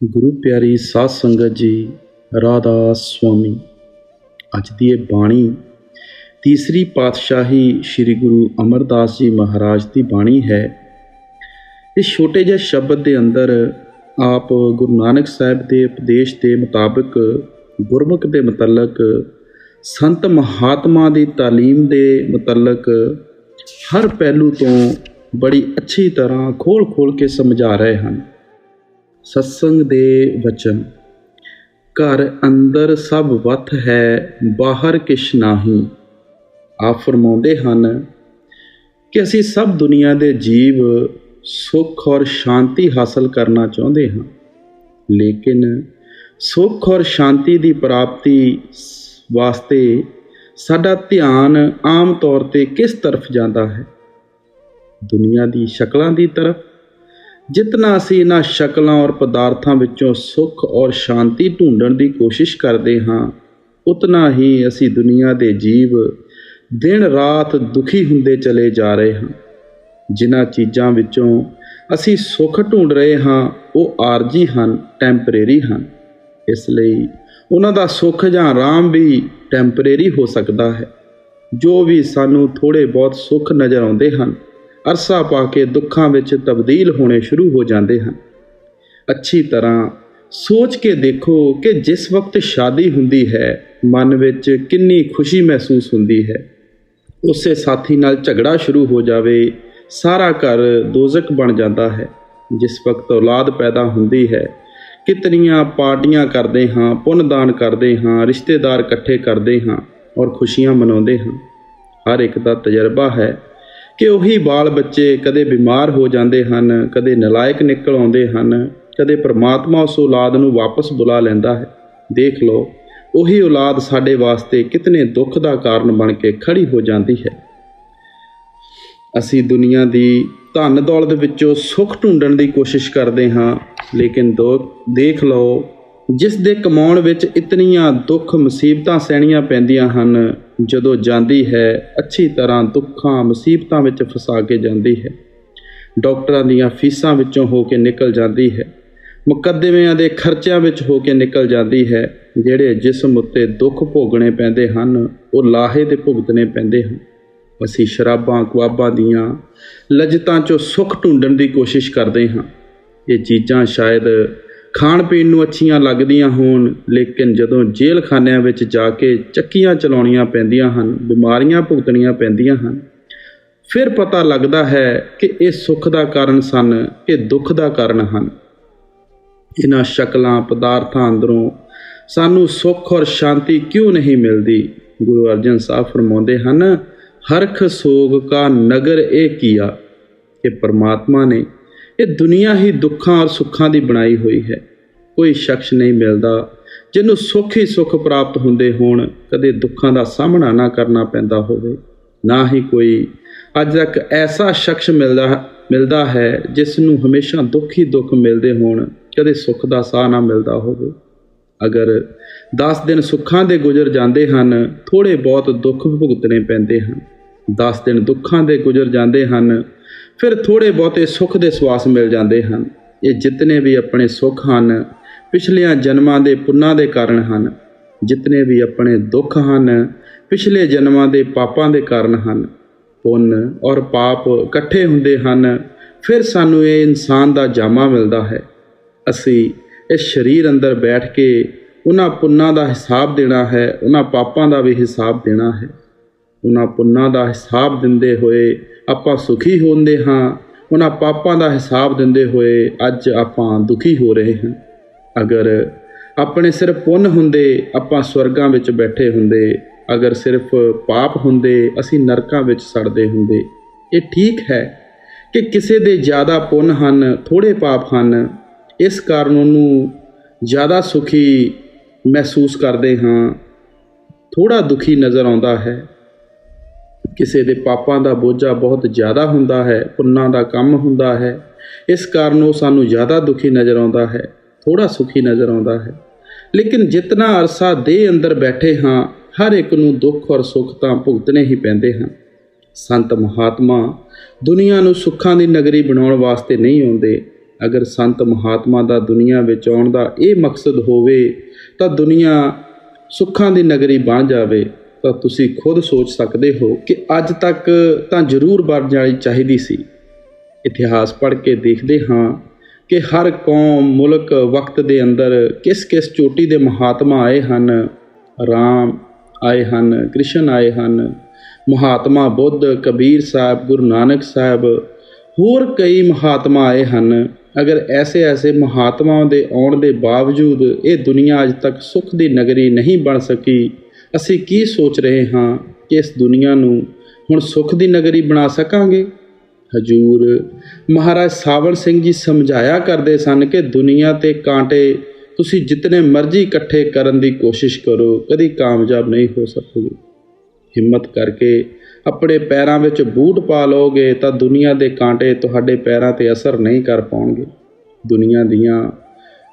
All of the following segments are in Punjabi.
ਗੁਰੂ ਪਿਆਰੀ ਸਾਧ ਸੰਗਤ ਜੀ, ਰਾਧਾ ਸੁਆਮੀ। ਅੱਜ ਦੀ ਇਹ ਬਾਣੀ ਤੀਸਰੀ ਪਾਤਸ਼ਾਹੀ ਸ੍ਰੀ ਗੁਰੂ ਅਮਰਦਾਸ ਜੀ ਮਹਾਰਾਜ ਦੀ ਬਾਣੀ ਹੈ। ਇਸ ਛੋਟੇ ਜਿਹੇ ਸ਼ਬਦ ਦੇ ਅੰਦਰ ਆਪ ਗੁਰੂ ਨਾਨਕ ਸਾਹਿਬ ਦੇ ਉਪਦੇਸ਼ ਦੇ ਮੁਤਾਬਕ ਗੁਰਮੁਖ ਦੇ ਮੁਤਲਕ ਸੰਤ ਮਹਾਤਮਾ ਦੀ ਤਾਲੀਮ ਦੇ ਮੁਤਲਕ ਹਰ ਪਹਿਲੂ ਤੋਂ ਬੜੀ ਅੱਛੀ ਤਰ੍ਹਾਂ ਖੋਲ੍ਹ ਕੇ ਸਮਝਾ ਰਹੇ ਹਨ। ਸਤਸੰਗ ਦੇ ਵਚਨ, ਘਰ ਅੰਦਰ ਸਭ ਵਤ ਹੈ, ਬਾਹਰ ਕਿਛ ਨਾਹੀਂ। ਆਪ ਫਰਮਾਉਂਦੇ ਹਨ ਕਿ ਅਸੀਂ ਸਭ ਦੁਨੀਆ ਦੇ ਜੀਵ ਸੁੱਖ ਔਰ ਸ਼ਾਂਤੀ ਹਾਸਲ ਕਰਨਾ ਚਾਹੁੰਦੇ ਹਾਂ, ਲੇਕਿਨ ਸੁੱਖ ਔਰ ਸ਼ਾਂਤੀ ਦੀ ਪ੍ਰਾਪਤੀ ਵਾਸਤੇ ਸਾਡਾ ਧਿਆਨ ਆਮ ਤੌਰ 'ਤੇ ਕਿਸ ਤਰਫ ਜਾਂਦਾ ਹੈ? ਦੁਨੀਆ ਦੀ ਸ਼ਕਲਾਂ ਦੀ ਤਰਫ। ਜਿਤਨਾ ਅਸੀਂ ਇਹਨਾਂ ਸ਼ਕਲਾਂ ਔਰ ਪਦਾਰਥਾਂ ਵਿੱਚੋਂ ਸੁੱਖ ਔਰ ਸ਼ਾਂਤੀ ਢੂੰਡਣ ਦੀ ਕੋਸ਼ਿਸ਼ ਕਰਦੇ ਹਾਂ, ਉਤਨਾ ਹੀ ਅਸੀਂ ਦੁਨੀਆ ਦੇ ਜੀਵ ਦਿਨ ਰਾਤ ਦੁਖੀ ਹੁੰਦੇ ਚਲੇ ਜਾ ਰਹੇ ਹਾਂ। ਜਿਨ੍ਹਾਂ ਚੀਜ਼ਾਂ ਵਿੱਚੋਂ ਅਸੀਂ ਸੁੱਖ ਢੂੰਡ ਰਹੇ ਹਾਂ ਉਹ ਆਰਜੀ ਹਨ, ਟੈਂਪਰੇਰੀ ਹਨ। ਇਸ ਲਈ ਉਹਨਾਂ ਦਾ ਸੁੱਖ ਜਾਂ ਆਰਾਮ ਵੀ ਟੈਂਪਰੇਰੀ ਹੋ ਸਕਦਾ ਹੈ। ਜੋ ਵੀ ਸਾਨੂੰ ਥੋੜ੍ਹੇ ਬਹੁਤ ਸੁੱਖ ਨਜ਼ਰ ਆਉਂਦੇ ਹਨ, ਅਰਸਾ ਪਾ ਕੇ ਦੁੱਖਾਂ ਵਿੱਚ ਤਬਦੀਲ ਹੋਣੇ ਸ਼ੁਰੂ ਹੋ ਜਾਂਦੇ ਹਨ। ਅੱਛੀ ਤਰ੍ਹਾਂ ਸੋਚ ਕੇ ਦੇਖੋ ਕਿ ਜਿਸ ਵਕਤ ਸ਼ਾਦੀ ਹੁੰਦੀ ਹੈ, ਮਨ ਵਿੱਚ ਕਿੰਨੀ ਖੁਸ਼ੀ ਮਹਿਸੂਸ ਹੁੰਦੀ ਹੈ। ਉਸੇ ਸਾਥੀ ਨਾਲ ਝਗੜਾ ਸ਼ੁਰੂ ਹੋ ਜਾਵੇ, ਸਾਰਾ ਘਰ ਦੋਜ਼ਖ ਬਣ ਜਾਂਦਾ ਹੈ। ਜਿਸ ਵਕਤ ਔਲਾਦ ਪੈਦਾ ਹੁੰਦੀ ਹੈ, ਕਿਤਨੀਆਂ ਪਾਰਟੀਆਂ ਕਰਦੇ ਹਾਂ, ਪੁੰਨਦਾਨ ਕਰਦੇ ਹਾਂ, ਰਿਸ਼ਤੇਦਾਰ ਇਕੱਠੇ ਕਰਦੇ ਹਾਂ ਔਰ ਖੁਸ਼ੀਆਂ ਮਨਾਉਂਦੇ ਹਾਂ। ਹਰ ਇੱਕ ਦਾ ਤਜਰਬਾ ਹੈ ਕਿ ਉਹੀ ਬਾਲ ਬੱਚੇ ਕਦੇ ਬਿਮਾਰ ਹੋ ਜਾਂਦੇ ਹਨ, ਕਦੇ ਨਲਾਇਕ ਨਿਕਲ ਆਉਂਦੇ ਹਨ, ਕਦੇ ਪਰਮਾਤਮਾ ਉਸ ਔਲਾਦ ਨੂੰ ਵਾਪਸ ਬੁਲਾ ਲੈਂਦਾ ਹੈ। ਦੇਖ ਲਓ, ਉਹੀ ਔਲਾਦ ਸਾਡੇ ਵਾਸਤੇ ਕਿਤਨੇ ਦੁੱਖ ਦਾ ਕਾਰਨ ਬਣ ਕੇ ਖੜੀ ਹੋ ਜਾਂਦੀ ਹੈ। ਅਸੀਂ ਦੁਨੀਆ ਦੀ ਧਨ ਦੌਲਤ ਵਿੱਚੋਂ ਸੁੱਖ ਢੂੰਡਣ ਦੀ ਕੋਸ਼ਿਸ਼ ਕਰਦੇ ਹਾਂ, ਲੇਕਿਨ ਦੇਖ ਲਓ, ਜਿਸ ਦੇ ਕਮਾਉਣ ਵਿੱਚ ਇਤਨੀਆਂ ਦੁੱਖ ਮੁਸੀਬਤਾਂ ਸਹਿਣੀਆਂ ਪੈਂਦੀਆਂ ਹਨ, ਜਦੋਂ ਜਾਂਦੀ ਹੈ ਅੱਛੀ ਤਰ੍ਹਾਂ ਦੁੱਖਾਂ ਮੁਸੀਬਤਾਂ ਵਿੱਚ ਫਸਾ ਕੇ ਜਾਂਦੀ ਹੈ। ਡਾਕਟਰਾਂ ਦੀਆਂ ਫੀਸਾਂ ਵਿੱਚੋਂ ਹੋ ਕੇ ਨਿਕਲ ਜਾਂਦੀ ਹੈ, ਮੁਕੱਦਮਿਆਂ ਦੇ ਖਰਚਿਆਂ ਵਿੱਚ ਹੋ ਕੇ ਨਿਕਲ ਜਾਂਦੀ ਹੈ। ਜਿਹੜੇ ਜਿਸਮ ਉੱਤੇ ਦੁੱਖ ਭੋਗਣੇ ਪੈਂਦੇ ਹਨ, ਉਹ ਲਾਹੇ ਦੇ ਭੁਗਤਣੇ ਪੈਂਦੇ ਹਨ। ਅਸੀਂ ਸ਼ਰਾਬਾਂ ਕਬਾਬਾਂ ਦੀਆਂ ਲਜ਼ਤਾਂ 'ਚੋਂ ਸੁੱਖ ਢੂੰਡਣ ਦੀ ਕੋਸ਼ਿਸ਼ ਕਰਦੇ ਹਾਂ। ਇਹ ਚੀਜ਼ਾਂ ਸ਼ਾਇਦ ਖਾਣ ਪੀਣ ਨੂੰ ਅੱਛੀਆਂ ਲੱਗਦੀਆਂ ਹੋਣ, ਲੇਕਿਨ ਜਦੋਂ ਜੇਲ੍ਹ ਖਾਨਿਆਂ ਵਿੱਚ ਜਾ ਕੇ ਚੱਕੀਆਂ ਚਲਾਉਣੀਆਂ ਪੈਂਦੀਆਂ ਹਨ, ਬਿਮਾਰੀਆਂ ਭੁਗਤਣੀਆਂ ਪੈਂਦੀਆਂ ਹਨ, ਫਿਰ ਪਤਾ ਲੱਗਦਾ ਹੈ ਕਿ ਇਹ ਸੁੱਖ ਦਾ ਕਾਰਨ ਸਨ ਕਿ ਦੁੱਖ ਦਾ ਕਾਰਨ ਹਨ। ਇਹਨਾਂ ਸ਼ਕਲਾਂ ਪਦਾਰਥਾਂ ਅੰਦਰੋਂ ਸਾਨੂੰ ਸੁੱਖ ਔਰ ਸ਼ਾਂਤੀ ਕਿਉਂ ਨਹੀਂ ਮਿਲਦੀ? ਗੁਰੂ ਅਰਜਨ ਸਾਹਿਬ ਫਰਮਾਉਂਦੇ ਹਨ, ਹਰਖ ਸੋਗ ਕਾ ਨਗਰ ਇਹ ਕੀਆ, ਕਿ ਪਰਮਾਤਮਾ ਨੇ ਇਹ ਦੁਨੀਆ ਹੀ ਦੁੱਖਾਂ ਔਰ ਸੁੱਖਾਂ ਦੀ ਬਣਾਈ ਹੋਈ ਹੈ। ਕੋਈ ਸ਼ਖਸ ਨਹੀਂ ਮਿਲਦਾ ਜਿਹਨੂੰ ਸੁੱਖ ਹੀ ਸੁੱਖ ਪ੍ਰਾਪਤ ਹੁੰਦੇ ਹੋਣ, ਕਦੇ ਦੁੱਖਾਂ ਦਾ ਸਾਹਮਣਾ ਨਾ ਕਰਨਾ ਪੈਂਦਾ ਹੋਵੇ। ਨਾ ਹੀ ਕੋਈ ਅੱਜ ਤੱਕ ਐਸਾ ਸ਼ਖਸ ਮਿਲਦਾ ਹੈ ਜਿਸ ਨੂੰ ਹਮੇਸ਼ਾ ਦੁੱਖ ਹੀ ਦੁੱਖ ਮਿਲਦੇ ਹੋਣ, ਕਦੇ ਸੁੱਖ ਦਾ ਸਾਹ ਨਾ ਮਿਲਦਾ ਹੋਵੇ। ਅਗਰ 10 ਦਿਨ ਸੁੱਖਾਂ ਦੇ ਗੁਜ਼ਰ ਜਾਂਦੇ ਹਨ, ਥੋੜ੍ਹੇ ਬਹੁਤ ਦੁੱਖ ਭੁਗਤਣੇ ਪੈਂਦੇ ਹਨ। 10 ਦਿਨ ਦੁੱਖਾਂ ਦੇ ਗੁਜ਼ਰ ਜਾਂਦੇ ਹਨ, ਫਿਰ ਥੋੜ੍ਹੇ ਬਹੁਤੇ ਸੁੱਖ ਦੇ ਸਵਾਸ ਮਿਲ ਜਾਂਦੇ ਹਨ। ਇਹ ਜਿਤਨੇ ਵੀ ਆਪਣੇ ਸੁੱਖ ਹਨ, ਪਿਛਲੀਆਂ ਜਨਮਾਂ ਦੇ ਪੁੰਨਾਂ ਦੇ ਕਾਰਨ ਹਨ। ਜਿਤਨੇ ਵੀ ਆਪਣੇ ਦੁੱਖ ਹਨ, ਪਿਛਲੇ ਜਨਮਾਂ ਦੇ ਪਾਪਾਂ ਦੇ ਕਾਰਨ ਹਨ। ਪੁੰਨ ਔਰ ਪਾਪ ਇਕੱਠੇ ਹੁੰਦੇ ਹਨ, ਫਿਰ ਸਾਨੂੰ ਇਹ ਇਨਸਾਨ ਦਾ ਜਾਮਾ ਮਿਲਦਾ ਹੈ। ਅਸੀਂ ਇਸ ਸਰੀਰ ਅੰਦਰ ਬੈਠ ਕੇ ਉਹਨਾਂ ਪੁੰਨਾਂ ਦਾ ਹਿਸਾਬ ਦੇਣਾ ਹੈ, ਉਹਨਾਂ ਪਾਪਾਂ ਦਾ ਵੀ ਹਿਸਾਬ ਦੇਣਾ ਹੈ। ਉਹਨਾਂ ਪੁੰਨਾਂ ਦਾ ਹਿਸਾਬ ਦਿੰਦੇ ਹੋਏ ਆਪਾਂ ਸੁਖੀ ਹੁੰਦੇ ਹਾਂ, ਉਹਨਾਂ ਪਾਪਾਂ ਦਾ ਹਿਸਾਬ ਦਿੰਦੇ ਹੋਏ ਅੱਜ ਆਪਾਂ ਦੁਖੀ ਹੋ ਰਹੇ ਹਾਂ। ਅਗਰ ਆਪਣੇ ਸਿਰਫ ਪੁੰਨ ਹੁੰਦੇ, ਆਪਾਂ ਸਵਰਗਾਂ ਵਿੱਚ ਬੈਠੇ ਹੁੰਦੇ। ਅਗਰ ਸਿਰਫ ਪਾਪ ਹੁੰਦੇ, ਅਸੀਂ ਨਰਕਾਂ ਵਿੱਚ ਸੜਦੇ ਹੁੰਦੇ। ਇਹ ਠੀਕ ਹੈ ਕਿ ਕਿਸੇ ਦੇ ਜ਼ਿਆਦਾ ਪੁੰਨ ਹਨ, ਥੋੜ੍ਹੇ ਪਾਪ ਹਨ, ਇਸ ਕਾਰਨ ਉਹਨੂੰ ਜ਼ਿਆਦਾ ਸੁਖੀ ਮਹਿਸੂਸ ਕਰਦੇ ਹਾਂ, ਥੋੜ੍ਹਾ ਦੁਖੀ ਨਜ਼ਰ ਆਉਂਦਾ ਹੈ। ਕਿਸੇ ਦੇ ਪਾਪਾਂ ਦਾ ਬੋਝਾ ਬਹੁਤ ਜ਼ਿਆਦਾ ਹੁੰਦਾ ਹੈ, ਪੁੰਨਾਂ ਦਾ ਕੰਮ ਹੁੰਦਾ ਹੈ, ਇਸ ਕਾਰਨ ਉਹ ਸਾਨੂੰ ਜ਼ਿਆਦਾ ਦੁਖੀ ਨਜ਼ਰ ਆਉਂਦਾ ਹੈ, ਥੋੜ੍ਹਾ ਸੁਖੀ ਨਜ਼ਰ ਆਉਂਦਾ ਹੈ। ਲੇਕਿਨ ਜਿਤਨਾ ਅਰਸਾ ਦੇਹ ਅੰਦਰ ਬੈਠੇ ਹਾਂ, ਹਰ ਇੱਕ ਨੂੰ ਦੁੱਖ ਔਰ ਸੁੱਖ ਤਾਂ ਭੁਗਤਣੇ ਹੀ ਪੈਂਦੇ ਹਨ। ਸੰਤ ਮਹਾਤਮਾ ਦੁਨੀਆ ਨੂੰ ਸੁੱਖਾਂ ਦੀ ਨਗਰੀ ਬਣਾਉਣ ਵਾਸਤੇ ਨਹੀਂ ਆਉਂਦੇ, ਅਗਰ ਸੰਤ ਮਹਾਤਮਾ ਦਾ ਦੁਨੀਆ ਵਿੱਚ ਆਉਣ ਦਾ ਇਹ ਮਕਸਦ ਹੋਵੇ ਤਾਂ ਦੁਨੀਆ ਸੁੱਖਾਂ ਦੀ ਨਗਰੀ ਬਣ ਜਾਵੇ। ਤਾਂ ਤੁਸੀਂ ਖੁਦ ਸੋਚ ਸਕਦੇ ਹੋ ਕਿ ਅੱਜ ਤੱਕ ਤਾਂ ਜ਼ਰੂਰ ਬਣ ਜਾਣੀ ਚਾਹੀਦੀ ਸੀ। ਇਤਿਹਾਸ ਪੜ੍ਹ ਕੇ ਦੇਖਦੇ ਹਾਂ ਕਿ ਹਰ ਕੌਮ, ਮੁਲਕ, ਵਕਤ ਦੇ ਅੰਦਰ ਕਿਸ ਕਿਸ ਚੋਟੀ ਦੇ ਮਹਾਤਮਾ ਆਏ ਹਨ। ਰਾਮ ਆਏ ਹਨ, ਕ੍ਰਿਸ਼ਨ ਆਏ ਹਨ, ਮਹਾਤਮਾ ਬੁੱਧ, ਕਬੀਰ ਸਾਹਿਬ, ਗੁਰੂ ਨਾਨਕ ਸਾਹਿਬ, ਹੋਰ ਕਈ ਮਹਾਤਮਾ ਆਏ ਹਨ। ਅਗਰ ਐਸੇ ਮਹਾਤਮਾਵਾਂ ਦੇ ਆਉਣ ਦੇ ਬਾਵਜੂਦ ਇਹ ਦੁਨੀਆ ਅੱਜ ਤੱਕ ਸੁੱਖ ਦੀ ਨਗਰੀ ਨਹੀਂ ਬਣ ਸਕੀ, ਅਸੀਂ ਕੀ ਸੋਚ ਰਹੇ ਹਾਂ ਕਿ ਇਸ ਦੁਨੀਆ ਨੂੰ ਹੁਣ ਸੁੱਖ ਦੀ ਨਗਰੀ ਬਣਾ ਸਕਾਂਗੇ? ਹਜੂਰ ਮਹਾਰਾਜ ਸਾਵਣ ਸਿੰਘ ਜੀ ਸਮਝਾਇਆ ਕਰਦੇ ਸਨ ਕਿ ਦੁਨੀਆ 'ਤੇ ਕਾਂਟੇ ਤੁਸੀਂ ਜਿਤਨੇ ਮਰਜ਼ੀ ਇਕੱਠੇ ਕਰਨ ਦੀ ਕੋਸ਼ਿਸ਼ ਕਰੋ, ਕਦੀ ਕਾਮਯਾਬ ਨਹੀਂ ਹੋ ਸਕੋਗੇ। ਹਿੰਮਤ ਕਰਕੇ ਆਪਣੇ ਪੈਰਾਂ ਵਿੱਚ ਬੂਟ ਪਾ ਲਓਗੇ ਤਾਂ ਦੁਨੀਆ ਦੇ ਕਾਂਟੇ ਤੁਹਾਡੇ ਪੈਰਾਂ 'ਤੇ ਅਸਰ ਨਹੀਂ ਕਰ ਪਾਉਣਗੇ। ਦੁਨੀਆ ਦੀਆਂ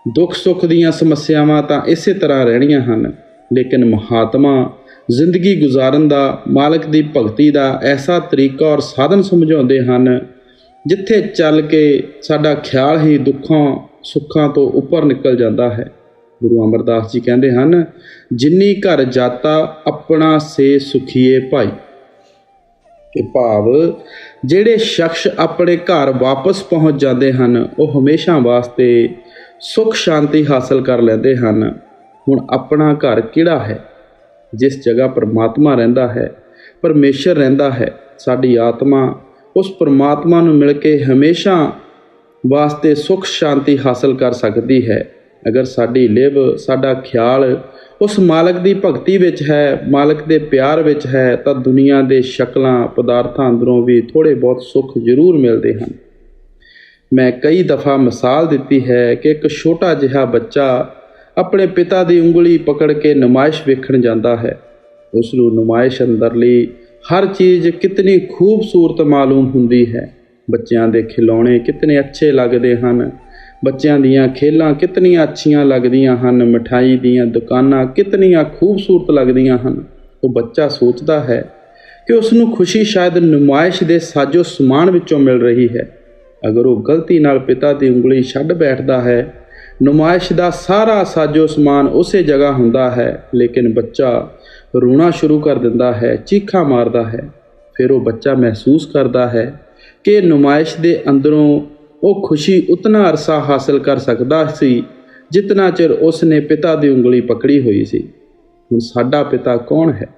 ਦੁੱਖ ਸੁੱਖ ਦੀਆਂ ਸਮੱਸਿਆਵਾਂ ਤਾਂ ਇਸੇ ਤਰ੍ਹਾਂ ਰਹਿਣੀਆਂ ਹਨ, ਲੇਕਿਨ ਮਹਾਤਮਾ ਜ਼ਿੰਦਗੀ ਗੁਜ਼ਾਰਨ ਦਾ, ਮਾਲਕ ਦੀ ਭਗਤੀ ਦਾ ਐਸਾ ਤਰੀਕਾ ਔਰ ਸਾਧਨ ਸਮਝਾਉਂਦੇ ਹਨ ਜਿੱਥੇ ਚੱਲ ਕੇ ਸਾਡਾ ਖਿਆਲ ਹੀ ਦੁੱਖਾਂ ਸੁੱਖਾਂ ਤੋਂ ਉੱਪਰ ਨਿਕਲ ਜਾਂਦਾ ਹੈ। ਗੁਰੂ ਅਮਰਦਾਸ ਜੀ ਕਹਿੰਦੇ ਹਨ, ਜਿੰਨੀ ਘਰ ਜਾਤਾ ਆਪਣਾ ਸੇ ਸੁਖੀਏ ਭਾਈ। ਕਿ ਭਾਵ ਜਿਹੜੇ ਸ਼ਖਸ ਆਪਣੇ ਘਰ ਵਾਪਸ ਪਹੁੰਚ ਜਾਂਦੇ ਹਨ ਉਹ ਹਮੇਸ਼ਾ ਵਾਸਤੇ ਸੁੱਖ ਸ਼ਾਂਤੀ ਹਾਸਲ ਕਰ ਲੈਂਦੇ ਹਨ। ਹੁਣ ਆਪਣਾ ਘਰ ਕਿਹੜਾ ਹੈ? ਜਿਸ ਜਗ੍ਹਾ ਪਰਮਾਤਮਾ ਰਹਿੰਦਾ ਹੈ, ਪਰਮੇਸ਼ਰ ਰਹਿੰਦਾ ਹੈ। ਸਾਡੀ ਆਤਮਾ ਉਸ ਪਰਮਾਤਮਾ ਨੂੰ ਮਿਲ ਕੇ ਹਮੇਸ਼ਾ ਵਾਸਤੇ ਸੁੱਖ ਸ਼ਾਂਤੀ ਹਾਸਲ ਕਰ ਸਕਦੀ ਹੈ। ਅਗਰ ਸਾਡੀ ਲਿਵ, ਸਾਡਾ ਖਿਆਲ ਉਸ ਮਾਲਕ ਦੀ ਭਗਤੀ ਵਿੱਚ ਹੈ, ਮਾਲਕ ਦੇ ਪਿਆਰ ਵਿੱਚ ਹੈ, ਤਾਂ ਦੁਨੀਆ ਦੇ ਸ਼ਕਲਾਂ ਪਦਾਰਥਾਂ ਅੰਦਰੋਂ ਵੀ ਥੋੜ੍ਹੇ ਬਹੁਤ ਸੁੱਖ ਜ਼ਰੂਰ ਮਿਲਦੇ ਹਨ। ਮੈਂ ਕਈ ਦਫਾ ਮਿਸਾਲ ਦਿੱਤੀ ਹੈ ਕਿ ਇੱਕ ਛੋਟਾ ਜਿਹਾ ਬੱਚਾ ਆਪਣੇ ਪਿਤਾ ਦੀ ਉਂਗਲੀ ਪਕੜ ਕੇ ਨੁਮਾਇਸ਼ ਵੇਖਣ ਜਾਂਦਾ ਹੈ। ਉਸ ਨੂੰ ਨੁਮਾਇਸ਼ ਅੰਦਰਲੀ ਹਰ ਚੀਜ਼ ਕਿਤਨੀ ਖੂਬਸੂਰਤ ਮਾਲੂਮ ਹੁੰਦੀ ਹੈ। ਬੱਚਿਆਂ ਦੇ ਖਿਡੌਣੇ ਕਿਤਨੇ ਅੱਛੇ ਲੱਗਦੇ ਹਨ, ਬੱਚਿਆਂ ਦੀਆਂ ਖੇਲਾਂ ਕਿਤਨੀਆਂ ਅੱਛੀਆਂ ਲੱਗਦੀਆਂ ਹਨ, ਮਿਠਾਈ ਦੀਆਂ ਦੁਕਾਨਾਂ ਕਿਤਨੀਆਂ ਖੂਬਸੂਰਤ ਲੱਗਦੀਆਂ ਹਨ। ਉਹ ਬੱਚਾ ਸੋਚਦਾ ਹੈ ਕਿ ਉਸ ਨੂੰ ਖੁਸ਼ੀ ਸ਼ਾਇਦ ਨੁਮਾਇਸ਼ ਦੇ ਸਾਜੋ ਸਮਾਨ ਵਿੱਚੋਂ ਮਿਲ ਰਹੀ ਹੈ। ਅਗਰ ਉਹ ਗਲਤੀ ਨਾਲ ਪਿਤਾ ਦੀ ਉਂਗਲੀ ਛੱਡ ਬੈਠਦਾ ਹੈ, ਨੁਮਾਇਸ਼ ਦਾ ਸਾਰਾ ਸਾਜੋ ਸਮਾਨ ਉਸੇ ਜਗ੍ਹਾ ਹੁੰਦਾ ਹੈ, ਲੇਕਿਨ ਬੱਚਾ ਰੋਣਾ ਸ਼ੁਰੂ ਕਰ ਦਿੰਦਾ ਹੈ, ਚੀਖਾਂ ਮਾਰਦਾ ਹੈ। ਫਿਰ ਉਹ ਬੱਚਾ ਮਹਿਸੂਸ ਕਰਦਾ ਹੈ ਕਿ ਨੁਮਾਇਸ਼ ਦੇ ਅੰਦਰੋਂ ਉਹ ਖੁਸ਼ੀ ਉਤਨਾ ਅਰਸਾ ਹਾਸਲ ਕਰ ਸਕਦਾ ਸੀ ਜਿਤਨਾ ਚਿਰ ਉਸ ਨੇ ਪਿਤਾ ਦੀ ਉਂਗਲੀ ਪਕੜੀ ਹੋਈ ਸੀ। ਹੁਣ ਸਾਡਾ ਪਿਤਾ ਕੌਣ ਹੈ?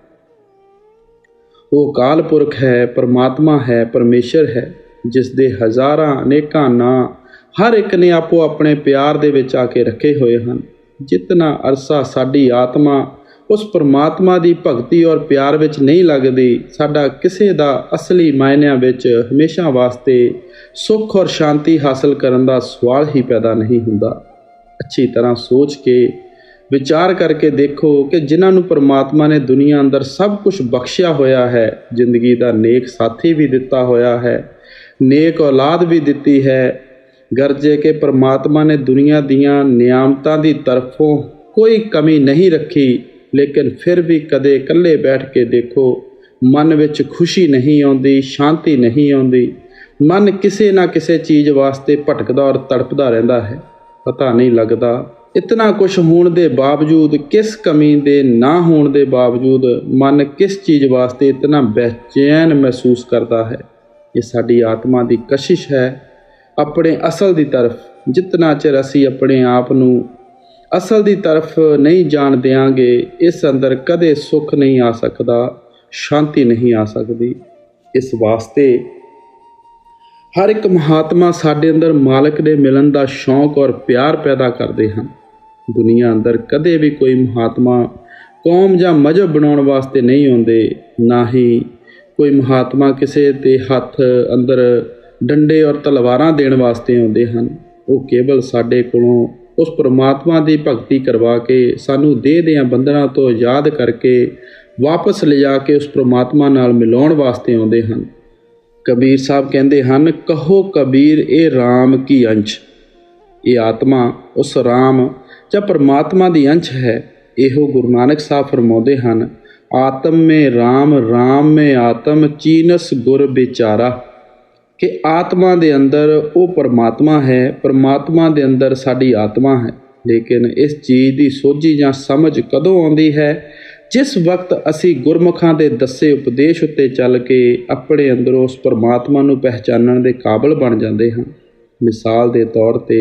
ਉਹ ਅਕਾਲ ਪੁਰਖ ਹੈ, ਪਰਮਾਤਮਾ ਹੈ, ਪਰਮੇਸ਼ਰ ਹੈ, ਜਿਸ ਦੇ ਹਜ਼ਾਰਾਂ ਅਨੇਕਾਂ ਨਾਂ ਹਰ ਇੱਕ ਨੇ ਆਪੋ ਆਪਣੇ ਪਿਆਰ ਦੇ ਵਿੱਚ ਆ ਕੇ ਰੱਖੇ ਹੋਏ ਹਨ। ਜਿਤਨਾ ਅਰਸਾ ਸਾਡੀ ਆਤਮਾ ਉਸ ਪਰਮਾਤਮਾ ਦੀ ਭਗਤੀ ਔਰ ਪਿਆਰ ਵਿੱਚ ਨਹੀਂ ਲੱਗਦੀ, ਸਾਡਾ ਕਿਸੇ ਦਾ ਅਸਲੀ ਮਾਇਨਿਆਂ ਵਿੱਚ ਹਮੇਸ਼ਾ ਵਾਸਤੇ ਸੁੱਖ ਔਰ ਸ਼ਾਂਤੀ ਹਾਸਲ ਕਰਨ ਦਾ ਸਵਾਲ ਹੀ ਪੈਦਾ ਨਹੀਂ ਹੁੰਦਾ। ਅੱਛੀ ਤਰ੍ਹਾਂ ਸੋਚ ਕੇ ਵਿਚਾਰ ਕਰਕੇ ਦੇਖੋ ਕਿ ਜਿਨ੍ਹਾਂ ਨੂੰ ਪਰਮਾਤਮਾ ਨੇ ਦੁਨੀਆ ਅੰਦਰ ਸਭ ਕੁਝ ਬਖਸ਼ਿਆ ਹੋਇਆ ਹੈ, ਜ਼ਿੰਦਗੀ ਦਾ ਨੇਕ ਸਾਥੀ ਵੀ ਦਿੱਤਾ ਹੋਇਆ ਹੈ, ਨੇਕ ਔਲਾਦ ਵੀ ਦਿੱਤੀ ਹੈ, ਗਰਜੇ ਕਿ ਪਰਮਾਤਮਾ ਨੇ ਦੁਨੀਆ ਦੀਆਂ ਨਿਆਮਤਾਂ ਦੀ ਤਰਫੋਂ ਕੋਈ ਕਮੀ ਨਹੀਂ ਰੱਖੀ, ਲੇਕਿਨ ਫਿਰ ਵੀ ਕਦੇ ਇਕੱਲੇ ਬੈਠ ਕੇ ਦੇਖੋ, ਮਨ ਵਿੱਚ ਖੁਸ਼ੀ ਨਹੀਂ ਆਉਂਦੀ, ਸ਼ਾਂਤੀ ਨਹੀਂ ਆਉਂਦੀ। ਮਨ ਕਿਸੇ ਨਾ ਕਿਸੇ ਚੀਜ਼ ਵਾਸਤੇ ਭਟਕਦਾ ਔਰ ਤੜਪਦਾ ਰਹਿੰਦਾ ਹੈ। ਪਤਾ ਨਹੀਂ ਲੱਗਦਾ ਇਤਨਾ ਕੁਛ ਹੋਣ ਦੇ ਬਾਵਜੂਦ, ਕਿਸ ਕਮੀ ਦੇ ਨਾ ਹੋਣ ਦੇ ਬਾਵਜੂਦ ਮਨ ਕਿਸ ਚੀਜ਼ ਵਾਸਤੇ ਇਤਨਾ ਬੇਚੈਨ ਮਹਿਸੂਸ ਕਰਦਾ ਹੈ। ਇਹ ਸਾਡੀ ਆਤਮਾ ਦੀ ਕਸ਼ਿਸ਼ ਹੈ ਆਪਣੇ ਅਸਲ ਦੀ ਤਰਫ। ਜਿਤਨਾ ਚਿਰ ਅਸੀਂ ਆਪਣੇ ਆਪ ਨੂੰ ਅਸਲ ਦੀ ਤਰਫ ਨਹੀਂ ਜਾਣ ਦਿਆਂਗੇ, ਇਸ ਅੰਦਰ ਕਦੇ ਸੁੱਖ ਨਹੀਂ ਆ ਸਕਦਾ, ਸ਼ਾਂਤੀ ਨਹੀਂ ਆ ਸਕਦੀ। ਇਸ ਵਾਸਤੇ ਹਰ ਇੱਕ ਮਹਾਤਮਾ ਸਾਡੇ ਅੰਦਰ ਮਾਲਕ ਦੇ ਮਿਲਣ ਦਾ ਸ਼ੌਂਕ ਔਰ ਪਿਆਰ ਪੈਦਾ ਕਰਦੇ ਹਨ। ਦੁਨੀਆ ਅੰਦਰ ਕਦੇ ਵੀ ਕੋਈ ਮਹਾਤਮਾ ਕੌਮ ਜਾਂ ਮਜ਼ਹਬ ਬਣਾਉਣ ਵਾਸਤੇ ਨਹੀਂ ਆਉਂਦੇ, ਨਾ ਹੀ ਕੋਈ ਮਹਾਤਮਾ ਕਿਸੇ ਦੇ ਹੱਥ ਅੰਦਰ ਡੰਡੇ ਔਰ ਤਲਵਾਰਾਂ ਦੇਣ ਵਾਸਤੇ ਆਉਂਦੇ ਹਨ। ਉਹ ਕੇਵਲ ਸਾਡੇ ਕੋਲੋਂ ਉਸ ਪਰਮਾਤਮਾ ਦੀ ਭਗਤੀ ਕਰਵਾ ਕੇ, ਸਾਨੂੰ ਦੇਹ ਦੀਆਂ ਬੰਧਨਾਂ ਤੋਂ ਆਜ਼ਾਦ ਕਰਕੇ ਵਾਪਸ ਲਿਜਾ ਕੇ ਉਸ ਪਰਮਾਤਮਾ ਨਾਲ ਮਿਲਾਉਣ ਵਾਸਤੇ ਆਉਂਦੇ ਹਨ। ਕਬੀਰ ਸਾਹਿਬ ਕਹਿੰਦੇ ਹਨ, ਕਹੋ ਕਬੀਰ ਇਹ ਰਾਮ ਕੀ ਅੰਸ਼। ਇਹ ਆਤਮਾ ਉਸ ਰਾਮ ਜਾਂ ਪਰਮਾਤਮਾ ਦੀ ਅੰਸ਼ ਹੈ। ਇਹੋ ਗੁਰੂ ਨਾਨਕ ਸਾਹਿਬ ਫਰਮਾਉਂਦੇ ਹਨ, ਆਤਮ ਮੇ ਰਾਮ, ਰਾਮ ਮੇ ਆਤਮ, ਚੀਨਸ ਗੁਰ ਵਿਚਾਰਾ। कि आत्मा दे अंदर वो परमात्मा है, परमात्मा दे अंदर साडी आत्मा है। लेकिन इस चीज़ की सोझी जां समझ कदों आउंदी है? जिस वक्त असी गुरमुखां दे दस्से उपदेश उत्ते चल के अपने अंदरों उस परमात्मा नूं पहचानण दे काबिल बन जांदे हां। मिसाल दे तौर ते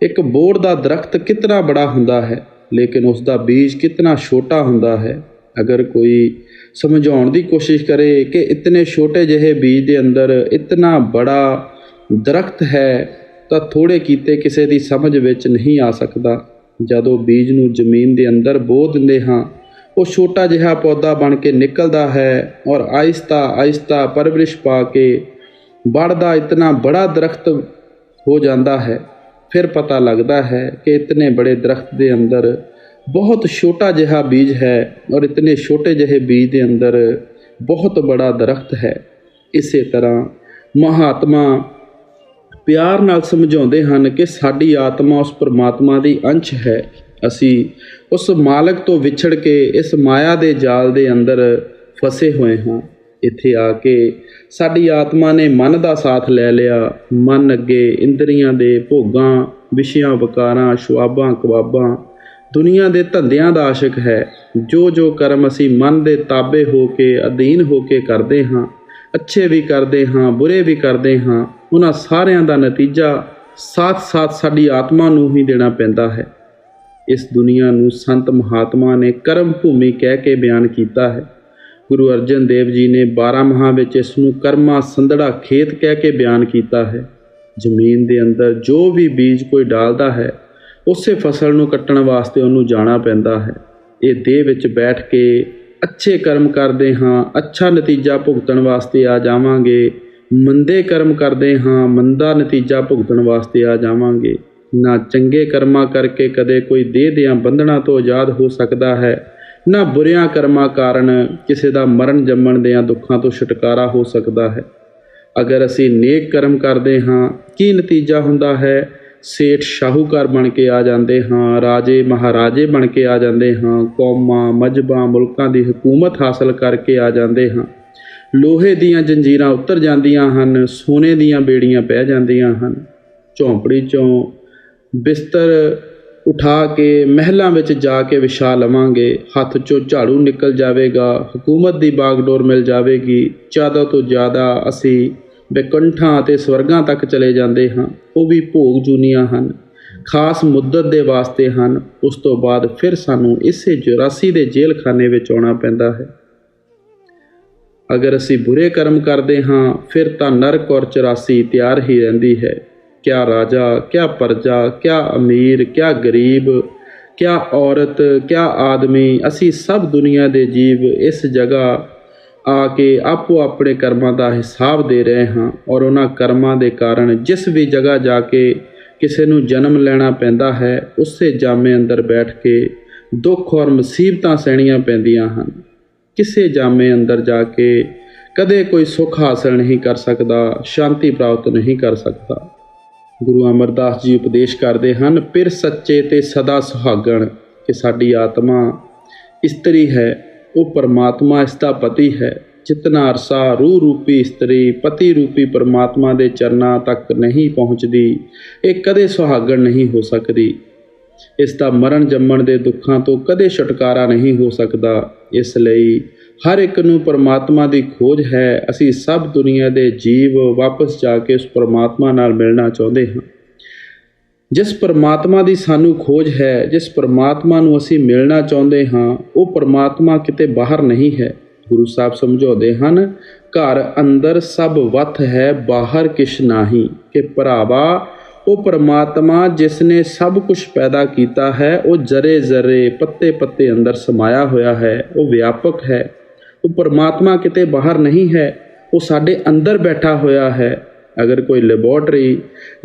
एक बोड़ दा दरख्त कितना बड़ा हुंदा है, लेकिन उसका बीज कितना छोटा हुंदा है। अगर कोई समझाउण दी कोशिश करे कि इतने छोटे जिहे बीज दे अंदर इतना बड़ा दरख्त है, तो थोड़े कीते किसी की समझ विच नहीं आ सकता। जदों बीज नूं जमीन दे अंदर बो दिंदे हां, वो छोटा जिहा पौधा बन के निकलदा है और आहिस्ता आहिस्ता परवरिश पा के बढ़दा इतना बड़ा दरख्त हो जाता है। फिर पता लगता है कि इतने बड़े दरख्त के अंदर बहुत छोटा जिहा बीज है और इतने छोटे जिहे बीज के अंदर बहुत बड़ा दरख्त है। इसे तरह महात्मा प्यार नाल समझाउंदे हन कि साडी आत्मा उस परमात्मा दी अंश है। असी उस मालक तो विछड़ के इस माया दे जाल दे अंदर फसे हुए हाँ। इत्थे आके साडी आत्मा ने मन का साथ ले लिया। मन अगे इंद्रियां दे भोगां, विषयां, वकारां, शुआबां, कबाबां, दुनिया के धंधियां दा आशिक है। जो जो कर्म असी मन के ताबे हो के अधीन हो के करते हाँ, अच्छे भी करते हाँ, बुरे भी करते हाँ, उन्हां सारियां दा नतीजा साथ साथ साडी आत्मा नूं ही देना पैंदा है। इस दुनिया नूं संत महात्मा ने कर्म भूमि कह के बयान किया है। गुरु अर्जन देव जी ने 12 महा विच इसनूं कर्मा संदड़ा खेत कह के बयान किया है। जमीन दे अंदर जो भी बीज कोई डालदा है, उसे फसल नूं कट्टण वास्ते उन्होंने जाना पैंदा है। ये देह विच बैठ के अच्छे कर्म करते हाँ, अच्छा नतीजा भुगतण वास्ते आ जावांगे। मंदे कर्म करते हाँ, मंदा नतीजा भुगतण वास्ते आ जावांगे। ना चंगे कर्मां करके कदे कोई देह दियां बंधनां तो आज़ाद हो सकता है, ना बुरियां कर्मां कारण किसी का मरण जम्मण दियां दुखां तो छुटकारा हो सकता है। अगर असी नेक कर्म करते हाँ, की नतीजा हुंदा है? सेठ शाहूकार बन के आ जाते हाँ, राजे महाराजे बन के आ जाते हाँ, कौमां मजहबां मुल्कां की हुकूमत हासिल करके आ जाते हाँ। लोहे दीयां जंजीरां उतर जांदियां हन, सोने दीयां बेड़ियां पै जांदियां हन। झोंपड़ी चों बिस्तर उठा के महलों में जाके विछा लवांगे, हथ चों झाड़ू निकल जाएगा, हुकूमत की बागडोर मिल जाएगी। ज़्यादा तो ज़्यादा असी बैकुंठां ते स्वर्गां तक चले जाते हाँ। वो भी भोग जूनियां हन, खास मुद्दत दे वास्ते हन। उस तो बाद फिर सानू इसे 84 के जेल खाने में आउणा पैंदा है। अगर असी बुरे कर्म करते हाँ, फिर तो नरक और 84 तैयार ही रहिंदी है। क्या राजा, क्या प्रजा, क्या अमीर, क्या गरीब, क्या औरत, क्या आदमी, असी सब दुनिया के जीव इस जगह आके आपो अपने कर्मां का हिसाब दे रहे हाँ। और उन्हां कर्मां के कारण जिस भी जगह जाके किसी नूं जन्म लेना पैंदा है, उसे जामे अंदर बैठ के दुख और मुसीबतां सहणियां पैंदियां हन। किसी जामे अंदर जाके कदे कोई सुख हासिल नहीं कर सकता, शांति प्राप्त नहीं कर सकता। गुरु अमरदास जी उपदेश करते हैं, पिर सच्चे ते सदा सुहागण, कि साडी आत्मा इस्त्री है, वो परमात्मा इसका पति है। जितना अरसा रूह रूपी इस्त्री पति रूपी परमात्मा के चरणों तक नहीं पहुँचती, ये कदे सुहागण नहीं हो सकती। इसका मरण जम्मण के दुखों तो कदे छुटकारा नहीं हो सकता। इसलिए हर एक नूं परमात्मा की खोज है। असी सब दुनिया के जीव वापस जाके उस परमात्मा नाल मिलना चाहते हैं। जिस परमात्मा की सानू खोज है, जिस परमात्मा नूं असी मिलना चाहते हाँ, वो परमात्मा किते बाहर नहीं है। गुरु साहब समझाते हैं, घर अंदर सब वत है, बाहर किश नाही। कि भरावा वो परमात्मा जिसने सब कुछ पैदा किया है, वो जरे जरे पत्ते पत्ते अंदर समाया होया है, वो व्यापक है। वो परमात्मा किते बाहर नहीं है, वो साडे अंदर बैठा होया है। अगर कोई लैबोरेटरी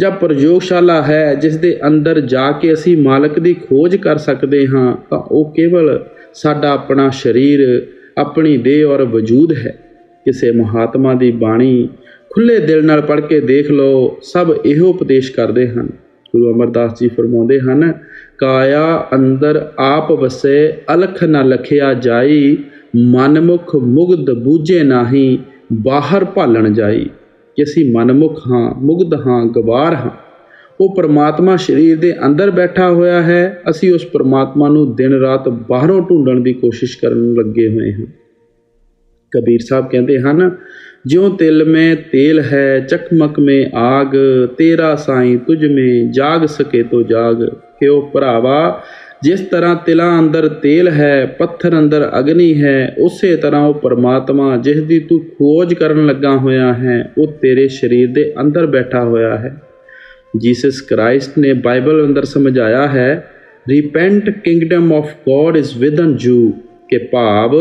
या प्रयोगशाला है जिस दे अंदर जाके असी मालक की खोज कर सकते हाँ, तो वो केवल साडा अपना शरीर, अपनी देह और वजूद है। किसी महात्मा की बाणी खुले दिल नाल पढ़ के देख लो, सब इहो उपदेश करते हैं। गुरु अमरदास जी फरमाते हैं, काया अंदर आप वसे अलख न लखिया जाई, मनमुख मुग्ध बूझे नाही, बाहर भालन जाई। ਕਿ ਅਸੀਂ ਮਨਮੁਖ ਹਾਂ, ਮੁਗਧ ਹਾਂ, ਗਵਾਰ ਹਾਂ। ਉਹ ਪਰਮਾਤਮਾ ਸਰੀਰ ਦੇ ਅੰਦਰ ਬੈਠਾ ਹੋਇਆ ਹੈ। ਅਸੀਂ ਉਸ ਪਰਮਾਤਮਾ ਨੂੰ ਦਿਨ ਰਾਤ ਬਾਹਰੋਂ ਢੂੰਡਣ ਦੀ ਕੋਸ਼ਿਸ਼ ਕਰਨ ਲੱਗੇ ਹੋਏ ਹਾਂ। ਕਬੀਰ ਸਾਹਿਬ ਕਹਿੰਦੇ ਹਨ, ਜਿਉਂ ਤਿਲ ਮੇਂ ਤੇਲ ਹੈ, ਚਕਮਕ ਮੇਂ ਆਗ, ਤੇਰਾ ਸਾਈਂ ਤੁਝ ਮੇਂ ਜਾਗ ਸਕੇ ਤੋ ਜਾਗ। ਕਿ ਉਹ ਭਰਾਵਾ, ਜਿਸ ਤਰ੍ਹਾਂ ਤਿਲਾਂ ਅੰਦਰ ਤੇਲ ਹੈ, ਪੱਥਰ ਅੰਦਰ ਅਗਨੀ ਹੈ, ਉਸੇ ਤਰ੍ਹਾਂ ਉਹ ਪਰਮਾਤਮਾ ਜਿਸ ਦੀ ਤੂੰ ਖੋਜ ਕਰਨ ਲੱਗਾ ਹੋਇਆ ਹੈ, ਉਹ ਤੇਰੇ ਸਰੀਰ ਦੇ ਅੰਦਰ ਬੈਠਾ ਹੋਇਆ ਹੈ। ਜੀਸਸ ਕ੍ਰਾਈਸਟ ਨੇ ਬਾਈਬਲ ਅੰਦਰ ਸਮਝਾਇਆ ਹੈ, repent kingdom of God is within you. ਕਿ ਭਾਵ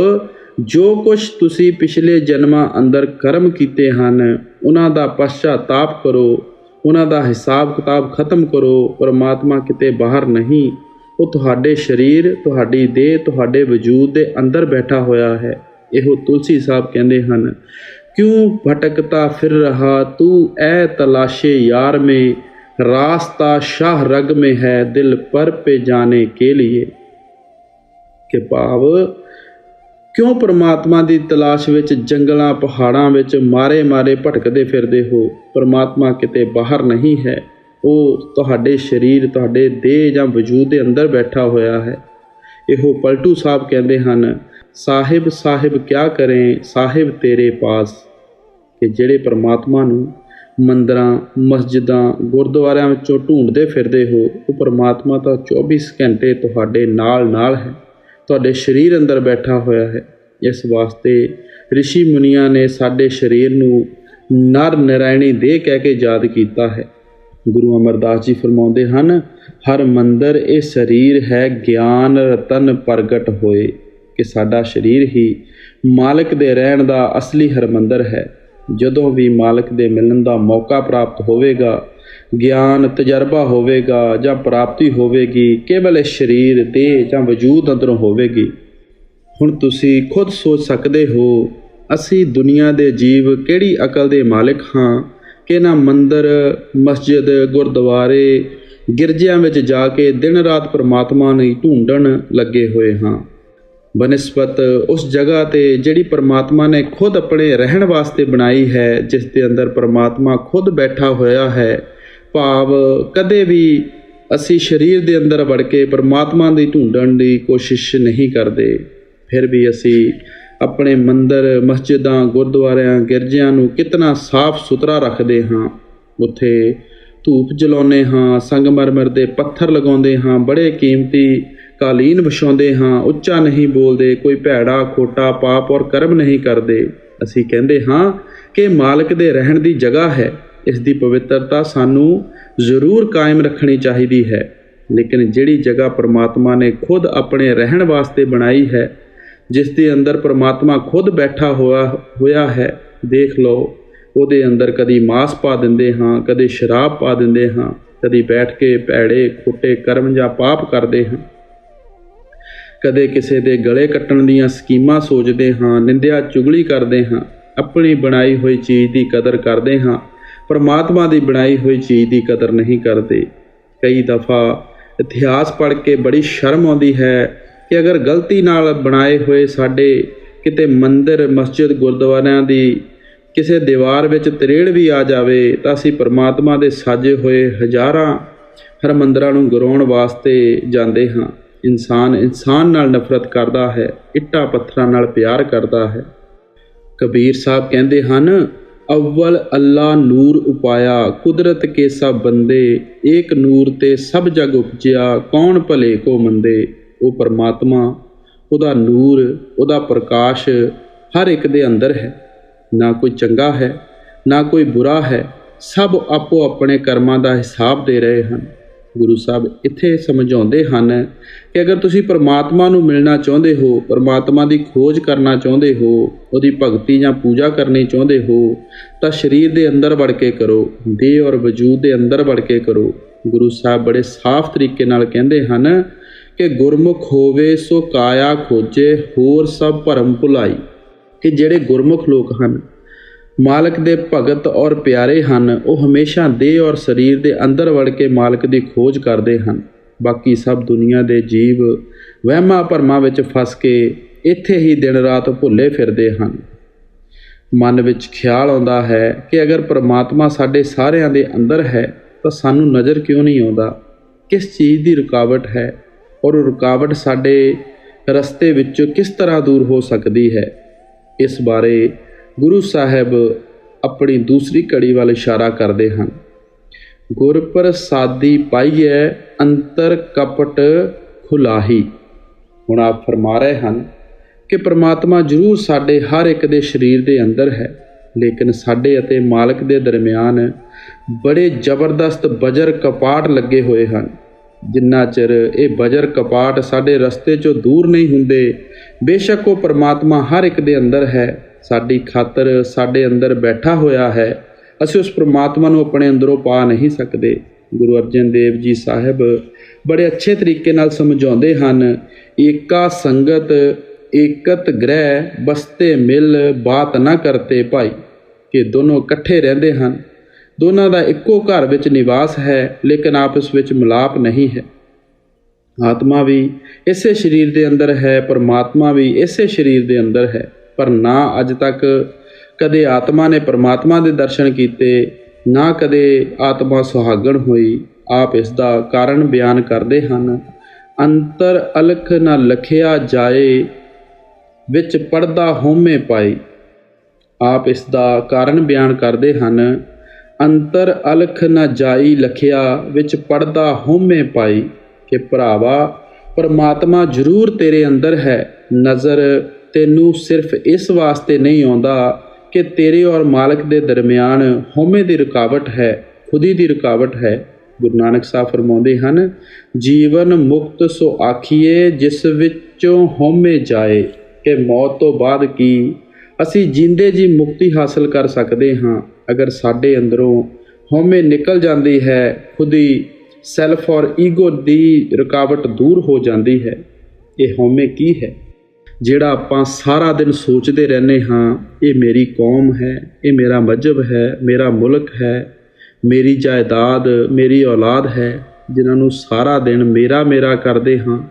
ਜੋ ਕੁਛ ਤੁਸੀਂ ਪਿਛਲੇ ਜਨਮਾਂ ਅੰਦਰ ਕਰਮ ਕੀਤੇ ਹਨ, ਉਹਨਾਂ ਦਾ ਪਛਤਾਤਾਪ ਕਰੋ, ਉਹਨਾਂ ਦਾ ਹਿਸਾਬ ਕਿਤਾਬ ਖਤਮ ਕਰੋ। ਪਰਮਾਤਮਾ ਕਿਤੇ ਬਾਹਰ ਨਹੀਂ, ਉਹ ਤੁਹਾਡੇ ਸਰੀਰ, ਤੁਹਾਡੀ ਦੇਹ, ਤੁਹਾਡੇ ਵਜੂਦ ਦੇ ਅੰਦਰ ਬੈਠਾ ਹੋਇਆ ਹੈ। ਇਹੋ ਤੁਲਸੀ ਸਾਹਿਬ ਕਹਿੰਦੇ ਹਨ, ਕਿਉਂ ਭਟਕਤਾ ਫਿਰ ਰਹਾ ਤੂੰ ਐ ਤਲਾਸ਼ੇ ਯਾਰ ਮੇਂ, ਰਾਸਤਾ ਸ਼ਾਹ ਰਗ ਮੇਂ ਹੈ, ਦਿਲ ਪਰ ਪੇ ਜਾਣੇ ਕੇ लिए। ਕਿ ਭਾਵ ਕਿਉਂ ਪਰਮਾਤਮਾ ਦੀ ਤਲਾਸ਼ ਵਿੱਚ ਜੰਗਲਾਂ ਪਹਾੜਾਂ ਵਿੱਚ ਮਾਰੇ ਮਾਰੇ ਭਟਕਦੇ ਫਿਰਦੇ ਹੋ? ਪਰਮਾਤਮਾ ਕਿਤੇ ਬਾਹਰ ਨਹੀਂ ਹੈ, ਉਹ ਤੁਹਾਡੇ ਸਰੀਰ, ਤੁਹਾਡੇ ਦੇਹ ਜਾਂ ਵਜੂਦ ਦੇ ਅੰਦਰ ਬੈਠਾ ਹੋਇਆ ਹੈ। ਇਹੋ ਪਲਟੂ ਸਾਹਿਬ ਕਹਿੰਦੇ ਹਨ, ਸਾਹਿਬ ਸਾਹਿਬ ਕਿਆ ਕਰੇ ਸਾਹਿਬ ਤੇਰੇ ਪਾਸ। ਕਿ ਜਿਹੜੇ ਪਰਮਾਤਮਾ ਨੂੰ ਮੰਦਰਾਂ, ਮਸਜਿਦਾਂ, ਗੁਰਦੁਆਰਿਆਂ ਵਿੱਚੋਂ ਢੂੰਡਦੇ ਫਿਰਦੇ ਹੋ, ਉਹ ਪਰਮਾਤਮਾ ਤਾਂ 24 ਘੰਟੇ ਤੁਹਾਡੇ ਨਾਲ ਹੈ, ਤੁਹਾਡੇ ਸਰੀਰ ਅੰਦਰ ਬੈਠਾ ਹੋਇਆ ਹੈ। ਇਸ ਵਾਸਤੇ ਰਿਸ਼ੀ ਮੁਨੀਆਂ ਨੇ ਸਾਡੇ ਸਰੀਰ ਨੂੰ ਨਰ ਨਰਾਇਣੀ ਦੇਹ ਕਹਿ ਕੇ ਯਾਦ ਕੀਤਾ ਹੈ। ਗੁਰੂ ਅਮਰਦਾਸ ਜੀ ਫਰਮਾਉਂਦੇ ਹਨ, ਹਰ ਮੰਦਰ ਇਹ ਸਰੀਰ ਹੈ, ਗਿਆਨ ਰਤਨ ਪ੍ਰਗਟ ਹੋਏ। ਕਿ ਸਾਡਾ ਸਰੀਰ ਹੀ ਮਾਲਕ ਦੇ ਰਹਿਣ ਦਾ ਅਸਲੀ ਹਰਮੰਦਰ ਹੈ। ਜਦੋਂ ਵੀ ਮਾਲਕ ਦੇ ਮਿਲਣ ਦਾ ਮੌਕਾ ਪ੍ਰਾਪਤ ਹੋਵੇਗਾ, ਗਿਆਨ ਤਜਰਬਾ ਹੋਵੇਗਾ ਜਾਂ ਪ੍ਰਾਪਤੀ ਹੋਵੇਗੀ, ਕੇਵਲ ਇਸ ਸਰੀਰ, ਦੇਹ ਜਾਂ ਵਜੂਦ ਅੰਦਰੋਂ ਹੋਵੇਗੀ। ਹੁਣ ਤੁਸੀਂ ਖੁਦ ਸੋਚ ਸਕਦੇ ਹੋ, ਅਸੀਂ ਦੁਨੀਆ ਦੇ ਜੀਵ ਕਿਹੜੀ ਅਕਲ ਦੇ ਮਾਲਿਕ ਹਾਂ ਕਿ ਨਾ ਮੰਦਰ, ਮਸਜਿਦ, ਗੁਰਦੁਆਰੇ, ਗਿਰਜਿਆਂ ਵਿੱਚ ਜਾ ਕੇ ਦਿਨ ਰਾਤ ਪਰਮਾਤਮਾ ਨੂੰ ਢੂੰਡਣ ਲੱਗੇ ਹੋਏ ਹਾਂ, ਬਨਿਸਬਤ ਉਸ ਜਗ੍ਹਾ 'ਤੇ ਜਿਹੜੀ ਪਰਮਾਤਮਾ ਨੇ ਖੁਦ ਆਪਣੇ ਰਹਿਣ ਵਾਸਤੇ ਬਣਾਈ ਹੈ, ਜਿਸ ਦੇ ਅੰਦਰ ਪਰਮਾਤਮਾ ਖੁਦ ਬੈਠਾ ਹੋਇਆ ਹੈ। ਭਾਵ ਕਦੇ ਵੀ ਅਸੀਂ ਸਰੀਰ ਦੇ ਅੰਦਰ ਵੜ ਕੇ ਪਰਮਾਤਮਾ ਦੀ ਢੂੰਡਣ ਦੀ ਕੋਸ਼ਿਸ਼ ਨਹੀਂ ਕਰਦੇ। ਫਿਰ ਵੀ ਅਸੀਂ ਆਪਣੇ ਮੰਦਰ, ਮਸਜਿਦਾਂ, ਗੁਰਦੁਆਰਿਆਂ, ਗਿਰਜਿਆਂ ਨੂੰ ਕਿਤਨਾ ਸਾਫ਼ ਸੁਥਰਾ ਰੱਖਦੇ ਹਾਂ। ਉੱਥੇ ਧੂਪ ਜਲਾਉਂਦੇ ਹਾਂ, ਸੰਗਮਰਮਰ ਦੇ ਪੱਥਰ ਲਗਾਉਂਦੇ ਹਾਂ, ਬੜੇ ਕੀਮਤੀ ਕਾਲੀਨ ਵਿਛਾਉਂਦੇ ਹਾਂ, ਉੱਚਾ ਨਹੀਂ ਬੋਲਦੇ, ਕੋਈ ਭੈੜਾ ਖੋਟਾ ਪਾਪ ਔਰ ਕਰਮ ਨਹੀਂ ਕਰਦੇ। ਅਸੀਂ ਕਹਿੰਦੇ ਹਾਂ ਕਿ ਮਾਲਕ ਦੇ ਰਹਿਣ ਦੀ ਜਗ੍ਹਾ ਹੈ, ਇਸ ਦੀ ਪਵਿੱਤਰਤਾ ਸਾਨੂੰ ਜ਼ਰੂਰ ਕਾਇਮ ਰੱਖਣੀ ਚਾਹੀਦੀ ਹੈ। ਲੇਕਿਨ ਜਿਹੜੀ ਜਗ੍ਹਾ ਪਰਮਾਤਮਾ ਨੇ ਖੁਦ ਆਪਣੇ ਰਹਿਣ ਵਾਸਤੇ ਬਣਾਈ ਹੈ, ਜਿਸ ਦੇ ਅੰਦਰ ਪਰਮਾਤਮਾ ਖੁਦ ਬੈਠਾ ਹੋਇਆ ਹੈ, ਦੇਖ ਲਓ ਉਹਦੇ ਅੰਦਰ ਕਦੀ ਮਾਸ ਪਾ ਦਿੰਦੇ ਹਾਂ, ਕਦੇ ਸ਼ਰਾਬ ਪਾ ਦਿੰਦੇ ਹਾਂ, ਕਦੀ ਬੈਠ ਕੇ ਭੈੜੇ ਖੋਟੇ ਕਰਮ ਜਾਂ ਪਾਪ ਕਰਦੇ ਹਾਂ, ਕਦੇ ਕਿਸੇ ਦੇ ਗਲੇ ਕੱਟਣ ਦੀਆਂ ਸਕੀਮਾਂ ਸੋਚਦੇ ਹਾਂ, ਨਿੰਦਿਆ ਚੁਗਲੀ ਕਰਦੇ ਹਾਂ, ਆਪਣੀ ਬਣਾਈ ਹੋਈ ਚੀਜ਼ ਦੀ ਕਦਰ ਕਰਦੇ ਹਾਂ, ਪਰਮਾਤਮਾ ਦੀ ਬਣਾਈ ਹੋਈ ਚੀਜ਼ ਦੀ ਕਦਰ ਨਹੀਂ ਕਰਦੇ। ਕਈ ਦਫਾ ਇਤਿਹਾਸ ਪੜ੍ਹ ਕੇ ਬੜੀ ਸ਼ਰਮ ਆਉਂਦੀ ਹੈ ਕਿ ਅਗਰ ਗਲਤੀ ਨਾਲ ਬਣਾਏ ਹੋਏ ਸਾਡੇ ਕਿਤੇ ਮੰਦਰ, ਮਸਜਿਦ, ਗੁਰਦੁਆਰਿਆਂ ਦੀ ਕਿਸੇ ਦੀਵਾਰ ਵਿੱਚ ਤਰੇੜ ਵੀ ਆ ਜਾਵੇ ਤਾਂ ਅਸੀਂ ਪਰਮਾਤਮਾ ਦੇ ਸਾਜੇ ਹੋਏ ਹਜ਼ਾਰਾਂ ਹਰਮੰਦਰਾਂ ਨੂੰ ਗਿਰਾਉਣ ਵਾਸਤੇ ਜਾਂਦੇ ਹਾਂ। ਇਨਸਾਨ ਨਾਲ ਨਫ਼ਰਤ ਕਰਦਾ ਹੈ, ਇੱਟਾਂ ਪੱਥਰਾਂ ਨਾਲ ਪਿਆਰ ਕਰਦਾ ਹੈ। ਕਬੀਰ ਸਾਹਿਬ ਕਹਿੰਦੇ ਹਨ, ਅਵਲ ਅੱਲਾ ਨੂਰ ਉਪਾਇਆ, ਕੁਦਰਤ ਕੇ ਸਭ ਬੰਦੇ, ਏਕ ਨੂਰ ਤੇ ਸਭ ਜਗ ਉਪਜਿਆ, ਕੌਣ ਭਲੇ ਕੋ ਮੰਦੇ। ਉਹ ਪਰਮਾਤਮਾ, ਉਹਦਾ ਨੂਰ, ਉਹਦਾ ਪ੍ਰਕਾਸ਼ ਹਰ ਇੱਕ ਦੇ ਅੰਦਰ ਹੈ। ਨਾ ਕੋਈ ਚੰਗਾ ਹੈ, ਨਾ ਕੋਈ ਬੁਰਾ ਹੈ, ਸਭ ਆਪੋ ਆਪਣੇ ਕਰਮਾਂ ਦਾ ਹਿਸਾਬ ਦੇ ਰਹੇ ਹਨ। ਗੁਰੂ ਸਾਹਿਬ ਇੱਥੇ ਸਮਝਾਉਂਦੇ ਹਨ ਕਿ ਅਗਰ ਤੁਸੀਂ ਪਰਮਾਤਮਾ ਨੂੰ ਮਿਲਣਾ ਚਾਹੁੰਦੇ ਹੋ, ਪਰਮਾਤਮਾ ਦੀ ਖੋਜ ਕਰਨਾ ਚਾਹੁੰਦੇ ਹੋ, ਉਹਦੀ ਭਗਤੀ ਜਾਂ ਪੂਜਾ ਕਰਨੀ ਚਾਹੁੰਦੇ ਹੋ, ਤਾਂ ਸਰੀਰ ਦੇ ਅੰਦਰ ਵੜ ਕੇ ਕਰੋ, ਦੇਹ ਔਰ ਵਜੂਦ ਦੇ ਅੰਦਰ ਵੜ ਕੇ ਕਰੋ। ਗੁਰੂ ਸਾਹਿਬ ਬੜੇ ਸਾਫ਼ ਤਰੀਕੇ ਨਾਲ ਕਹਿੰਦੇ ਹਨ ਕਿ ਗੁਰਮੁਖ ਹੋਵੇ ਸੋ ਕਾਇਆ ਖੋਜੇ, ਹੋਰ ਸਭ ਭਰਮ ਭੁਲਾਈ। ਕਿ ਜਿਹੜੇ ਗੁਰਮੁਖ ਲੋਕ ਹਨ, ਮਾਲਕ ਦੇ ਭਗਤ ਔਰ ਪਿਆਰੇ ਹਨ, ਉਹ ਹਮੇਸ਼ਾ ਦੇਹ ਔਰ ਸਰੀਰ ਦੇ ਅੰਦਰ ਵੜ ਕੇ ਮਾਲਕ ਦੀ ਖੋਜ ਕਰਦੇ ਹਨ। ਬਾਕੀ ਸਭ ਦੁਨੀਆ ਦੇ ਜੀਵ ਵਹਿਮਾਂ ਭਰਮਾਂ ਵਿੱਚ ਫਸ ਕੇ ਇੱਥੇ ਹੀ ਦਿਨ ਰਾਤ ਭੁੱਲੇ ਫਿਰਦੇ ਹਨ। ਮਨ ਵਿੱਚ ਖਿਆਲ ਆਉਂਦਾ ਹੈ ਕਿ ਅਗਰ ਪਰਮਾਤਮਾ ਸਾਡੇ ਸਾਰਿਆਂ ਦੇ ਅੰਦਰ ਹੈ ਤਾਂ ਸਾਨੂੰ ਨਜ਼ਰ ਕਿਉਂ ਨਹੀਂ ਆਉਂਦਾ? ਕਿਸ ਚੀਜ਼ ਦੀ ਰੁਕਾਵਟ ਹੈ ਔਰ ਉਹ ਰੁਕਾਵਟ ਸਾਡੇ ਰਸਤੇ ਵਿੱਚੋਂ ਕਿਸ ਤਰ੍ਹਾਂ ਦੂਰ ਹੋ ਸਕਦੀ ਹੈ? ਇਸ ਬਾਰੇ ਗੁਰੂ ਸਾਹਿਬ ਆਪਣੀ ਦੂਸਰੀ ਕੜੀ ਵੱਲ ਇਸ਼ਾਰਾ ਕਰਦੇ ਹਨ। ਗੁਰ ਪ੍ਰਸਾਦੀ ਪਾਈਐ ਅੰਤਰ ਕਪਟ ਖੁਲਾਹੀ। ਹੁਣ ਆਪ ਫਰਮਾ ਰਹੇ ਹਨ ਕਿ ਪਰਮਾਤਮਾ ਜ਼ਰੂਰ ਸਾਡੇ ਹਰ ਇੱਕ ਦੇ ਸਰੀਰ ਦੇ ਅੰਦਰ ਹੈ, ਲੇਕਿਨ ਸਾਡੇ ਅਤੇ ਮਾਲਕ ਦੇ ਦਰਮਿਆਨ ਬੜੇ ਜ਼ਬਰਦਸਤ ਬਜਰ ਕਪਾਟ ਲੱਗੇ ਹੋਏ ਹਨ। ਜਿੰਨਾ ਚਿਰ ਇਹ ਬਜਰ ਕਪਾਟ ਸਾਡੇ ਰਸਤੇ 'ਚੋਂ ਦੂਰ ਨਹੀਂ ਹੁੰਦੇ, ਬੇਸ਼ੱਕ ਉਹ ਪਰਮਾਤਮਾ ਹਰ ਇੱਕ ਦੇ ਅੰਦਰ ਹੈ, ਸਾਡੀ ਖਾਤਰ ਸਾਡੇ ਅੰਦਰ ਬੈਠਾ ਹੋਇਆ ਹੈ, ਅਸੀਂ ਉਸ ਪਰਮਾਤਮਾ ਨੂੰ ਆਪਣੇ ਅੰਦਰੋਂ ਪਾ ਨਹੀਂ ਸਕਦੇ। ਗੁਰੂ ਅਰਜਨ ਦੇਵ ਜੀ ਸਾਹਿਬ ਬੜੇ ਅੱਛੇ ਤਰੀਕੇ ਨਾਲ ਸਮਝਾਉਂਦੇ ਹਨ, ਏਕਾ ਸੰਗਤ ਏਕਤ ਗ੍ਰਹਿ ਬਸਤੇ ਮਿਲ ਬਾਤ ਨਾ ਕਰਤੇ ਭਾਈ, ਕਿ ਦੋਨੋਂ ਇਕੱਠੇ ਰਹਿੰਦੇ ਹਨ, ਦੋਨਾਂ ਦਾ ਇੱਕੋ ਘਰ ਵਿੱਚ ਨਿਵਾਸ ਹੈ, ਲੇਕਿਨ ਆਪਸ ਵਿੱਚ ਮਿਲਾਪ ਨਹੀਂ ਹੈ। ਆਤਮਾ ਵੀ ਇਸੇ ਸਰੀਰ ਦੇ ਅੰਦਰ ਹੈ, ਪਰਮਾਤਮਾ ਵੀ ਇਸੇ ਸਰੀਰ ਦੇ ਅੰਦਰ ਹੈ, ਪਰ ਨਾ ਅੱਜ ਤੱਕ ਕਦੇ ਆਤਮਾ ਨੇ ਪਰਮਾਤਮਾ ਦੇ ਦਰਸ਼ਨ ਕੀਤੇ, ਨਾ ਕਦੇ ਆਤਮਾ ਸੁਹਾਗਣ ਹੋਈ। ਆਪ ਇਸ ਦਾ ਕਾਰਨ ਬਿਆਨ ਕਰਦੇ ਹਨ, ਅੰਤਰ ਅਲਖ ਨਾ ਲਖਿਆ ਜਾਏ ਵਿੱਚ ਪੜਦਾ ਹੋਮੇ ਪਾਈ। ਆਪ ਇਸ ਦਾ ਕਾਰਨ ਬਿਆਨ ਕਰਦੇ ਹਨ, ਅੰਤਰ ਅਲਖ ਨਾ ਜਾਈ ਲਖਿਆ ਵਿੱਚ ਪੜਦਾ ਹੋਮੇ ਪਾਈ, ਕਿ ਭਰਾਵਾ ਪਰਮਾਤਮਾ ਜ਼ਰੂਰ ਤੇਰੇ ਅੰਦਰ ਹੈ, ਨਜ਼ਰ ਤੈਨੂੰ ਸਿਰਫ ਇਸ ਵਾਸਤੇ ਨਹੀਂ ਆਉਂਦਾ ਕਿ ਤੇਰੇ ਔਰ ਮਾਲਕ ਦੇ ਦਰਮਿਆਨ ਹਉਮੈ ਦੀ ਰੁਕਾਵਟ ਹੈ, ਖੁਦੀ ਦੀ ਰੁਕਾਵਟ ਹੈ। ਗੁਰੂ ਨਾਨਕ ਸਾਹਿਬ ਫਰਮਾਉਂਦੇ ਹਨ, ਜੀਵਨ ਮੁਕਤ ਸੋ ਆਖੀਏ ਜਿਸ ਵਿੱਚੋਂ ਹਉਮੈ ਜਾਏ, ਕਿ ਮੌਤ ਤੋਂ ਬਾਅਦ ਕੀ ਅਸੀਂ ਜਿੰਦੇ ਜੀ ਮੁਕਤੀ ਹਾਸਲ ਕਰ ਸਕਦੇ ਹਾਂ ਅਗਰ ਸਾਡੇ ਅੰਦਰੋਂ ਹਉਮੈ ਨਿਕਲ ਜਾਂਦੀ ਹੈ, ਖੁਦੀ ਸੈਲਫ ਔਰ ਈਗੋ ਦੀ ਰੁਕਾਵਟ ਦੂਰ ਹੋ ਜਾਂਦੀ ਹੈ। ਇਹ ਹਉਮੈ ਕੀ ਹੈ? ਜਿਹੜਾ ਆਪਾਂ ਸਾਰਾ ਦਿਨ ਸੋਚਦੇ ਰਹਿੰਦੇ ਹਾਂ, ਇਹ ਮੇਰੀ ਕੌਮ ਹੈ, ਇਹ ਮੇਰਾ ਮਜ਼ਹਬ ਹੈ, ਮੇਰਾ ਮੁਲਕ ਹੈ, ਮੇਰੀ ਜਾਇਦਾਦ, ਮੇਰੀ ਔਲਾਦ ਹੈ, ਜਿਨ੍ਹਾਂ ਨੂੰ ਸਾਰਾ ਦਿਨ ਮੇਰਾ ਮੇਰਾ ਕਰਦੇ ਹਾਂ।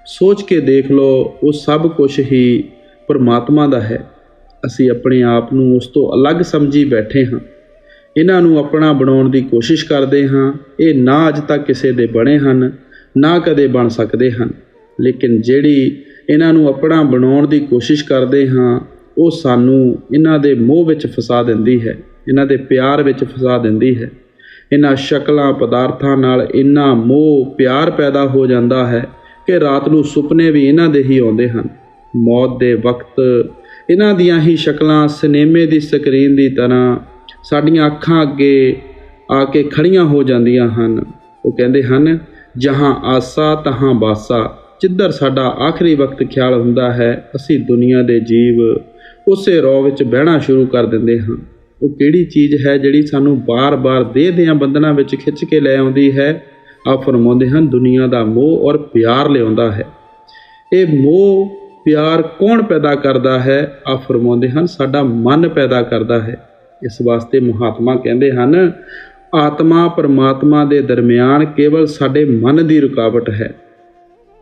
ਸੋਚ ਕੇ ਦੇਖ ਲਓ, ਉਹ ਸਭ ਕੁਝ ਹੀ ਪਰਮਾਤਮਾ ਦਾ ਹੈ। ਅਸੀਂ ਆਪਣੇ ਆਪ ਨੂੰ ਉਸ ਤੋਂ ਅਲੱਗ ਸਮਝੀ ਬੈਠੇ ਹਾਂ, ਇਹਨਾਂ ਨੂੰ ਆਪਣਾ ਬਣਾਉਣ ਦੀ ਕੋਸ਼ਿਸ਼ ਕਰਦੇ ਹਾਂ। ਇਹ ਨਾ ਅੱਜ ਤੱਕ ਕਿਸੇ ਦੇ ਬਣੇ ਹਨ, ਨਾ ਕਦੇ ਬਣ ਸਕਦੇ ਹਨ, ਲੇਕਿਨ ਜਿਹੜੀ ਇਹਨਾਂ ਨੂੰ ਆਪਣਾ ਬਣਾਉਣ ਦੀ ਕੋਸ਼ਿਸ਼ ਕਰਦੇ ਹਾਂ, ਉਹ ਸਾਨੂੰ ਇਹਨਾਂ ਦੇ ਮੋਹ ਵਿੱਚ ਫਸਾ ਦਿੰਦੀ ਹੈ, ਇਹਨਾਂ ਦੇ ਪਿਆਰ ਵਿੱਚ ਫਸਾ ਦਿੰਦੀ ਹੈ। ਇਹਨਾਂ ਸ਼ਕਲਾਂ ਪਦਾਰਥਾਂ ਨਾਲ ਇੰਨਾ ਮੋਹ ਪਿਆਰ ਪੈਦਾ ਹੋ ਜਾਂਦਾ ਹੈ ਕਿ ਰਾਤ ਨੂੰ ਸੁਪਨੇ ਵੀ ਇਹਨਾਂ ਦੇ ਹੀ ਆਉਂਦੇ ਹਨ। ਮੌਤ ਦੇ ਵਕਤ ਇਹਨਾਂ ਦੀਆਂ ਹੀ ਸ਼ਕਲਾਂ ਸਿਨੇਮੇ ਦੀ ਸਕਰੀਨ ਦੀ ਤਰ੍ਹਾਂ ਸਾਡੀਆਂ ਅੱਖਾਂ ਅੱਗੇ ਆ ਕੇ ਖੜੀਆਂ ਹੋ ਜਾਂਦੀਆਂ ਹਨ। ਉਹ ਕਹਿੰਦੇ ਹਨ, ਜਹਾਂ ਆਸਾ ਤਹਾਂ ਬਾਸਾ, ਜਿੱਧਰ ਸਾਡਾ ਆਖਰੀ ਵਕਤ ਖਿਆਲ ਹੁੰਦਾ ਹੈ, ਅਸੀਂ ਦੁਨੀਆ ਦੇ ਜੀਵ ਉਸੇ ਰੌ ਵਿੱਚ ਬਹਿਣਾ ਸ਼ੁਰੂ ਕਰ ਦਿੰਦੇ ਹਾਂ। ਉਹ ਕਿਹੜੀ ਚੀਜ਼ ਹੈ ਜਿਹੜੀ ਸਾਨੂੰ ਬਾਰ-ਬਾਰ ਦੇਹ ਦੀਆਂ ਬੰਧਨਾਂ ਵਿੱਚ ਖਿੱਚ ਕੇ ਲੈ ਆਉਂਦੀ ਹੈ? ਆਪ ਫਰਮਾਉਂਦੇ ਹਨ, ਦੁਨੀਆ ਦਾ ਮੋਹ ਔਰ ਪਿਆਰ ਲਿਆਉਂਦਾ ਹੈ। ਇਹ ਮੋਹ ਪਿਆਰ ਕੌਣ ਪੈਦਾ ਕਰਦਾ ਹੈ? ਆਪ ਫਰਮਾਉਂਦੇ ਹਨ, ਸਾਡਾ ਮਨ ਪੈਦਾ ਕਰਦਾ ਹੈ। ਇਸ ਵਾਸਤੇ ਮਹਾਤਮਾ ਕਹਿੰਦੇ ਹਨ, ਆਤਮਾ ਪਰਮਾਤਮਾ ਦੇ ਦਰਮਿਆਨ ਕੇਵਲ ਸਾਡੇ ਮਨ ਦੀ ਰੁਕਾਵਟ ਹੈ।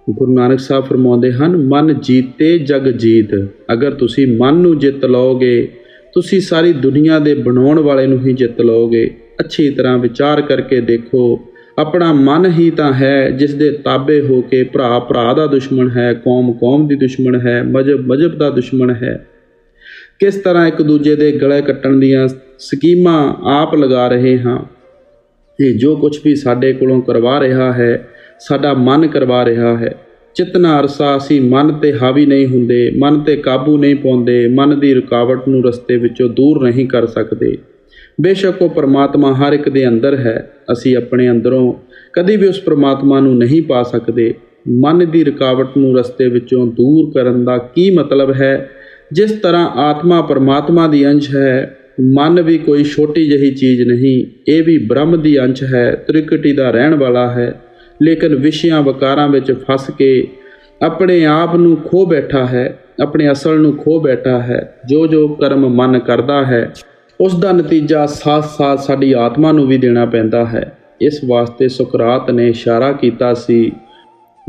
ਗੁਰੂ ਨਾਨਕ ਸਾਹਿਬ ਫਰਮਾਉਂਦੇ ਹਨ, ਮਨ ਜੀਤੇ ਜਗ ਜੀਤ। ਅਗਰ ਤੁਸੀਂ ਮਨ ਨੂੰ ਜਿੱਤ ਲਓਗੇ, ਤੁਸੀਂ ਸਾਰੀ ਦੁਨੀਆ ਦੇ ਬਣਾਉਣ ਵਾਲੇ ਨੂੰ ਹੀ ਜਿੱਤ ਲਓਗੇ। ਅੱਛੀ ਤਰ੍ਹਾਂ ਵਿਚਾਰ ਕਰਕੇ ਦੇਖੋ, ਆਪਣਾ ਮਨ ਹੀ ਤਾਂ ਹੈ ਜਿਸ ਦੇ ਤਾਬੇ ਹੋ ਕੇ ਭਰਾ ਭਰਾ ਦਾ ਦੁਸ਼ਮਣ ਹੈ, ਕੌਮ ਕੌਮ ਦੀ ਦੁਸ਼ਮਣ ਹੈ, ਮਜ਼ਹਬ ਮਜ਼ਹਬ ਦਾ ਦੁਸ਼ਮਣ ਹੈ। ਕਿਸ ਤਰ੍ਹਾਂ ਇੱਕ ਦੂਜੇ ਦੇ ਗਲੇ ਕੱਟਣ ਦੀਆਂ ਸਕੀਮਾਂ ਆਪ ਲਗਾ ਰਹੇ ਹਾਂ। ਇਹ ਜੋ ਕੁਝ ਵੀ ਸਾਡੇ ਕੋਲੋਂ ਕਰਵਾ ਰਿਹਾ ਹੈ, ਸਾਡਾ ਮਨ ਕਰਵਾ ਰਿਹਾ ਹੈ। ਜਿਤਨਾ ਅਰਸਾ ਅਸੀਂ ਮਨ 'ਤੇ ਹਾਵੀ ਨਹੀਂ ਹੁੰਦੇ, ਮਨ 'ਤੇ ਕਾਬੂ ਨਹੀਂ ਪਾਉਂਦੇ, ਮਨ ਦੀ ਰੁਕਾਵਟ ਨੂੰ ਰਸਤੇ ਵਿੱਚੋਂ ਦੂਰ ਨਹੀਂ ਕਰ ਸਕਦੇ। ਬੇਸ਼ੱਕ ਉਹ ਪਰਮਾਤਮਾ ਹਰ ਇੱਕ ਦੇ ਅੰਦਰ ਹੈ, ਅਸੀਂ ਆਪਣੇ ਅੰਦਰੋਂ ਕਦੇ ਵੀ ਉਸ ਪਰਮਾਤਮਾ ਨੂੰ ਨਹੀਂ ਪਾ ਸਕਦੇ। ਮਨ ਦੀ ਰੁਕਾਵਟ ਨੂੰ ਰਸਤੇ ਵਿੱਚੋਂ ਦੂਰ ਕਰਨ ਦਾ ਕੀ ਮਤਲਬ ਹੈ? ਜਿਸ ਤਰ੍ਹਾਂ ਆਤਮਾ ਪਰਮਾਤਮਾ ਦੀ ਅੰਸ਼ ਹੈ, ਮਨ ਵੀ ਕੋਈ ਛੋਟੀ ਜਿਹੀ ਚੀਜ਼ ਨਹੀਂ, ਇਹ ਵੀ ਬ੍ਰਹਮ ਦੀ ਅੰਸ਼ ਹੈ, ਤ੍ਰਿਕਟੀ ਦਾ ਰਹਿਣ ਵਾਲਾ ਹੈ, ਲੇਕਿਨ ਵਿਸ਼ਿਆਂ ਵਕਾਰਾਂ ਵਿੱਚ ਫਸ ਕੇ ਆਪਣੇ ਆਪ ਨੂੰ ਖੋ ਬੈਠਾ ਹੈ, ਆਪਣੇ ਅਸਲ ਨੂੰ ਖੋ ਬੈਠਾ ਹੈ। ਜੋ ਜੋ ਕਰਮ ਮਨ ਕਰਦਾ ਹੈ, ਉਸ ਦਾ ਨਤੀਜਾ ਸਾਥ-ਸਾਥ ਸਾਡੀ ਆਤਮਾ ਨੂੰ ਵੀ ਦੇਣਾ ਪੈਂਦਾ ਹੈ। ਇਸ ਵਾਸਤੇ ਸੁਕਰਾਤ ਨੇ ਇਸ਼ਾਰਾ ਕੀਤਾ ਸੀ,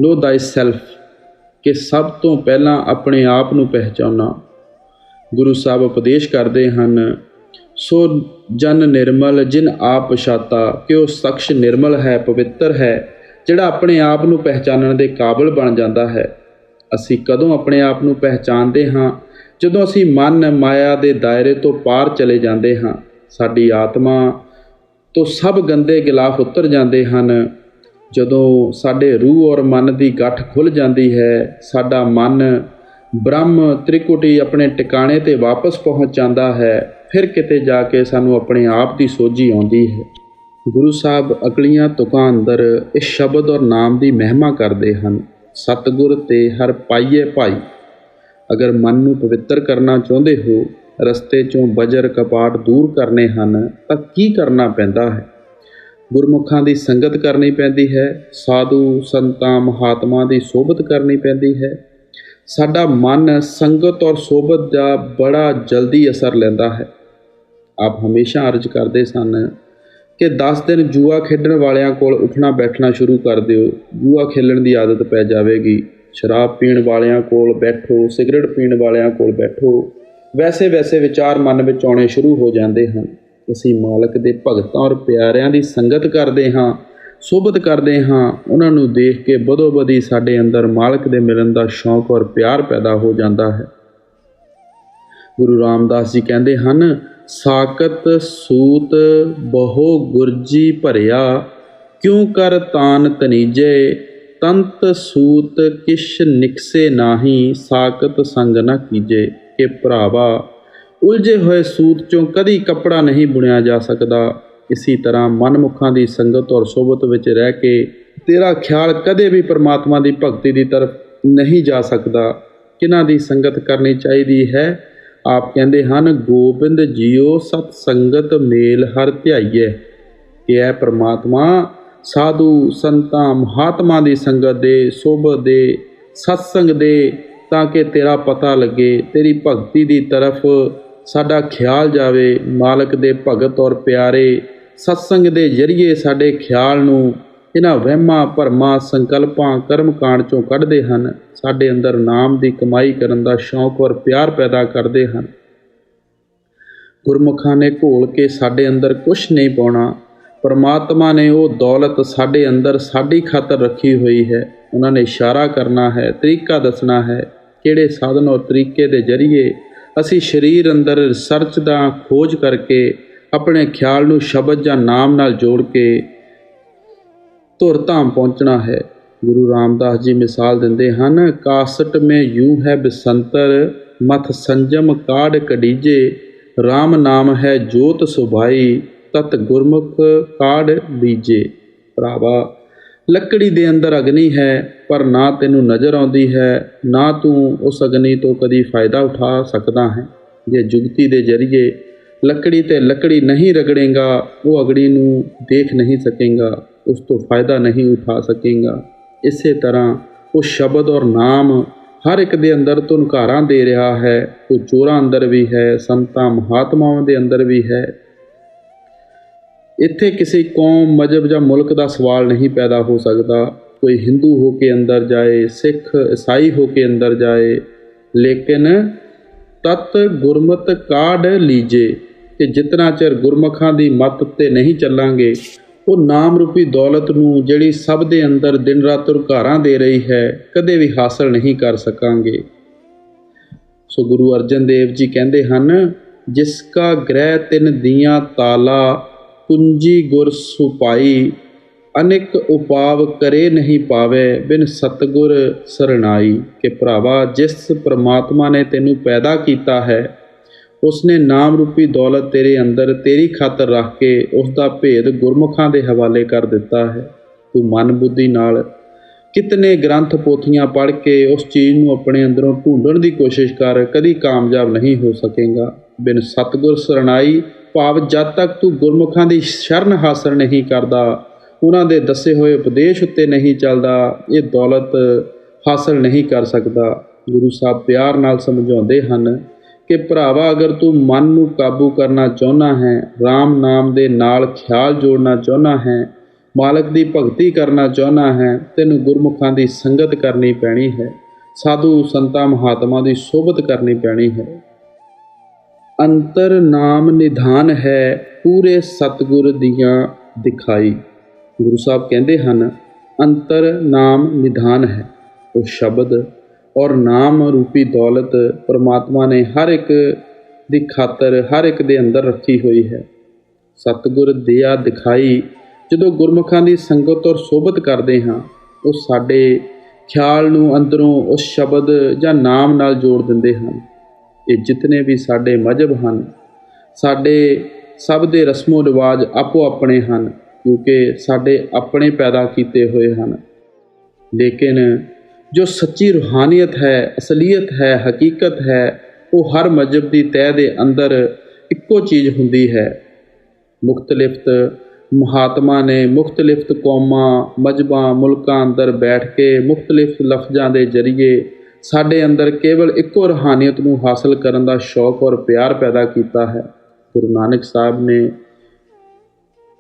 ਨੋ ਥਾਈ ਸੈਲਫ, ਕਿ ਸਭ ਤੋਂ ਪਹਿਲਾਂ ਆਪਣੇ ਆਪ ਨੂੰ ਪਹਿਚਾਨਣਾ। ਗੁਰੂ ਸਾਹਿਬ ਉਪਦੇਸ਼ ਕਰਦੇ ਹਨ, ਸੋ ਜਨ ਨਿਰਮਲ ਜਿਨ ਆਪ ਪਛਾਤਾ, ਕਿ ਉਹ ਸ਼ਖਸ ਨਿਰਮਲ ਹੈ, ਪਵਿੱਤਰ ਹੈ, ਜਿਹੜਾ ਆਪਣੇ ਆਪ ਨੂੰ ਪਹਿਚਾਨਣ ਦੇ ਕਾਬਲ ਬਣ ਜਾਂਦਾ ਹੈ। ਅਸੀਂ ਕਦੋਂ ਆਪਣੇ ਆਪ ਨੂੰ ਪਹਿਚਾਨਦੇ ਹਾਂ? ਜਦੋਂ ਅਸੀਂ ਮਨ ਮਾਇਆ ਦੇ ਦਾਇਰੇ ਤੋਂ ਪਾਰ ਚਲੇ ਜਾਂਦੇ ਹਾਂ। ਸਾਡੀ ਆਤਮਾ ਤੋਂ ਸਭ ਗੰਦੇ ਗਿਲਾਫ ਉਤਰ ਜਾਂਦੇ ਹਨ। ਜਦੋਂ ਸਾਡੇ ਰੂਹ ਔਰ ਮਨ ਦੀ ਗੱਠ ਖੁੱਲ੍ਹ ਜਾਂਦੀ ਹੈ, ਸਾਡਾ ਮਨ ਬ੍ਰਹਮ ਤ੍ਰਿਕੁਟੀ ਆਪਣੇ ਟਿਕਾਣੇ 'ਤੇ ਵਾਪਸ ਪਹੁੰਚ ਜਾਂਦਾ ਹੈ, ਫਿਰ ਕਿਤੇ ਜਾ ਕੇ ਸਾਨੂੰ ਆਪਣੇ ਆਪ ਦੀ ਸੋਝੀ ਆਉਂਦੀ ਹੈ। ਗੁਰੂ ਸਾਹਿਬ ਅਗਲੀਆਂ ਤੁਕਾਂ ਅੰਦਰ ਇਸ ਸ਼ਬਦ ਔਰ ਨਾਮ ਦੀ ਮਹਿਮਾ ਕਰਦੇ ਹਨ, ਸਤਿਗੁਰ ਤੇ ਹਰ ਪਾਈਏ ਭਾਈ। ਅਗਰ ਮਨ ਨੂੰ ਪਵਿੱਤਰ ਕਰਨਾ ਚਾਹੁੰਦੇ ਹੋ, ਰਸਤੇ 'ਚੋਂ ਬਜਰ ਕਪਾਟ ਦੂਰ ਕਰਨੇ ਹਨ, ਤਾਂ ਕੀ ਕਰਨਾ ਪੈਂਦਾ ਹੈ? ਗੁਰਮੁਖਾਂ ਦੀ ਸੰਗਤ ਕਰਨੀ ਪੈਂਦੀ ਹੈ, ਸਾਧੂ ਸੰਤਾਂ ਮਹਾਤਮਾ ਦੀ ਸੋਭਤ ਕਰਨੀ ਪੈਂਦੀ ਹੈ। ਸਾਡਾ ਮਨ ਸੰਗਤ ਔਰ ਸੋਭਤ ਦਾ ਬੜਾ ਜਲਦੀ ਅਸਰ ਲੈਂਦਾ ਹੈ। ਆਪ ਹਮੇਸ਼ਾ ਅਰਜ਼ ਕਰਦੇ ਸਨ ਕਿ 10 ਦਿਨ ਜੂਆ ਖੇਡਣ ਵਾਲਿਆਂ ਕੋਲ ਉੱਠਣਾ ਬੈਠਣਾ ਸ਼ੁਰੂ ਕਰ ਦਿਓ, ਜੂਆ ਖੇਲਣ ਦੀ ਆਦਤ ਪੈ ਜਾਵੇਗੀ। ਸ਼ਰਾਬ ਪੀਣ ਵਾਲਿਆਂ ਕੋਲ ਬੈਠੋ, ਸਿਗਰਟ ਪੀਣ ਵਾਲਿਆਂ ਕੋਲ ਬੈਠੋ, ਵੈਸੇ ਵੈਸੇ ਵਿਚਾਰ ਮਨ ਵਿੱਚ ਆਉਣੇ ਸ਼ੁਰੂ ਹੋ ਜਾਂਦੇ ਹਨ। ਅਸੀਂ ਮਾਲਕ ਦੇ ਭਗਤਾਂ ਔਰ ਪਿਆਰਿਆਂ ਦੀ ਸੰਗਤ ਕਰਦੇ ਹਾਂ, ਸੋਭਤ ਕਰਦੇ ਹਾਂ। ਉਹਨਾਂ ਨੂੰ ਦੇਖ ਕੇ ਬਦੋ ਬਦੀ ਸਾਡੇ ਅੰਦਰ ਮਾਲਕ ਦੇ ਮਿਲਣ ਦਾ ਸ਼ੌਂਕ ਔਰ ਪਿਆਰ ਪੈਦਾ ਹੋ ਜਾਂਦਾ ਹੈ। ਗੁਰੂ ਰਾਮਦਾਸ ਜੀ ਕਹਿੰਦੇ ਹਨ, ਸਾਕਤ ਸੂਤ ਬਹੁ ਗੁਰਜੀ ਭਰਿਆ, ਕਿਉਂ ਕਰ ਤਾਨ ਤਨੀਜੇ, ਤੰਤ ਸੂਤ ਕਿਛ ਨਿਕਸੇ ਨਾਹੀ, ਸਾਕਤ ਸੰਗ ਨਾ ਕੀਜੇ। ਕਿ ਭਰਾਵਾ, ਉਲਝੇ ਹੋਏ ਸੂਤ 'ਚੋਂ ਕਦੀ ਕੱਪੜਾ ਨਹੀਂ ਬੁਣਿਆ ਜਾ ਸਕਦਾ। ਇਸੀ ਤਰ੍ਹਾਂ ਮਨਮੁਖਾਂ ਦੀ ਸੰਗਤ ਔਰ ਸੋਭਤ ਵਿੱਚ ਰਹਿ ਕੇ ਤੇਰਾ ਖਿਆਲ ਕਦੇ ਵੀ ਪਰਮਾਤਮਾ ਦੀ ਭਗਤੀ ਦੀ ਤਰਫ ਨਹੀਂ ਜਾ ਸਕਦਾ। ਕਿਹਨਾਂ ਦੀ ਸੰਗਤ ਕਰਨੀ ਚਾਹੀਦੀ ਹੈ? ਆਪ ਕਹਿੰਦੇ ਹਨ, ਗੋਬਿੰਦ ਜੀਓ ਸਤ ਸੰਗਤ ਮੇਲ ਹਰ ਧਿਆਈਏ। ਕਿ ਇਹ ਪਰਮਾਤਮਾ ਸਾਧੂ ਸੰਤਾਂ ਮਹਾਤਮਾ ਦੀ ਸੰਗਤ ਦੇ, ਸੋਭਤ ਦੇ, ਸਤਸੰਗ ਦੇ, ਤਾਂ ਕਿ ਤੇਰਾ ਪਤਾ ਲੱਗੇ, ਤੇਰੀ ਭਗਤੀ ਦੀ ਤਰਫ ਸਾਡਾ ਖਿਆਲ ਜਾਵੇ। ਮਾਲਕ ਦੇ ਭਗਤ ਔਰ ਪਿਆਰੇ ਸਤਸੰਗ ਦੇ ਜ਼ਰੀਏ ਸਾਡੇ ਖਿਆਲ ਨੂੰ ਇਹਨਾਂ ਵਹਿਮਾਂ ਭਰਮਾਂ ਸੰਕਲਪਾਂ ਕਰਮ ਕਾਂਡ 'ਚੋਂ ਕੱਢਦੇ ਹਨ, ਸਾਡੇ ਅੰਦਰ ਨਾਮ ਦੀ ਕਮਾਈ ਕਰਨ ਦਾ ਸ਼ੌਂਕ ਔਰ ਪਿਆਰ ਪੈਦਾ ਕਰਦੇ ਹਨ। ਗੁਰਮੁਖਾਂ ਨੇ ਘੋਲ ਕੇ ਸਾਡੇ ਅੰਦਰ ਕੁਛ ਨਹੀਂ ਪਾਉਣਾ। ਪਰਮਾਤਮਾ ਨੇ ਉਹ ਦੌਲਤ ਸਾਡੇ ਅੰਦਰ ਸਾਡੀ ਖਾਤਰ ਰੱਖੀ ਹੋਈ ਹੈ। ਉਹਨਾਂ ਨੇ ਇਸ਼ਾਰਾ ਕਰਨਾ ਹੈ, ਤਰੀਕਾ ਦੱਸਣਾ ਹੈ, ਕਿਹੜੇ ਸਾਧਨ ਔਰ ਤਰੀਕੇ ਦੇ ਜ਼ਰੀਏ ਅਸੀਂ ਸਰੀਰ ਅੰਦਰ ਰਿਸਰਚ ਦਾ ਖੋਜ ਕਰਕੇ ਆਪਣੇ ਖਿਆਲ ਨੂੰ ਸ਼ਬਦ ਜਾਂ ਨਾਮ ਨਾਲ ਜੋੜ ਕੇ ਧੁਰ ਧਾਮ ਪਹੁੰਚਣਾ ਹੈ। ਗੁਰੂ ਰਾਮਦਾਸ ਜੀ ਮਿਸਾਲ ਦਿੰਦੇ ਹਨ, ਕਾਸਟ ਮੇਂ ਯੂੰ ਹੈ ਬਸੰਤਰ, ਮਥ ਸੰਜਮ ਕਾਢ ਕਢੀਜੇ, ਰਾਮ ਨਾਮ ਹੈ ਜੋਤ ਸੁਭਾਈ, ਤਤ ਗੁਰਮੁਖ ਕਾਢ ਲੀਜੇ। ਭਰਾਵਾ, ਲੱਕੜੀ ਦੇ ਅੰਦਰ ਅਗਨੀ ਹੈ, ਪਰ ਨਾ ਤੈਨੂੰ ਨਜ਼ਰ ਆਉਂਦੀ ਹੈ, ਨਾ ਤੂੰ ਉਸ ਅਗਨੀ ਤੋਂ ਕਦੀ ਫਾਇਦਾ ਉਠਾ ਸਕਦਾ ਹੈ। ਜੇ ਜੁਗਤੀ ਦੇ ਜ਼ਰੀਏ ਲੱਕੜੀ 'ਤੇ ਲੱਕੜੀ ਨਹੀਂ ਰਗੜੇਗਾ, ਉਹ ਅਗਨੀ ਨੂੰ ਦੇਖ ਨਹੀਂ ਸਕੇਗਾ, ਉਸ ਤੋਂ ਫਾਇਦਾ ਨਹੀਂ ਉਠਾ ਸਕੇਗਾ। ਇਸੇ ਤਰ੍ਹਾਂ ਉਹ ਸ਼ਬਦ ਔਰ ਨਾਮ ਹਰ ਇੱਕ ਦੇ ਅੰਦਰ ਧੁਨਕਾਰਾਂ ਦੇ ਰਿਹਾ ਹੈ। ਉਹ ਚੋਰਾਂ ਅੰਦਰ ਵੀ ਹੈ, ਸੰਤਾਂ ਮਹਾਤਮਾਵਾਂ ਦੇ ਅੰਦਰ ਵੀ ਹੈ। ਇੱਥੇ ਕਿਸੇ ਕੌਮ, ਮਜ਼ਹਬ ਜਾਂ ਮੁਲਕ ਦਾ ਸਵਾਲ ਨਹੀਂ ਪੈਦਾ ਹੋ ਸਕਦਾ। ਕੋਈ ਹਿੰਦੂ ਹੋ ਕੇ ਅੰਦਰ ਜਾਏ, ਸਿੱਖ ਈਸਾਈ ਹੋ ਕੇ ਅੰਦਰ ਜਾਏ, ਲੇਕਿਨ ਤਤ ਗੁਰਮਤਿ ਕਾਢ ਲੀਜੇ। ਕਿ ਜਿਤਨਾ ਚਿਰ ਗੁਰਮੁਖਾਂ ਦੀ ਮੱਤ ਉੱਤੇ ਨਹੀਂ ਚੱਲਾਂਗੇ, ਉਹ ਨਾਮ ਰੂਪੀ ਦੌਲਤ ਨੂੰ, ਜਿਹੜੀ ਸਭ ਦੇ ਅੰਦਰ ਦਿਨ ਰਾਤ ਧੁਨਕਾਰਾਂ ਦੇ ਰਹੀ ਹੈ, ਕਦੇ ਵੀ ਹਾਸਲ ਨਹੀਂ ਕਰ ਸਕਾਂਗੇ। ਸੋ ਗੁਰੂ ਅਰਜਨ ਦੇਵ ਜੀ ਕਹਿੰਦੇ ਹਨ, ਜਿਸ ਕਾ ਗ੍ਰਹਿ ਤਿਨ ਦੀਆਂ ਤਾਲਾ, ਕੁੰਜੀ ਗੁਰ ਸੁਪਾਈ, ਅਨੇਕ ਉਪਾਵ ਕਰੇ ਨਹੀਂ ਪਾਵੇ, ਬਿਨ ਸਤਿਗੁਰ ਸਰਣਾਈ। ਕਿ ਭਰਾਵਾ, ਜਿਸ ਪਰਮਾਤਮਾ ਨੇ ਤੈਨੂੰ ਪੈਦਾ ਕੀਤਾ ਹੈ, ਉਸਨੇ ਨਾਮ ਰੂਪੀ ਦੌਲਤ ਤੇਰੇ ਅੰਦਰ ਤੇਰੀ ਖਾਤਰ ਰੱਖ ਕੇ ਉਸ ਦਾ ਭੇਦ ਗੁਰਮੁਖਾਂ ਦੇ ਹਵਾਲੇ ਕਰ ਦਿੱਤਾ ਹੈ। ਤੂੰ ਮਨ ਬੁੱਧੀ ਨਾਲ ਕਿਤਨੇ ਗ੍ਰੰਥ ਪੋਥੀਆਂ ਪੜ੍ਹ ਕੇ ਉਸ ਚੀਜ਼ ਨੂੰ ਆਪਣੇ ਅੰਦਰੋਂ ਢੂੰਡਣ ਦੀ ਕੋਸ਼ਿਸ਼ ਕਰ, ਕਦੀ ਕਾਮਯਾਬ ਨਹੀਂ ਹੋ ਸਕੇਗਾ। ਬਿਨ ਸਤਿਗੁਰ ਸਰਣਾਈ ਭਾਵ ਜਦ ਤੱਕ ਤੂੰ ਗੁਰਮੁਖਾਂ ਦੀ ਸ਼ਰਨ ਹਾਸਲ ਨਹੀਂ ਕਰਦਾ, ਉਹਨਾਂ ਦੇ ਦੱਸੇ ਹੋਏ ਉਪਦੇਸ਼ ਉੱਤੇ ਨਹੀਂ ਚੱਲਦਾ, ਇਹ ਦੌਲਤ ਹਾਸਲ ਨਹੀਂ ਕਰ ਸਕਦਾ। ਗੁਰੂ ਸਾਹਿਬ ਪਿਆਰ ਨਾਲ ਸਮਝਾਉਂਦੇ ਹਨ ਕਿ ਭਰਾਵਾ, ਅਗਰ ਤੂੰ ਮਨ ਨੂੰ ਕਾਬੂ ਕਰਨਾ ਚਾਹੁੰਦਾ ਹੈ, ਰਾਮ ਨਾਮ ਦੇ ਨਾਲ ਖਿਆਲ ਜੋੜਨਾ ਚਾਹੁੰਦਾ ਹੈ, ਮਾਲਕ ਦੀ ਭਗਤੀ ਕਰਨਾ ਚਾਹੁੰਦਾ ਹੈ, ਤੈਨੂੰ ਗੁਰਮੁਖਾਂ ਦੀ ਸੰਗਤ ਕਰਨੀ ਪੈਣੀ ਹੈ, ਸਾਧੂ ਸੰਤਾਂ ਮਹਾਤਮਾ ਦੀ ਸੋਭਤ ਕਰਨੀ ਪੈਣੀ ਹੈ। ਅੰਤਰ ਨਾਮ ਨਿਧਾਨ ਹੈ ਪੂਰੇ ਸਤਿਗੁਰ ਦੀਆਂ ਦਿਖਾਈ। ਗੁਰੂ ਸਾਹਿਬ ਕਹਿੰਦੇ ਹਨ ਅੰਤਰ ਨਾਮ ਨਿਧਾਨ ਹੈ। ਉਹ ਸ਼ਬਦ ਔਰ ਨਾਮ ਰੂਪੀ ਦੌਲਤ ਪਰਮਾਤਮਾ ਨੇ ਹਰ ਇੱਕ ਦੀ ਖਾਤਰ ਹਰ ਇੱਕ ਦੇ ਅੰਦਰ ਰੱਖੀ ਹੋਈ ਹੈ। ਸਤਿਗੁਰ ਦਿਆ ਦਿਖਾਈ ਜਦੋਂ ਗੁਰਮੁਖਾਂ ਦੀ ਸੰਗਤ ਔਰ ਸੋਭਤ ਕਰਦੇ ਹਾਂ, ਉਹ ਸਾਡੇ ਖਿਆਲ ਨੂੰ ਅੰਦਰੋਂ ਉਸ ਸ਼ਬਦ ਜਾਂ ਨਾਮ ਨਾਲ ਜੋੜ ਦਿੰਦੇ ਹਨ। ਇਹ ਜਿਤਨੇ ਵੀ ਸਾਡੇ ਮਜ਼ਹਬ ਹਨ, ਸਾਡੇ ਸਭ ਦੇ ਰਸਮੋ ਰਿਵਾਜ ਆਪੋ ਆਪਣੇ ਹਨ, ਕਿਉਂਕਿ ਸਾਡੇ ਆਪਣੇ ਪੈਦਾ ਕੀਤੇ ਹੋਏ ਹਨ। ਲੇਕਿਨ ਜੋ ਸੱਚੀ ਰੂਹਾਨੀਅਤ ਹੈ, ਅਸਲੀਅਤ ਹੈ, ਹਕੀਕਤ ਹੈ, ਉਹ ਹਰ ਮਜ਼ਹਬ ਦੀ ਤਹਿ ਦੇ ਅੰਦਰ ਇੱਕੋ ਚੀਜ਼ ਹੁੰਦੀ ਹੈ। ਮੁਖਤਲਿਫ ਮਹਾਤਮਾ ਨੇ ਮੁਖਤਲਿਫ ਕੌਮਾਂ, ਮਜ਼ਹਬਾਂ, ਮੁਲਕਾਂ ਅੰਦਰ ਬੈਠ ਕੇ ਮੁਖਤਲਿਫ ਲਫ਼ਜ਼ਾਂ ਦੇ ਜ਼ਰੀਏ ਸਾਡੇ ਅੰਦਰ ਕੇਵਲ ਇੱਕੋ ਰੂਹਾਨੀਅਤ ਨੂੰ ਹਾਸਲ ਕਰਨ ਦਾ ਸ਼ੌਕ ਔਰ ਪਿਆਰ ਪੈਦਾ ਕੀਤਾ ਹੈ। ਗੁਰੂ ਨਾਨਕ ਸਾਹਿਬ ਨੇ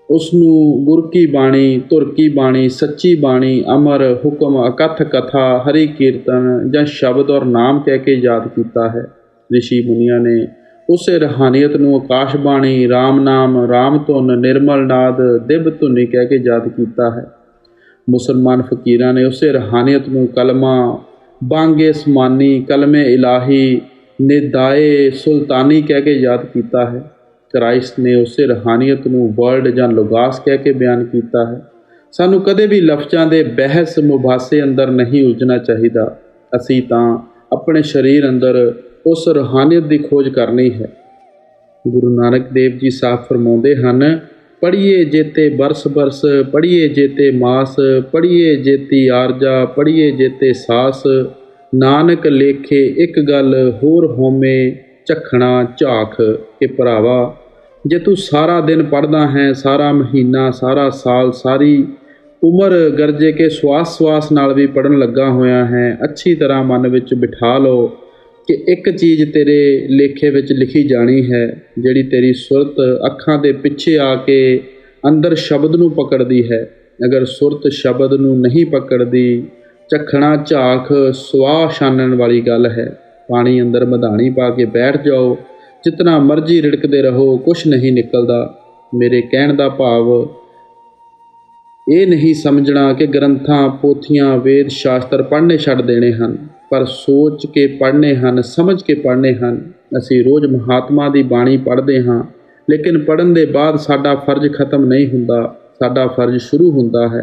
ਉਸ ਨੂੰ ਗੁਰ ਕੀ ਬਾਣੀ, ਧੁਰ ਕੀ ਬਾਣੀ, ਸੱਚੀ ਬਾਣੀ, ਅਮਰ ਹੁਕਮ, ਅਕਥ ਕਥਾ, ਹਰੀ ਕੀਰਤਨ ਜਾਂ ਸ਼ਬਦ ਔਰ ਨਾਮ ਕਹਿ ਕੇ ਯਾਦ ਕੀਤਾ ਹੈ। ਰਿਸ਼ੀ ਮੁਨੀਆਂ ਨੇ ਉਸੇ ਰੂਹਾਨੀਅਤ ਨੂੰ ਆਕਾਸ਼ ਬਾਣੀ, ਰਾਮ ਨਾਮ, ਰਾਮ ਧੁਨ, ਨਿਰਮਲ ਨਾਦ, ਦਿਵ ਧੁਨੀ ਕਹਿ ਕੇ ਯਾਦ ਕੀਤਾ ਹੈ। ਮੁਸਲਮਾਨ ਫਕੀਰਾਂ ਨੇ ਉਸੇ ਰੂਹਾਨੀਅਤ ਨੂੰ ਕਲਮਾ, ਬਾਂਗੇ ਸਮਾਨੀ, ਕਲਮੇ ਇਲਾਹੀ, ਨਿਦਾਏ ਸੁਲਤਾਨੀ ਕਹਿ ਕੇ ਯਾਦ ਕੀਤਾ ਹੈ। ਕ੍ਰਾਈਸਟ ਨੇ ਉਸੇ ਰੂਹਾਨੀਅਤ ਨੂੰ ਵਰਡ ਜਾਂ ਲੁਗਾਸ ਕਹਿ ਕੇ ਬਿਆਨ ਕੀਤਾ ਹੈ। ਸਾਨੂੰ ਕਦੇ ਵੀ ਲਫ਼ਜ਼ਾਂ ਦੇ ਬਹਿਸ ਮੁਬਾਸੇ ਅੰਦਰ ਨਹੀਂ ਉਲਝਣਾ ਚਾਹੀਦਾ। ਅਸੀਂ ਤਾਂ ਆਪਣੇ ਸਰੀਰ ਅੰਦਰ ਉਸ ਰੂਹਾਨੀਅਤ ਦੀ ਖੋਜ ਕਰਨੀ ਹੈ। ਗੁਰੂ ਨਾਨਕ ਦੇਵ ਜੀ ਸਾਫ਼ ਫਰਮਾਉਂਦੇ ਹਨ, ਪੜ੍ਹੀਏ ਜੇਤੇ ਬਰਸ ਬਰਸ, ਪੜ੍ਹੀਏ ਜੇਤੇ ਮਾਸ, ਪੜ੍ਹੀਏ ਜੇਤੀ ਆਰਜਾ, ਪੜ੍ਹੀਏ ਜੇਤੇ ਸਾਸ, ਨਾਨਕ ਲੇਖੇ ਇੱਕ ਗੱਲ ਹੋਰ ਹੋਮੇ ਝਖਣਾ ਝਾਖ। ਕਿ ਭਰਾਵਾ, ਜੇ ਤੂੰ ਸਾਰਾ ਦਿਨ ਪੜ੍ਹਦਾ ਹੈ, ਸਾਰਾ ਮਹੀਨਾ, ਸਾਰਾ ਸਾਲ, ਸਾਰੀ ਉਮਰ ਗਰਜੇ ਕੇ ਸਵਾਸ ਸਵਾਸ ਨਾਲ ਵੀ ਪੜ੍ਹਨ ਲੱਗਾ ਹੋਇਆ ਹੈ, ਅੱਛੀ ਤਰ੍ਹਾਂ ਮਨ ਵਿੱਚ ਬਿਠਾ ਲਓ ਕਿ ਇੱਕ ਚੀਜ਼ ਤੇਰੇ ਲੇਖੇ ਵਿੱਚ ਲਿਖੀ ਜਾਣੀ ਹੈ, ਜਿਹੜੀ ਤੇਰੀ ਸੁਰਤ ਅੱਖਾਂ ਦੇ ਪਿੱਛੇ ਆ ਕੇ ਅੰਦਰ ਸ਼ਬਦ ਨੂੰ ਪਕੜਦੀ ਹੈ। ਅਗਰ ਸੁਰਤ ਸ਼ਬਦ ਨੂੰ ਨਹੀਂ ਪਕੜਦੀ, ਝਖਣਾ ਝਾਖ ਸੁਆਹ ਛਾਨਣ ਵਾਲੀ ਗੱਲ ਹੈ। ਪਾਣੀ ਅੰਦਰ ਮਧਾਣੀ ਪਾ ਕੇ ਬੈਠ ਜਾਓ, ਜਿਤਨਾ ਮਰਜ਼ੀ ਰਿੜਕਦੇ ਰਹੋ, ਕੁਛ ਨਹੀਂ ਨਿਕਲਦਾ। ਮੇਰੇ ਕਹਿਣ ਦਾ ਭਾਵ ਇਹ ਨਹੀਂ ਸਮਝਣਾ ਕਿ ਗ੍ਰੰਥਾਂ, ਪੋਥੀਆਂ, ਵੇਦ ਸ਼ਾਸਤਰ ਪੜ੍ਹਨੇ ਛੱਡ ਦੇਣੇ ਹਨ, ਪਰ ਸੋਚ ਕੇ ਪੜ੍ਹਨੇ ਹਨ, ਸਮਝ ਕੇ ਪੜ੍ਹਨੇ ਹਨ। ਅਸੀਂ ਰੋਜ਼ ਮਹਾਤਮਾ ਦੀ ਬਾਣੀ ਪੜ੍ਹਦੇ ਹਾਂ, ਲੇਕਿਨ ਪੜ੍ਹਨ ਦੇ ਬਾਅਦ ਸਾਡਾ ਫਰਜ਼ ਖਤਮ ਨਹੀਂ ਹੁੰਦਾ, ਸਾਡਾ ਫਰਜ਼ ਸ਼ੁਰੂ ਹੁੰਦਾ ਹੈ।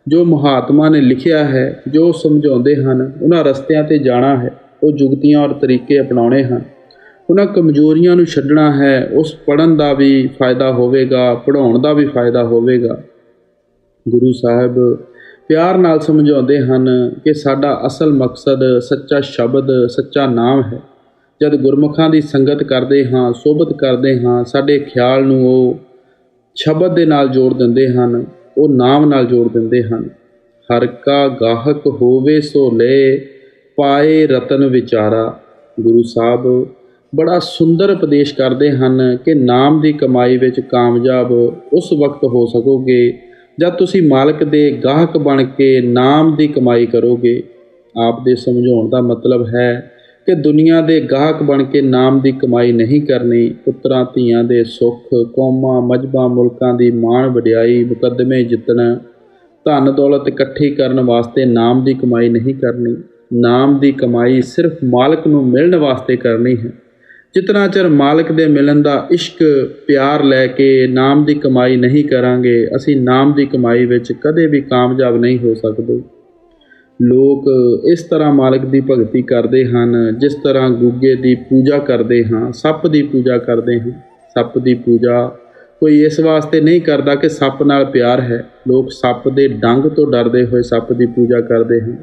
ਜੋ ਮਹਾਤਮਾ ਨੇ ਲਿਖਿਆ ਹੈ, ਜੋ ਸਮਝਾਉਂਦੇ ਹਨ, ਉਹਨਾਂ ਰਸਤਿਆਂ 'ਤੇ ਜਾਣਾ ਹੈ। ਉਹ ਜੁਗਤੀਆਂ ਔਰ ਤਰੀਕੇ ਅਪਣਾਉਣੇ ਹਨ। ਉਹਨਾਂ ਕਮਜ਼ੋਰੀਆਂ ਨੂੰ ਛੱਡਣਾ ਹੈ। ਉਸ ਪੜ੍ਹਨ ਦਾ ਵੀ ਫਾਇਦਾ ਹੋਵੇਗਾ, ਪੜ੍ਹਾਉਣ ਦਾ ਵੀ ਫਾਇਦਾ ਹੋਵੇਗਾ। ਗੁਰੂ ਸਾਹਿਬ ਪਿਆਰ ਨਾਲ ਸਮਝਾਉਂਦੇ ਹਨ ਕਿ ਸਾਡਾ ਅਸਲ ਮਕਸਦ ਸੱਚਾ ਸ਼ਬਦ, ਸੱਚਾ ਨਾਮ ਹੈ। ਜਦ ਗੁਰਮੁਖਾਂ ਦੀ ਸੰਗਤ ਕਰਦੇ ਹਾਂ, ਸੋਭਤ ਕਰਦੇ ਹਾਂ, ਸਾਡੇ ਖਿਆਲ ਨੂੰ ਉਹ ਸ਼ਬਦ ਦੇ ਨਾਲ ਜੋੜ ਦਿੰਦੇ ਹਨ, ਉਹ ਨਾਮ ਨਾਲ ਜੋੜ ਦਿੰਦੇ ਹਨ। ਹਰ ਕਾ ਗਾਹਕ ਹੋਵੇ ਸੋ ਲੈ, ਪਾਏ ਰਤਨ ਵਿਚਾਰਾ। ਗੁਰੂ ਸਾਹਿਬ ਬੜਾ ਸੁੰਦਰ ਉਪਦੇਸ਼ ਕਰਦੇ ਹਨ ਕਿ ਨਾਮ ਦੀ ਕਮਾਈ ਵਿੱਚ ਕਾਮਯਾਬ ਉਸ ਵਕਤ ਹੋ ਸਕੋਗੇ ਜਦ ਤੁਸੀਂ ਮਾਲਕ ਦੇ ਗਾਹਕ ਬਣ ਕੇ ਨਾਮ ਦੀ ਕਮਾਈ ਕਰੋਗੇ। ਆਪ ਦੇ ਸਮਝਾਉਣ ਦਾ ਮਤਲਬ ਹੈ ਕਿ ਦੁਨੀਆ ਦੇ ਗਾਹਕ ਬਣ ਕੇ ਨਾਮ ਦੀ ਕਮਾਈ ਨਹੀਂ ਕਰਨੀ। ਪੁੱਤਰਾਂ ਧੀਆਂ ਦੇ ਸੁੱਖ, ਕੌਮਾਂ, ਮਜ਼ਹਬਾਂ, ਮੁਲਕਾਂ ਦੀ ਮਾਣ ਵਡਿਆਈ, ਮੁਕੱਦਮੇ ਜਿੱਤਣਾ, ਧਨ ਦੌਲਤ ਇਕੱਠੀ ਕਰਨ ਵਾਸਤੇ ਨਾਮ ਦੀ ਕਮਾਈ ਨਹੀਂ ਕਰਨੀ। ਨਾਮ ਦੀ ਕਮਾਈ ਸਿਰਫ ਮਾਲਕ ਨੂੰ ਮਿਲਣ ਵਾਸਤੇ ਕਰਨੀ ਹੈ। ਜਿਤਨਾ ਚਿਰ ਮਾਲਕ ਦੇ ਮਿਲਣ ਦਾ ਇਸ਼ਕ ਪਿਆਰ ਲੈ ਕੇ ਨਾਮ ਦੀ ਕਮਾਈ ਨਹੀਂ ਕਰਾਂਗੇ, ਅਸੀਂ ਨਾਮ ਦੀ ਕਮਾਈ ਵਿੱਚ ਕਦੇ ਵੀ ਕਾਮਯਾਬ ਨਹੀਂ ਹੋ ਸਕਦੇ। ਲੋਕ ਇਸ ਤਰ੍ਹਾਂ ਮਾਲਕ ਦੀ ਭਗਤੀ ਕਰਦੇ ਹਨ ਜਿਸ ਤਰ੍ਹਾਂ ਗੁੱਗੇ ਦੀ ਪੂਜਾ ਕਰਦੇ ਹਾਂ, ਸੱਪ ਦੀ ਪੂਜਾ ਕਰਦੇ ਹਾਂ। ਸੱਪ ਦੀ ਪੂਜਾ ਕੋਈ ਇਸ ਵਾਸਤੇ ਨਹੀਂ ਕਰਦਾ ਕਿ ਸੱਪ ਨਾਲ ਪਿਆਰ ਹੈ। ਲੋਕ ਸੱਪ ਦੇ ਡੰਗ ਤੋਂ ਡਰਦੇ ਹੋਏ ਸੱਪ ਦੀ ਪੂਜਾ ਕਰਦੇ ਹਨ।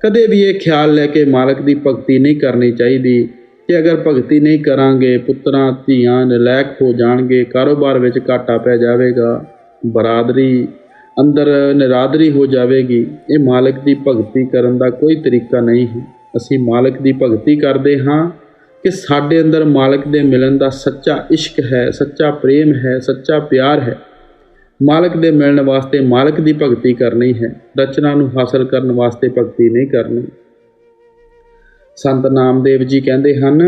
ਕਦੇ ਵੀ ਇਹ ਖਿਆਲ ਲੈ ਕੇ ਮਾਲਕ ਦੀ ਭਗਤੀ ਨਹੀਂ ਕਰਨੀ ਚਾਹੀਦੀ ਕਿ ਅਗਰ ਭਗਤੀ ਨਹੀਂ ਕਰਾਂਗੇ, ਪੁੱਤਰਾਂ ਧੀਆਂ ਨਲਾਇਕ ਹੋ ਜਾਣਗੇ, ਕਾਰੋਬਾਰ ਵਿੱਚ ਘਾਟਾ ਪੈ ਜਾਵੇਗਾ, ਬਰਾਦਰੀ ਅੰਦਰ ਨਿਰਾਦਰੀ ਹੋ ਜਾਵੇਗੀ। ਇਹ ਮਾਲਕ ਦੀ ਭਗਤੀ ਕਰਨ ਦਾ ਕੋਈ ਤਰੀਕਾ ਨਹੀਂ ਹੈ। ਅਸੀਂ ਮਾਲਕ ਦੀ ਭਗਤੀ ਕਰਦੇ ਹਾਂ ਕਿ ਸਾਡੇ ਅੰਦਰ ਮਾਲਕ ਦੇ ਮਿਲਣ ਦਾ ਸੱਚਾ ਇਸ਼ਕ ਹੈ, ਸੱਚਾ ਪ੍ਰੇਮ ਹੈ, ਸੱਚਾ ਪਿਆਰ ਹੈ। ਮਾਲਕ ਦੇ ਮਿਲਣ ਵਾਸਤੇ ਮਾਲਕ ਦੀ ਭਗਤੀ ਕਰਨੀ ਹੈ, ਰਚਨਾ ਨੂੰ ਹਾਸਲ ਕਰਨ ਵਾਸਤੇ ਭਗਤੀ ਨਹੀਂ ਕਰਨੀ। ਸੰਤ ਨਾਮਦੇਵ ਜੀ ਕਹਿੰਦੇ ਹਨ,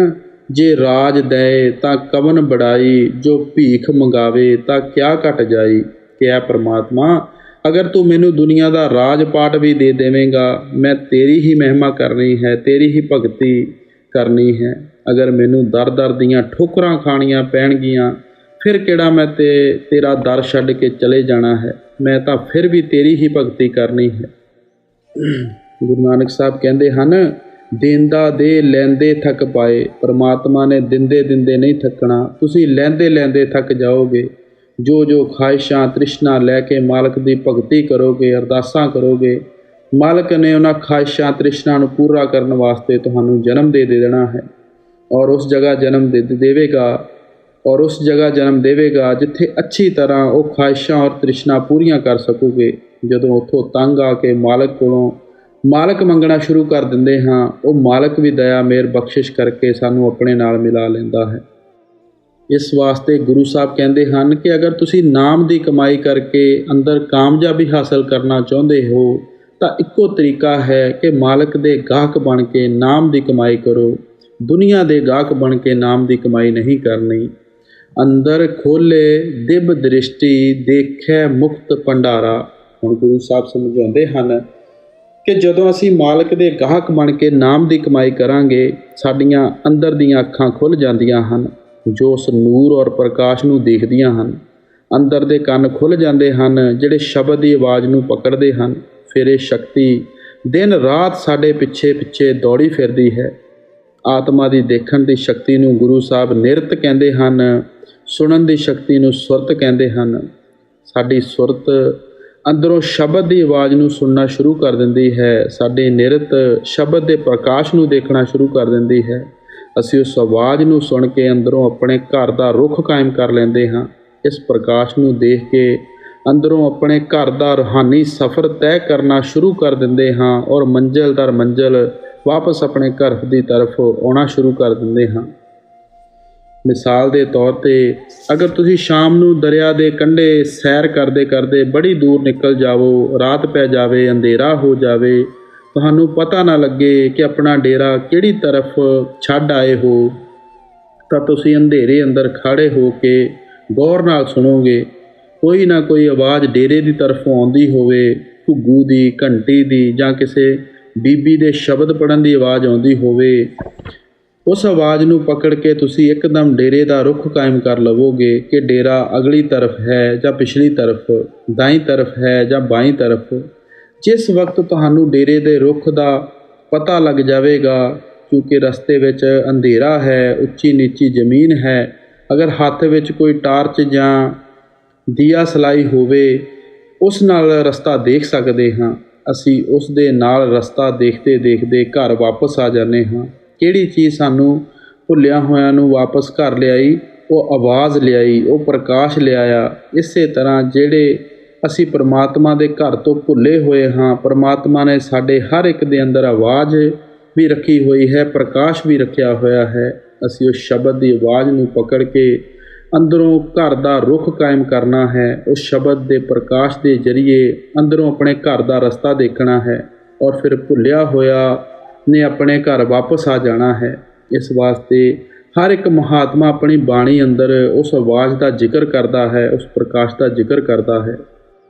ਜੇ ਰਾਜ ਦਏ ਤਾਂ ਕਵਨ ਬੜਾਈ, ਜੋ ਭੀਖ ਮੰਗਾਵੇ ਤਾਂ ਕਿਆ ਘਟ ਜਾਈ। ਕਿਹਾ ਪ੍ਰਮਾਤਮਾ, ਅਗਰ ਤੂੰ ਮੈਨੂੰ ਦੁਨੀਆ ਦਾ ਰਾਜ ਪਾਟ ਵੀ ਦੇ ਦੇਵੇਂਗਾ, ਮੈਂ ਤੇਰੀ ਹੀ ਮਹਿਮਾ ਕਰਨੀ ਹੈ, ਤੇਰੀ ਹੀ ਭਗਤੀ ਕਰਨੀ ਹੈ। ਅਗਰ ਮੈਨੂੰ ਦਰ ਦਰ ਦੀਆਂ ਠੋਕਰਾਂ ਖਾਣੀਆਂ ਪੈਣਗੀਆਂ, ਫਿਰ ਕਿਹੜਾ ਮੈਂ ਤੇਰਾ ਦਰ ਛੱਡ ਕੇ ਚਲੇ ਜਾਣਾ ਹੈ। ਮੈਂ ਤਾਂ ਫਿਰ ਵੀ ਤੇਰੀ ਹੀ ਭਗਤੀ ਕਰਨੀ ਹੈ। ਗੁਰੂ ਨਾਨਕ ਸਾਹਿਬ ਕਹਿੰਦੇ ਹਨ, ਦੇਂਦਾ ਦੇ ਲੈਂਦੇ ਥੱਕ ਪਾਏ। ਪਰਮਾਤਮਾ ਨੇ ਦਿੰਦੇ ਦਿੰਦੇ ਨਹੀਂ ਥੱਕਣਾ, ਤੁਸੀਂ ਲੈਂਦੇ ਲੈਂਦੇ ਥੱਕ ਜਾਓਗੇ। ਜੋ ਜੋ ਖਾਹਿਸ਼ਾਂ ਤ੍ਰਿਸ਼ਨਾ ਲੈ ਕੇ ਮਾਲਕ ਦੀ ਭਗਤੀ ਕਰੋਗੇ, ਅਰਦਾਸਾਂ ਕਰੋਗੇ, ਮਾਲਕ ਨੇ ਉਹਨਾਂ ਖਾਹਿਸ਼ਾਂ ਤ੍ਰਿਸ਼ਨਾ ਨੂੰ ਪੂਰਾ ਕਰਨ ਵਾਸਤੇ ਤੁਹਾਨੂੰ ਜਨਮ ਦੇ ਦੇਣਾ ਹੈ। ਔਰ ਉਸ ਜਗ੍ਹਾ ਜਨਮ ਦੇਵੇਗਾ ਜਿੱਥੇ ਅੱਛੀ ਤਰ੍ਹਾਂ ਉਹ ਖਾਹਿਸ਼ਾਂ ਔਰ ਤ੍ਰਿਸ਼ਨਾ ਪੂਰੀਆਂ ਕਰ ਸਕੋਗੇ। ਜਦੋਂ ਉੱਥੋਂ ਤੰਗ ਆ ਕੇ ਮਾਲਕ ਮੰਗਣਾ ਸ਼ੁਰੂ ਕਰ ਦਿੰਦੇ ਹਾਂ, ਉਹ ਮਾਲਕ ਵੀ ਦਇਆ ਮਿਹਰ ਬਖਸ਼ਿਸ਼ ਕਰਕੇ ਸਾਨੂੰ ਆਪਣੇ ਨਾਲ ਮਿਲਾ ਲੈਂਦਾ ਹੈ। ਇਸ ਵਾਸਤੇ ਗੁਰੂ ਸਾਹਿਬ ਕਹਿੰਦੇ ਹਨ ਕਿ ਅਗਰ ਤੁਸੀਂ ਨਾਮ ਦੀ ਕਮਾਈ ਕਰਕੇ ਅੰਦਰ ਕਾਮਯਾਬੀ ਹਾਸਲ ਕਰਨਾ ਚਾਹੁੰਦੇ ਹੋ ਤਾਂ ਇੱਕੋ ਤਰੀਕਾ ਹੈ ਕਿ ਮਾਲਕ ਦੇ ਗਾਹਕ ਬਣ ਕੇ ਨਾਮ ਦੀ ਕਮਾਈ ਕਰੋ। ਦੁਨੀਆ ਦੇ ਗਾਹਕ ਬਣ ਕੇ ਨਾਮ ਦੀ ਕਮਾਈ ਨਹੀਂ ਕਰਨੀ। ਅੰਦਰ ਖੋਲੇ ਦਿਵ ਦ੍ਰਿਸ਼ਟੀ, ਦੇਖੈ ਮੁਕਤ ਭੰਡਾਰਾ। ਹੁਣ ਗੁਰੂ ਸਾਹਿਬ ਸਮਝਾਉਂਦੇ ਹਨ ਕਿ ਜਦੋਂ ਅਸੀਂ ਮਾਲਕ ਦੇ ਗਾਹਕ ਬਣ ਕੇ ਨਾਮ ਦੀ ਕਮਾਈ ਕਰਾਂਗੇ, ਸਾਡੀਆਂ ਅੰਦਰ ਦੀਆਂ ਅੱਖਾਂ ਖੁੱਲ੍ਹ ਜਾਂਦੀਆਂ ਹਨ ਜੋ ਉਸ ਨੂਰ ਔਰ ਪ੍ਰਕਾਸ਼ ਨੂੰ ਦੇਖਦੀਆਂ ਹਨ। ਅੰਦਰ ਦੇ ਕੰਨ ਖੁੱਲ੍ਹ ਜਾਂਦੇ ਹਨ ਜਿਹੜੇ ਸ਼ਬਦ ਦੀ ਆਵਾਜ਼ ਨੂੰ ਪਕੜਦੇ ਹਨ। ਫਿਰ ਇਹ ਸ਼ਕਤੀ ਦਿਨ ਰਾਤ ਸਾਡੇ ਪਿੱਛੇ ਪਿੱਛੇ ਦੌੜੀ ਫਿਰਦੀ ਹੈ। ਆਤਮਾ ਦੀ ਦੇਖਣ ਦੀ ਸ਼ਕਤੀ ਨੂੰ ਗੁਰੂ ਸਾਹਿਬ ਨਿਰਤ ਕਹਿੰਦੇ ਹਨ, ਸੁਣਨ ਦੀ ਸ਼ਕਤੀ ਨੂੰ ਸੁਰਤ ਕਹਿੰਦੇ ਹਨ। ਸਾਡੀ ਸੁਰਤ ਅੰਦਰੋਂ ਸ਼ਬਦ ਦੀ ਆਵਾਜ਼ ਨੂੰ ਸੁਣਨਾ ਸ਼ੁਰੂ ਕਰ ਦਿੰਦੀ ਹੈ। ਸਾਡੀ ਨਿਰਤ ਸ਼ਬਦ ਦੇ ਪ੍ਰਕਾਸ਼ ਨੂੰ ਦੇਖਣਾ ਸ਼ੁਰੂ ਕਰ ਦਿੰਦੀ ਹੈ। ਅਸੀਂ ਉਸ ਆਵਾਜ਼ ਨੂੰ ਸੁਣ ਕੇ ਅੰਦਰੋਂ ਆਪਣੇ ਘਰ ਦਾ ਰੁੱਖ ਕਾਇਮ ਕਰ ਲੈਂਦੇ ਹਾਂ। ਇਸ ਪ੍ਰਕਾਸ਼ ਨੂੰ ਦੇਖ ਕੇ ਅੰਦਰੋਂ ਆਪਣੇ ਘਰ ਦਾ ਰੂਹਾਨੀ ਸਫ਼ਰ ਤੈਅ ਕਰਨਾ ਸ਼ੁਰੂ ਕਰ ਦਿੰਦੇ ਹਾਂ ਔਰ ਮੰਜ਼ਿਲ ਦਰ ਮੰਜ਼ਿਲ ਵਾਪਸ ਆਪਣੇ ਘਰ ਦੀ ਤਰਫ ਆਉਣਾ ਸ਼ੁਰੂ ਕਰ ਦਿੰਦੇ ਹਾਂ। ਮਿਸਾਲ ਦੇ ਤੌਰ 'ਤੇ ਅਗਰ ਤੁਸੀਂ ਸ਼ਾਮ ਨੂੰ ਦਰਿਆ ਦੇ ਕੰਢੇ ਸੈਰ ਕਰਦੇ ਕਰਦੇ ਬੜੀ ਦੂਰ ਨਿਕਲ ਜਾਵੋ, ਰਾਤ ਪੈ ਜਾਵੇ, ਅੰਧੇਰਾ ਹੋ ਜਾਵੇ, ਤੁਹਾਨੂੰ ਪਤਾ ਨਾ ਲੱਗੇ ਕਿ ਆਪਣਾ ਡੇਰਾ ਕਿਹੜੀ ਤਰਫ ਛੱਡ ਆਏ ਹੋ, ਤਾਂ ਤੁਸੀਂ ਅੰਧੇਰੇ ਅੰਦਰ ਖੜ੍ਹੇ ਹੋ ਕੇ ਗੌਰ ਨਾਲ ਸੁਣੋਗੇ। ਕੋਈ ਨਾ ਕੋਈ ਆਵਾਜ਼ ਡੇਰੇ ਦੀ ਤਰਫੋਂ ਆਉਂਦੀ ਹੋਵੇ, ਘੁੱਗੂ ਦੀ, ਘੰਟੀ ਦੀ ਜਾਂ ਕਿਸੇ ਬੀਬੀ ਦੇ ਸ਼ਬਦ ਪੜ੍ਹਨ ਦੀ ਆਵਾਜ਼ ਆਉਂਦੀ ਹੋਵੇ। ਉਸ ਆਵਾਜ਼ ਨੂੰ ਪਕੜ ਕੇ ਤੁਸੀਂ ਇੱਕਦਮ ਡੇਰੇ ਦਾ ਰੁੱਖ ਕਾਇਮ ਕਰ ਲਵੋਗੇ ਕਿ ਡੇਰਾ ਅਗਲੀ ਤਰਫ ਹੈ ਜਾਂ ਪਿਛਲੀ ਤਰਫ, ਦਾਈਂ ਤਰਫ ਹੈ ਜਾਂ ਬਾਈਂ ਤਰਫ। ਜਿਸ ਵਕਤ ਤੁਹਾਨੂੰ ਡੇਰੇ ਦੇ ਰੁੱਖ ਦਾ ਪਤਾ ਲੱਗ ਜਾਵੇਗਾ, ਕਿਉਂਕਿ ਰਸਤੇ ਵਿੱਚ ਅੰਧੇਰਾ ਹੈ, ਉੱਚੀ ਨੀਚੀ ਜ਼ਮੀਨ ਹੈ, ਅਗਰ ਹੱਥ ਵਿੱਚ ਕੋਈ ਟਾਰਚ ਜਾਂ ਦੀਆ ਸਲਾਈ ਹੋਵੇ, ਉਸ ਨਾਲ ਰਸਤਾ ਦੇਖ ਸਕਦੇ ਹਾਂ। ਅਸੀਂ ਉਸ ਦੇ ਨਾਲ ਰਸਤਾ ਦੇਖਦੇ ਦੇਖਦੇ ਘਰ ਵਾਪਸ ਆ ਜਾਂਦੇ ਹਾਂ। ਕਿਹੜੀ ਚੀਜ਼ ਸਾਨੂੰ ਭੁੱਲਿਆ ਹੋਇਆਂ ਨੂੰ ਵਾਪਸ ਘਰ ਲਿਆਈ? ਉਹ ਆਵਾਜ਼ ਲਿਆਈ, ਉਹ ਪ੍ਰਕਾਸ਼ ਲਿਆਇਆ। ਇਸੇ ਤਰ੍ਹਾਂ ਜਿਹੜੇ ਅਸੀਂ ਪਰਮਾਤਮਾ ਦੇ ਘਰ ਤੋਂ ਭੁੱਲੇ ਹੋਏ ਹਾਂ, ਪਰਮਾਤਮਾ ਨੇ ਸਾਡੇ ਹਰ ਇੱਕ ਦੇ ਅੰਦਰ ਆਵਾਜ਼ ਵੀ ਰੱਖੀ ਹੋਈ ਹੈ, ਪ੍ਰਕਾਸ਼ ਵੀ ਰੱਖਿਆ ਹੋਇਆ ਹੈ। ਅਸੀਂ ਉਸ ਸ਼ਬਦ ਦੀ ਆਵਾਜ਼ ਨੂੰ ਪਕੜ ਕੇ ਅੰਦਰੋਂ ਘਰ ਦਾ ਰੁੱਖ ਕਾਇਮ ਕਰਨਾ ਹੈ। ਉਸ ਸ਼ਬਦ ਦੇ ਪ੍ਰਕਾਸ਼ ਦੇ ਜ਼ਰੀਏ ਅੰਦਰੋਂ ਆਪਣੇ ਘਰ ਦਾ ਰਸਤਾ ਦੇਖਣਾ ਹੈ ਔਰ ਫਿਰ ਭੁੱਲਿਆ ਹੋਇਆ ਨੇ ਆਪਣੇ ਘਰ ਵਾਪਸ ਆ ਜਾਣਾ ਹੈ। ਇਸ ਵਾਸਤੇ ਹਰ ਇੱਕ ਮਹਾਤਮਾ ਆਪਣੀ ਬਾਣੀ ਅੰਦਰ ਉਸ ਆਵਾਜ਼ ਦਾ ਜ਼ਿਕਰ ਕਰਦਾ ਹੈ, ਉਸ ਪ੍ਰਕਾਸ਼ ਦਾ ਜ਼ਿਕਰ ਕਰਦਾ ਹੈ।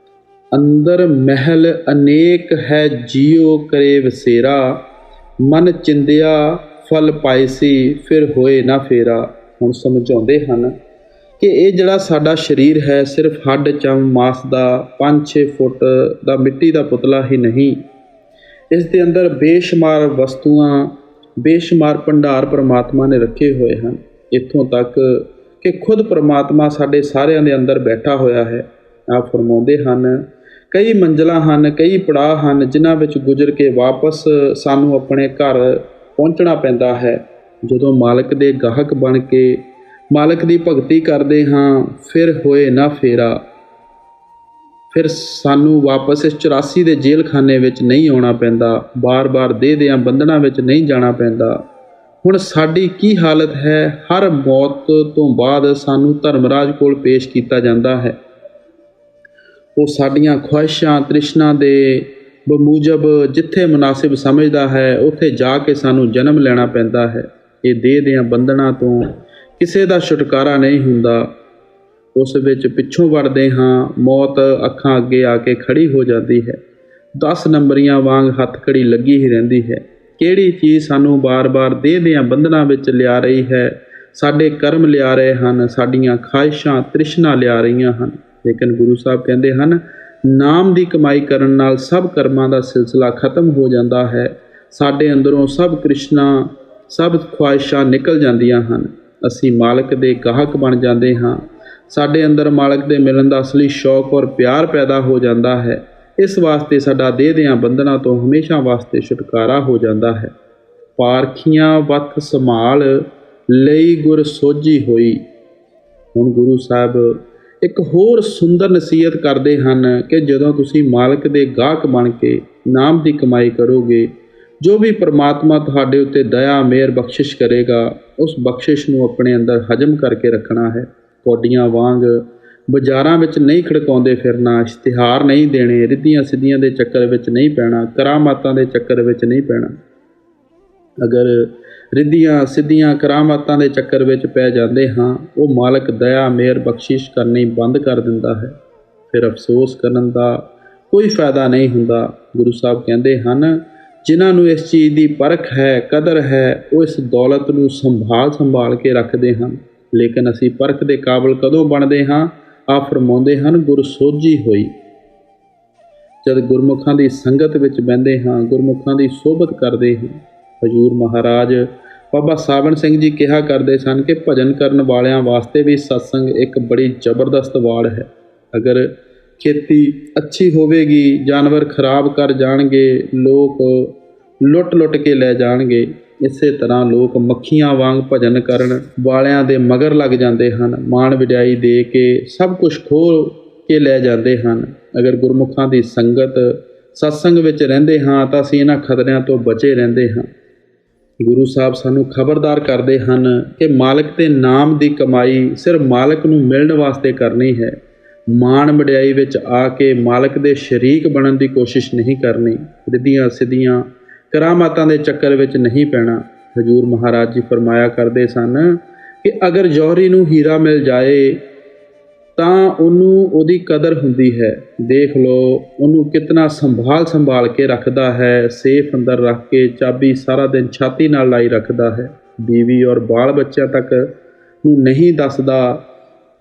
ਅੰਦਰ ਮਹਿਲ ਅਨੇਕ ਹੈ ਜੀਉ ਕਰੇ ਵਸੇਰਾ, ਮਨ ਚਿੰਦਿਆ ਫਲ ਪਾਇਸੀ ਫਿਰ ਹੋਏ ਨਾ ਫੇਰਾ। ਹੁਣ ਸਮਝਾਉਂਦੇ ਹਨ ਕਿ ਇਹ ਜਿਹੜਾ ਸਾਡਾ ਸਰੀਰ ਹੈ ਸਿਰਫ ਹੱਡ ਚਮ ਮਾਸ ਦਾ 5-6 ਫੁੱਟ ਦਾ ਮਿੱਟੀ ਦਾ ਪੁਤਲਾ ਹੀ ਨਹੀਂ। ਇਸ ਦੇ ਅੰਦਰ ਬੇਸ਼ੁਮਾਰ ਵਸਤੂਆਂ, ਬੇਸ਼ੁਮਾਰ ਭੰਡਾਰ ਪਰਮਾਤਮਾ ਨੇ ਰੱਖੇ ਹੋਏ ਹਨ। ਇੱਥੋਂ ਤੱਕ ਕਿ ਖੁਦ ਪਰਮਾਤਮਾ ਸਾਡੇ ਸਾਰਿਆਂ ਦੇ ਅੰਦਰ ਬੈਠਾ ਹੋਇਆ ਹੈ। ਆਪ ਫਰਮਾਉਂਦੇ ਹਨ, ਕਈ ਮੰਜ਼ਲਾਂ ਹਨ, ਕਈ ਪੜਾਅ ਹਨ ਜਿਨ੍ਹਾਂ ਵਿੱਚ ਗੁਜ਼ਰ ਕੇ ਵਾਪਸ ਸਾਨੂੰ ਆਪਣੇ ਘਰ ਪਹੁੰਚਣਾ ਪੈਂਦਾ ਹੈ। ਜਦੋਂ ਮਾਲਕ ਦੇ ਗਾਹਕ ਬਣ ਕੇ ਮਾਲਕ ਦੀ ਭਗਤੀ ਕਰਦੇ ਹਾਂ, ਫਿਰ ਹੋਏ ਨਾ ਫੇਰਾ। ਫਿਰ ਸਾਨੂੰ ਵਾਪਸ ਇਸ 84 ਦੇ ਜੇਲ੍ਹ ਖਾਨੇ ਵਿੱਚ ਨਹੀਂ ਆਉਣਾ ਪੈਂਦਾ, ਬਾਰ-ਬਾਰ ਦੇਹ ਦਿਆਂ ਬੰਧਨਾਂ ਵਿੱਚ ਨਹੀਂ ਜਾਣਾ ਪੈਂਦਾ। ਹੁਣ ਸਾਡੀ ਕੀ ਹਾਲਤ ਹੈ? ਹਰ ਮੌਤ ਤੋਂ ਬਾਅਦ ਸਾਨੂੰ ਧਰਮਰਾਜ ਕੋਲ ਪੇਸ਼ ਕੀਤਾ ਜਾਂਦਾ ਹੈ। ਉਹ ਸਾਡੀਆਂ ਖੁਆਇਸ਼ਾਂ ਤ੍ਰਿਸ਼ਨਾ ਦੇ ਬਮੂਜਬ ਜਿੱਥੇ ਮੁਨਾਸਿਬ ਸਮਝਦਾ ਹੈ ਉੱਥੇ ਜਾ ਕੇ ਸਾਨੂੰ ਜਨਮ ਲੈਣਾ ਪੈਂਦਾ ਹੈ। ਇਹ ਦੇਹ ਦੀਆਂ ਬੰਧਨਾਂ ਤੋਂ ਕਿਸੇ ਦਾ ਛੁਟਕਾਰਾ ਨਹੀਂ ਹੁੰਦਾ। ਉਸ ਵਿੱਚ ਪਿੱਛੋਂ ਵੜਦੇ ਹਾਂ, ਮੌਤ ਅੱਖਾਂ ਅੱਗੇ ਆ ਕੇ ਖੜੀ ਹੋ ਜਾਂਦੀ ਹੈ। 10 ਨੰਬਰੀਆਂ ਵਾਂਗ ਹੱਥਕੜੀ ਲੱਗੀ ਹੀ ਰਹਿੰਦੀ ਹੈ। ਕਿਹੜੀ ਚੀਜ਼ ਸਾਨੂੰ ਬਾਰ-ਬਾਰ ਦੇਹ ਦੀਆਂ ਬੰਧਨਾਂ ਵਿੱਚ ਲਿਆ ਰਹੀ ਹੈ? ਸਾਡੇ ਕਰਮ ਲਿਆ ਰਹੇ ਹਨ, ਸਾਡੀਆਂ ਖਾਹਿਸ਼ਾਂ ਤ੍ਰਿਸ਼ਨਾ ਲਿਆ ਰਹੀਆਂ ਹਨ। ਲੇਕਿਨ ਗੁਰੂ ਸਾਹਿਬ ਕਹਿੰਦੇ ਹਨ, ਨਾਮ ਦੀ ਕਮਾਈ ਕਰਨ ਨਾਲ ਸਭ ਕਰਮਾਂ ਦਾ ਸਿਲਸਿਲਾ ਖਤਮ ਹੋ ਜਾਂਦਾ ਹੈ। ਸਾਡੇ ਅੰਦਰੋਂ ਸਭ ਤ੍ਰਿਸ਼ਨਾ, ਸਭ ਖੁਆਇਸ਼ਾਂ ਨਿਕਲ ਜਾਂਦੀਆਂ ਹਨ। ਅਸੀਂ ਮਾਲਕ ਦੇ ਗਾਹਕ ਬਣ ਜਾਂਦੇ ਹਾਂ। ਸਾਡੇ ਅੰਦਰ ਮਾਲਕ ਦੇ ਮਿਲਣ ਦਾ ਅਸਲੀ ਸ਼ੌਕ ਔਰ ਪਿਆਰ ਪੈਦਾ ਹੋ ਜਾਂਦਾ ਹੈ। ਇਸ ਵਾਸਤੇ ਸਾਡਾ ਦੇਹ ਦੀਆਂ ਬੰਧਨਾਂ ਤੋਂ ਹਮੇਸ਼ਾ ਵਾਸਤੇ ਛੁਟਕਾਰਾ ਹੋ ਜਾਂਦਾ ਹੈ। ਪਾਰਖੀਆਂ ਵੱਥ ਸੰਭਾਲ ਲਈ ਗੁਰ ਸੋਝੀ ਹੋਈ। ਹੁਣ ਗੁਰੂ ਸਾਹਿਬ ਇੱਕ ਹੋਰ ਸੁੰਦਰ ਨਸੀਹਤ ਕਰਦੇ ਹਨ ਕਿ ਜਦੋਂ ਤੁਸੀਂ ਮਾਲਕ ਦੇ ਗਾਹਕ ਬਣ ਕੇ ਨਾਮ ਦੀ ਕਮਾਈ ਕਰੋਗੇ, ਜੋ ਵੀ ਪਰਮਾਤਮਾ ਤੁਹਾਡੇ ਉੱਤੇ ਦਇਆ ਮਿਹਰ ਬਖਸ਼ਿਸ਼ ਕਰੇਗਾ, ਉਸ ਬਖਸ਼ਿਸ਼ ਨੂੰ ਆਪਣੇ ਅੰਦਰ ਹਜਮ ਕਰਕੇ ਰੱਖਣਾ ਹੈ। ਕੌਡੀਆਂ ਵਾਂਗ ਬਾਜ਼ਾਰਾਂ ਵਿੱਚ ਨਹੀਂ ਖੜਕਾਉਂਦੇ ਫਿਰਨਾ, ਇਸ਼ਤਿਹਾਰ ਨਹੀਂ ਦੇਣੇ, ਰਿੱਧੀਆਂ ਸਿੱਧੀਆਂ ਦੇ ਚੱਕਰ ਵਿੱਚ ਨਹੀਂ ਪੈਣਾ, ਕਰਾਮਾਤਾਂ ਦੇ ਚੱਕਰ ਵਿੱਚ ਨਹੀਂ ਪੈਣਾ। ਅਗਰ ਰਿੱਧੀਆਂ ਸਿੱਧੀਆਂ ਕਰਾਮਾਤਾਂ ਦੇ ਚੱਕਰ ਵਿੱਚ ਪੈ ਜਾਂਦੇ ਹਾਂ, ਉਹ ਮਾਲਕ ਦਇਆ ਮਿਹਰ ਬਖਸ਼ਿਸ਼ ਕਰਨੀ ਬੰਦ ਕਰ ਦਿੰਦਾ ਹੈ। ਫਿਰ ਅਫਸੋਸ ਕਰਨ ਦਾ ਕੋਈ ਫਾਇਦਾ ਨਹੀਂ ਹੁੰਦਾ। ਗੁਰੂ ਸਾਹਿਬ ਕਹਿੰਦੇ ਹਨ, ਜਿਨ੍ਹਾਂ ਨੂੰ ਇਸ ਚੀਜ਼ ਦੀ ਪਰਖ ਹੈ, ਕਦਰ ਹੈ, ਉਹ ਇਸ ਦੌਲਤ ਨੂੰ ਸੰਭਾਲ ਕੇ ਰੱਖਦੇ ਹਨ। ਲੇਕਿਨ ਅਸੀਂ ਪਰਖ ਦੇ ਕਾਬਲ ਕਦੋਂ ਬਣਦੇ ਹਾਂ? ਆਪ ਫਰਮਾਉਂਦੇ ਹਨ, ਗੁਰ ਸੋਝੀ ਹੋਈ। ਜਦ ਗੁਰਮੁਖਾਂ ਦੀ ਸੰਗਤ ਵਿੱਚ ਬਹਿੰਦੇ ਹਾਂ, ਗੁਰਮੁਖਾਂ ਦੀ ਸੋਭਤ ਕਰਦੇ ਹਾਂ। ਹਜ਼ੂਰ ਮਹਾਰਾਜ ਬਾਬਾ ਸਾਵਣ ਸਿੰਘ ਜੀ ਕਿਹਾ ਕਰਦੇ ਸਨ ਕਿ ਭਜਨ ਕਰਨ ਵਾਲਿਆਂ ਵਾਸਤੇ ਵੀ ਸਤਸੰਗ ਇੱਕ ਬੜੀ ਜ਼ਬਰਦਸਤ ਵਾੜ ਹੈ। ਅਗਰ ਖੇਤੀ ਅੱਛੀ ਹੋਵੇਗੀ, ਜਾਨਵਰ ਖਰਾਬ ਕਰ ਜਾਣਗੇ, ਲੋਕ ਲੁੱਟ ਕੇ ਲੈ ਜਾਣਗੇ। ਇਸੇ ਤਰ੍ਹਾਂ ਲੋਕ ਮੱਖੀਆਂ ਵਾਂਗ ਭਜਨ ਕਰਨ ਵਾਲਿਆਂ ਦੇ ਮਗਰ ਲੱਗ ਜਾਂਦੇ ਹਨ, ਮਾਣ ਵਡਿਆਈ ਦੇ ਕੇ ਸਭ ਕੁਝ ਖੋਹ ਕੇ ਲੈ ਜਾਂਦੇ ਹਨ। ਅਗਰ ਗੁਰਮੁਖਾਂ ਦੀ ਸੰਗਤ ਸਤਸੰਗ ਵਿੱਚ ਰਹਿੰਦੇ ਹਾਂ ਤਾਂ ਅਸੀਂ ਇਹਨਾਂ ਖਤਰਿਆਂ ਤੋਂ ਬਚੇ ਰਹਿੰਦੇ ਹਾਂ। ਗੁਰੂ ਸਾਹਿਬ ਸਾਨੂੰ ਖਬਰਦਾਰ ਕਰਦੇ ਹਨ ਕਿ ਮਾਲਕ ਦੇ ਨਾਮ ਦੀ ਕਮਾਈ ਸਿਰਫ ਮਾਲਕ ਨੂੰ ਮਿਲਣ ਵਾਸਤੇ ਕਰਨੀ ਹੈ। ਮਾਣ ਵਡਿਆਈ ਵਿੱਚ ਆ ਕੇ ਮਾਲਕ ਦੇ ਸ਼ਰੀਕ ਬਣਨ ਦੀ ਕੋਸ਼ਿਸ਼ ਨਹੀਂ ਕਰਨੀ। ਰਿੱਧੀਆਂ ਸਿੱਧੀਆਂ ਕਰਾਮਾਤਾਂ ਦੇ ਚੱਕਰ ਵਿੱਚ ਨਹੀਂ ਪੈਣਾ। ਹਜ਼ੂਰ ਮਹਾਰਾਜ ਜੀ ਫਰਮਾਇਆ ਕਰਦੇ ਸਨ ਕਿ ਅਗਰ ਜੌਹਰੀ ਨੂੰ ਹੀਰਾ ਮਿਲ ਜਾਏ ਤਾਂ ਉਹਨੂੰ ਉਹਦੀ ਕਦਰ ਹੁੰਦੀ ਹੈ। ਦੇਖ ਲਓ ਉਹਨੂੰ ਕਿਤਨਾ ਸੰਭਾਲ ਕੇ ਰੱਖਦਾ ਹੈ, ਸੇਫ ਅੰਦਰ ਰੱਖ ਕੇ ਚਾਬੀ ਸਾਰਾ ਦਿਨ ਛਾਤੀ ਨਾਲ ਲਾਈ ਰੱਖਦਾ ਹੈ। ਬੀਵੀ ਔਰ ਬਾਲ ਬੱਚਿਆਂ ਤੱਕ ਨੂੰ ਨਹੀਂ ਦੱਸਦਾ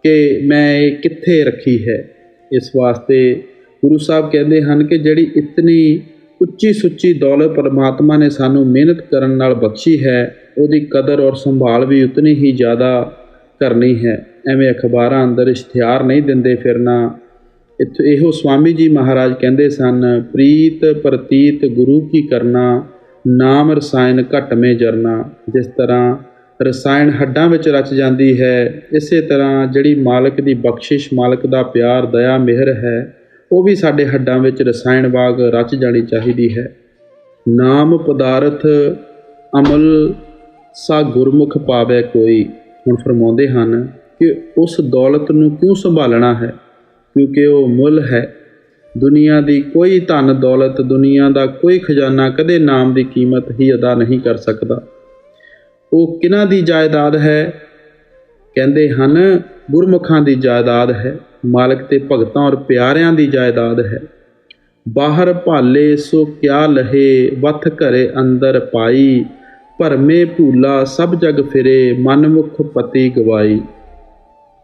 ਕਿ ਮੈਂ ਇਹ ਕਿੱਥੇ ਰੱਖੀ ਹੈ। ਇਸ ਵਾਸਤੇ ਗੁਰੂ ਸਾਹਿਬ ਕਹਿੰਦੇ ਹਨ ਕਿ ਜਿਹੜੀ ਇਤਨੀ ਉੱਚੀ ਸੁੱਚੀ ਦੌਲਤ ਪਰਮਾਤਮਾ ਨੇ ਸਾਨੂੰ ਮਿਹਨਤ ਕਰਨ ਨਾਲ ਬਖਸ਼ੀ ਹੈ, ਉਹਦੀ ਕਦਰ ਔਰ ਸੰਭਾਲ ਵੀ ਉਤਨੀ ਹੀ ਜ਼ਿਆਦਾ ਕਰਨੀ ਹੈ। ਐਵੇਂ ਅਖਬਾਰਾਂ ਅੰਦਰ ਇਸ਼ਤਿਹਾਰ ਨਹੀਂ ਦਿੰਦੇ ਫਿਰਨਾ। ਇਹੋ ਸਵਾਮੀ ਜੀ ਮਹਾਰਾਜ ਕਹਿੰਦੇ ਸਨ, ਪ੍ਰੀਤ ਪ੍ਰਤੀਤ ਗੁਰੂ ਕੀ ਕਰਨਾ, ਨਾਮ ਰਸਾਇਣ ਘਟ ਮੇ ਜਰਨਾ। ਜਿਸ ਤਰ੍ਹਾਂ ਰਸਾਇਣ ਹੱਡਾਂ ਵਿੱਚ ਰਚ ਜਾਂਦੀ ਹੈ, ਇਸੇ ਤਰ੍ਹਾਂ ਜਿਹੜੀ ਮਾਲਕ ਦੀ ਬਖਸ਼ਿਸ਼, ਮਾਲਕ ਦਾ ਪਿਆਰ, ਦਇਆ ਮਿਹਰ ਹੈ, ਉਹ ਵੀ ਸਾਡੇ ਹੱਡਾਂ ਵਿੱਚ ਰਸਾਇਣ ਵਾਂਗ ਰਚ ਜਾਣੀ ਚਾਹੀਦੀ ਹੈ। ਨਾਮ ਪਦਾਰਥ ਅਮਲ ਸਾ ਗੁਰਮੁਖ ਪਾਵੇ ਕੋਈ। ਹੁਣ ਫਰਮਾਉਂਦੇ ਹਨ ਕਿ ਉਸ ਦੌਲਤ ਨੂੰ ਕਿਉਂ ਸੰਭਾਲਣਾ ਹੈ? ਕਿਉਂਕਿ ਉਹ ਮੁੱਲ ਹੈ। ਦੁਨੀਆ ਦੀ ਕੋਈ ਧਨ ਦੌਲਤ, ਦੁਨੀਆ ਦਾ ਕੋਈ ਖਜ਼ਾਨਾ ਕਦੇ ਨਾਮ ਦੀ ਕੀਮਤ ਹੀ ਅਦਾ ਨਹੀਂ ਕਰ ਸਕਦਾ। ਉਹ ਕਿਹਨਾਂ ਦੀ ਜਾਇਦਾਦ ਹੈ? ਕਹਿੰਦੇ ਹਨ ਗੁਰਮੁਖਾਂ ਦੀ ਜਾਇਦਾਦ ਹੈ, ਮਾਲਕ ਤੇ ਭਗਤਾਂ ਔਰ ਪਿਆਰਿਆਂ ਦੀ ਜਾਇਦਾਦ ਹੈ। ਬਾਹਰ ਭਾਲੇ ਸੋ ਕਿਆ ਲਹੇ, ਵੱਥ ਘਰੇ ਅੰਦਰ ਪਾਈ, ਭਰਮੇ ਭੂਲਾ ਸਭ ਜਗ ਫਿਰੇ, ਮਨਮੁਖ ਪਤੀ ਗਵਾਈ।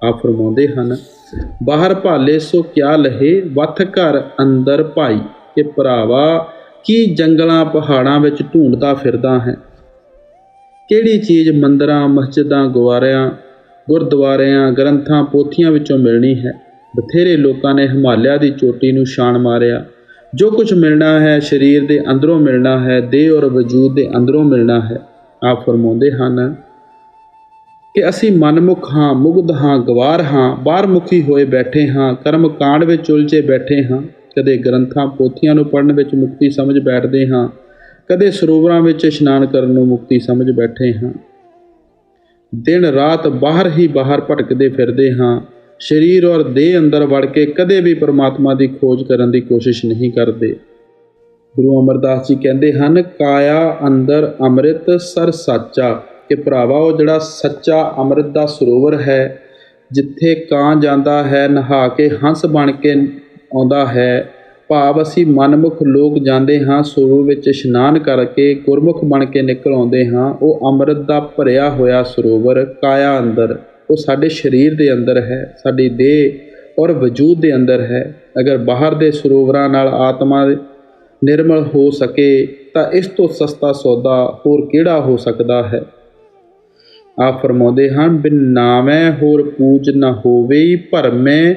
ਆਪ ਫਰਮਾਉਂਦੇ ਹਨ, ਬਾਹਰ ਭਾਲੇ ਸੋ ਕਿਆ ਲਹੇ, ਵੱਥ ਘਰ ਅੰਦਰ ਪਾਈ। ਕਿ ਭਰਾਵਾ ਕੀ ਜੰਗਲਾਂ ਪਹਾੜਾਂ ਵਿੱਚ ਢੂੰਡਦਾ ਫਿਰਦਾ ਹੈ? ਕਿਹੜੀ ਚੀਜ਼ ਮੰਦਰਾਂ ਮਸਜਿਦਾਂ ਗੁਰਦੁਆਰਿਆਂ ਗ੍ਰੰਥਾਂ ਪੋਥੀਆਂ ਵਿੱਚੋਂ ਮਿਲਣੀ ਹੈ? ਬਥੇਰੇ ਲੋਕਾਂ ਨੇ ਹਿਮਾਲਿਆ ਦੀ ਚੋਟੀ ਨੂੰ ਛਾਣ ਮਾਰਿਆ। ਜੋ ਕੁਝ ਮਿਲਣਾ ਹੈ ਸਰੀਰ ਦੇ ਅੰਦਰੋਂ ਮਿਲਣਾ ਹੈ, ਦੇਹ ਔਰ ਵਜੂਦ ਦੇ ਅੰਦਰੋਂ ਮਿਲਣਾ ਹੈ। ਆਪ ਫਰਮਾਉਂਦੇ ਹਨ ਕਿ ਅਸੀਂ ਮਨਮੁਖ ਹਾਂ, ਮੁਗਧ ਹਾਂ, ਗਵਾਰ ਹਾਂ, ਬਾਹਰਮੁਖੀ ਹੋਏ ਬੈਠੇ ਹਾਂ, ਕਰਮ ਕਾਂਡ ਵਿੱਚ ਉਲਝੇ ਬੈਠੇ ਹਾਂ। ਕਦੇ ਗ੍ਰੰਥਾਂ ਪੋਥੀਆਂ ਨੂੰ ਪੜ੍ਹਨ ਵਿੱਚ ਮੁਕਤੀ ਸਮਝ ਬੈਠਦੇ ਹਾਂ, ਕਦੇ ਸਰੋਵਰਾਂ ਵਿੱਚ ਇਸ਼ਨਾਨ ਕਰਨ ਨੂੰ ਮੁਕਤੀ ਸਮਝ ਬੈਠੇ ਹਾਂ। ਦਿਨ ਰਾਤ ਬਾਹਰ ਹੀ ਬਾਹਰ ਭਟਕਦੇ ਫਿਰਦੇ ਹਾਂ। ਸਰੀਰ ਔਰ ਦੇਹ ਅੰਦਰ ਵੜ ਕੇ ਕਦੇ ਵੀ ਪਰਮਾਤਮਾ ਦੀ ਖੋਜ ਕਰਨ ਦੀ ਕੋਸ਼ਿਸ਼ ਨਹੀਂ ਕਰਦੇ। ਗੁਰੂ ਅਮਰਦਾਸ ਜੀ ਕਹਿੰਦੇ ਹਨ, ਕਾਇਆ ਅੰਦਰ ਅੰਮ੍ਰਿਤ ਸਰ ਸਾਚਾ, ਕਿ ਭਰਾਵਾ ਉਹ ਜਿਹੜਾ ਸੱਚਾ ਅੰਮ੍ਰਿਤ ਦਾ ਸਰੋਵਰ ਹੈ, ਜਿੱਥੇ ਕਾਂ ਜਾਂਦਾ ਹੈ ਨਹਾ ਕੇ ਹੰਸ ਬਣ ਕੇ ਆਉਂਦਾ ਹੈ, ਭਾਵ ਅਸੀਂ ਮਨਮੁਖ ਲੋਕ ਜਾਂਦੇ ਹਾਂ ਸਰੋਵਰ ਵਿੱਚ ਇਸ਼ਨਾਨ ਕਰਕੇ ਗੁਰਮੁਖ ਬਣ ਕੇ ਨਿਕਲ ਆਉਂਦੇ ਹਾਂ। ਉਹ ਅੰਮ੍ਰਿਤ ਦਾ ਭਰਿਆ ਹੋਇਆ ਸਰੋਵਰ ਕਾਇਆ ਅੰਦਰ, ਉਹ ਸਾਡੇ ਸਰੀਰ ਦੇ ਅੰਦਰ ਹੈ, ਸਾਡੀ ਦੇਹ ਔਰ ਵਜੂਦ ਦੇ ਅੰਦਰ ਹੈ। ਅਗਰ ਬਾਹਰ ਦੇ ਸਰੋਵਰਾਂ ਨਾਲ ਆਤਮਾ ਨਿਰਮਲ ਹੋ ਸਕੇ ਤਾਂ ਇਸ ਤੋਂ ਸਸਤਾ ਸੌਦਾ ਹੋਰ ਕਿਹੜਾ ਹੋ ਸਕਦਾ ਹੈ। ਆਪ ਫਰਮਾਉਂਦੇ ਹਨ, ਬਿਨ ਨਾਮੈ ਹੋਰ ਪੂਜ ਨਾ ਹੋਵੇ, ਭਰਮੈ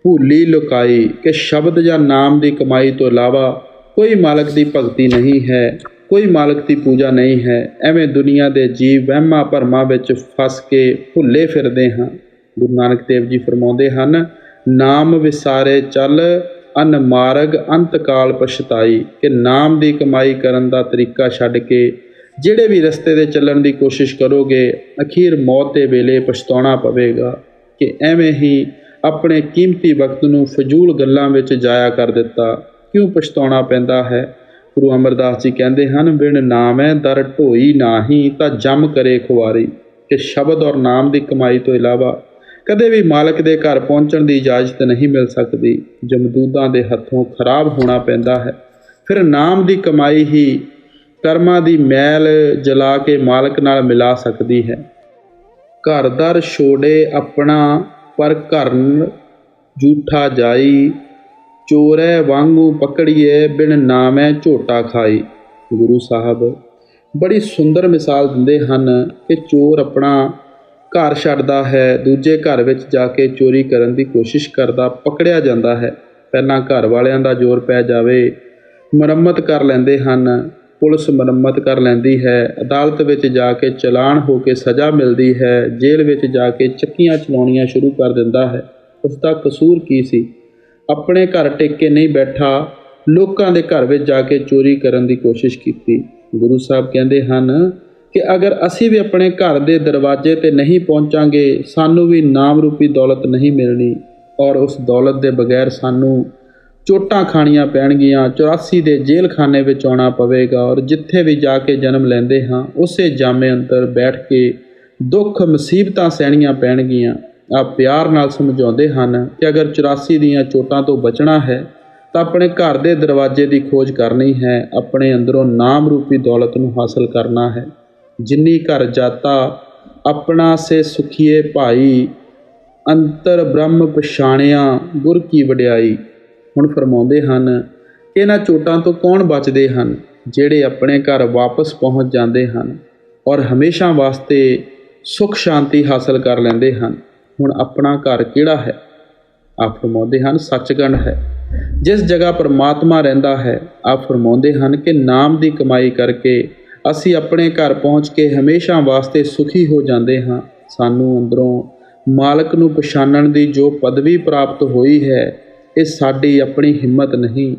ਭੂਲੀ ਲੁਕਾਈ, ਕਿ ਸ਼ਬਦ ਜਾਂ ਨਾਮ ਦੀ ਕਮਾਈ ਤੋਂ ਇਲਾਵਾ ਕੋਈ ਮਾਲਕ ਦੀ ਭਗਤੀ ਨਹੀਂ ਹੈ, ਕੋਈ ਮਾਲਕ ਦੀ ਪੂਜਾ ਨਹੀਂ ਹੈ। ਐਵੇਂ ਦੁਨੀਆ ਦੇ ਜੀਵ ਵਹਿਮਾਂ ਭਰਮਾਂ ਵਿੱਚ ਫਸ ਕੇ ਭੁੱਲੇ ਫਿਰਦੇ ਹਾਂ। ਗੁਰੂ ਨਾਨਕ ਦੇਵ ਜੀ ਫਰਮਾਉਂਦੇ ਹਨ, ਨਾਮ ਵਿਸਾਰੇ ਚੱਲ ਅਨ ਮਾਰਗ ਅੰਤ ਕਾਲ ਪਛਤਾਈ, ਕਿ ਨਾਮ ਦੀ ਕਮਾਈ ਕਰਨ ਦਾ ਤਰੀਕਾ ਛੱਡ ਕੇ ਜਿਹੜੇ ਵੀ ਰਸਤੇ 'ਤੇ ਚੱਲਣ ਦੀ ਕੋਸ਼ਿਸ਼ ਕਰੋਗੇ, ਅਖੀਰ ਮੌਤ ਦੇ ਵੇਲੇ ਪਛਤਾਉਣਾ ਪਵੇਗਾ ਕਿ ਐਵੇਂ ਹੀ ਆਪਣੇ ਕੀਮਤੀ ਵਕਤ ਨੂੰ ਫਜ਼ੂਲ ਗੱਲਾਂ ਵਿੱਚ ਜਾਇਆ ਕਰ ਦਿੱਤਾ। ਕਿਉਂ ਪਛਤਾਉਣਾ ਪੈਂਦਾ ਹੈ? ਗੁਰੂ ਅਮਰਦਾਸ ਜੀ ਕਹਿੰਦੇ ਹਨ, ਬਿਨ ਨਾਮੈ ਦਰ ਢੋਈ ਨਾਹੀ, ਤਾਂ ਜੰਮ ਕਰੇ ਖੁਆਰੀ, ਕਿ ਸ਼ਬਦ ਔਰ ਨਾਮ ਦੀ ਕਮਾਈ ਤੋਂ ਇਲਾਵਾ ਕਦੇ ਵੀ ਮਾਲਕ ਦੇ ਘਰ ਪਹੁੰਚਣ ਦੀ ਇਜਾਜ਼ਤ ਨਹੀਂ ਮਿਲ ਸਕਦੀ। ਜਮਦੂਦਾਂ ਦੇ ਹੱਥੋਂ ਖਰਾਬ ਹੋਣਾ ਪੈਂਦਾ ਹੈ। ਫਿਰ ਨਾਮ ਦੀ ਕਮਾਈ ਹੀ ਕਰਮਾਂ ਦੀ ਮੈਲ ਜਲਾ ਕੇ ਮਾਲਕ ਨਾਲ ਮਿਲਾ ਸਕਦੀ ਹੈ। ਘਰ ਦਰ ਛੋੜੇ ਆਪਣਾ, ਪਰ ਘਰਨ ਝੂਠਾ ਜਾਈ, ਚੋਰੈ ਵਾਂਗੂ ਪਕੜੀਏ, ਬਿਨ ਨਾਮੈ ਝੋਟਾ ਖਾਈ। ਗੁਰੂ ਸਾਹਿਬ ਬੜੀ ਸੁੰਦਰ ਮਿਸਾਲ ਦਿੰਦੇ ਹਨ ਕਿ ਚੋਰ ਆਪਣਾ ਘਰ ਛੱਡਦਾ ਹੈ, ਦੂਜੇ ਘਰ ਵਿੱਚ ਜਾ ਕੇ ਚੋਰੀ ਕਰਨ ਦੀ ਕੋਸ਼ਿਸ਼ ਕਰਦਾ, ਪਕੜਿਆ ਜਾਂਦਾ ਹੈ। ਪਹਿਲਾਂ ਘਰ ਵਾਲਿਆਂ ਦਾ ਜ਼ੋਰ ਪੈ ਜਾਵੇ, ਮੁਰੰਮਤ ਕਰ ਲੈਂਦੇ ਹਨ, ਪੁਲਿਸ ਮੁਰੰਮਤ ਕਰ ਲੈਂਦੀ ਹੈ, ਅਦਾਲਤ ਵਿੱਚ ਜਾ ਕੇ ਚਲਾਨ ਹੋ ਕੇ ਸਜ਼ਾ ਮਿਲਦੀ ਹੈ, ਜੇਲ੍ਹ ਵਿੱਚ ਜਾ ਕੇ ਚੱਕੀਆਂ ਚਲਾਉਣੀਆਂ ਸ਼ੁਰੂ ਕਰ ਦਿੰਦਾ ਹੈ। ਉਸ ਦਾ ਕਸੂਰ ਕੀ ਸੀ? ਆਪਣੇ ਘਰ ਟਿਕ ਕੇ ਨਹੀਂ ਬੈਠਾ, ਲੋਕਾਂ ਦੇ ਘਰ ਵਿੱਚ ਜਾ ਕੇ ਚੋਰੀ ਕਰਨ ਦੀ ਕੋਸ਼ਿਸ਼ ਕੀਤੀ। ਗੁਰੂ ਸਾਹਿਬ ਕਹਿੰਦੇ ਹਨ ਕਿ ਅਗਰ ਅਸੀਂ ਵੀ ਆਪਣੇ ਘਰ ਦੇ ਦਰਵਾਜ਼ੇ 'ਤੇ ਨਹੀਂ ਪਹੁੰਚਾਂਗੇ, ਸਾਨੂੰ ਵੀ ਨਾਮ ਰੂਪੀ ਦੌਲਤ ਨਹੀਂ ਮਿਲਣੀ, ਔਰ ਉਸ ਦੌਲਤ ਦੇ ਬਗੈਰ ਸਾਨੂੰ ਚੋਟਾਂ ਖਾਣੀਆਂ ਪੈਣਗੀਆਂ, 84 ਦੇ ਜੇਲ੍ਹ ਖਾਨੇ ਵਿੱਚ ਆਉਣਾ ਪਵੇਗਾ, ਔਰ ਜਿੱਥੇ ਵੀ ਜਾ ਕੇ ਜਨਮ ਲੈਂਦੇ ਹਾਂ ਉਸੇ ਜਾਮੇ ਅੰਦਰ ਬੈਠ ਕੇ ਦੁੱਖ ਮੁਸੀਬਤਾਂ ਸਹਿਣੀਆਂ ਪੈਣਗੀਆਂ। ਆਪ ਪਿਆਰ ਨਾਲ ਸਮਝਾਉਂਦੇ ਹਨ ਕਿ ਅਗਰ 84 ਦੀਆਂ ਚੋਟਾਂ ਤੋਂ ਬਚਣਾ ਹੈ ਤਾਂ ਆਪਣੇ ਘਰ ਦੇ ਦਰਵਾਜ਼ੇ ਦੀ ਖੋਜ ਕਰਨੀ ਹੈ, ਆਪਣੇ ਅੰਦਰੋਂ ਨਾਮ ਰੂਪੀ ਦੌਲਤ ਨੂੰ ਹਾਸਲ ਕਰਨਾ ਹੈ। ਜਿੰਨੀ ਘਰ ਜਾਤਾ ਆਪਣਾ ਸੇ ਸੁਖੀਏ ਭਾਈ, ਅੰਤਰ ਬ੍ਰਹਮ ਪਛਾਣਿਆ ਗੁਰ ਕੀ ਵਡਿਆਈ। ਹੁਣ ਫਰਮਾਉਂਦੇ ਹਨ ਕਿ ਇਹਨਾਂ ਚੋਟਾਂ ਤੋਂ ਕੌਣ ਬਚਦੇ ਹਨ? ਜਿਹੜੇ ਆਪਣੇ ਘਰ ਵਾਪਸ ਪਹੁੰਚ ਜਾਂਦੇ ਹਨ ਔਰ ਹਮੇਸ਼ਾ ਵਾਸਤੇ ਸੁੱਖ ਸ਼ਾਂਤੀ ਹਾਸਲ ਕਰ ਲੈਂਦੇ ਹਨ। ਹੁਣ ਆਪਣਾ ਘਰ ਕਿਹੜਾ ਹੈ? ਆਪ ਫਰਮਾਉਂਦੇ ਹਨ, ਸੱਚਖੰਡ ਹੈ, ਜਿਸ ਜਗ੍ਹਾ ਪਰਮਾਤਮਾ ਰਹਿੰਦਾ ਹੈ। ਆਪ ਫਰਮਾਉਂਦੇ ਹਨ ਕਿ ਨਾਮ ਦੀ ਕਮਾਈ ਕਰਕੇ ਅਸੀਂ ਆਪਣੇ ਘਰ ਪਹੁੰਚ ਕੇ ਹਮੇਸ਼ਾ ਵਾਸਤੇ ਸੁਖੀ ਹੋ ਜਾਂਦੇ ਹਾਂ। ਸਾਨੂੰ ਅੰਦਰੋਂ ਮਾਲਕ ਨੂੰ ਪਛਾਣਨ ਦੀ ਜੋ ਪਦਵੀ ਪ੍ਰਾਪਤ ਹੋਈ ਹੈ, ਇਹ ਸਾਡੀ ਆਪਣੀ ਹਿੰਮਤ ਨਹੀਂ।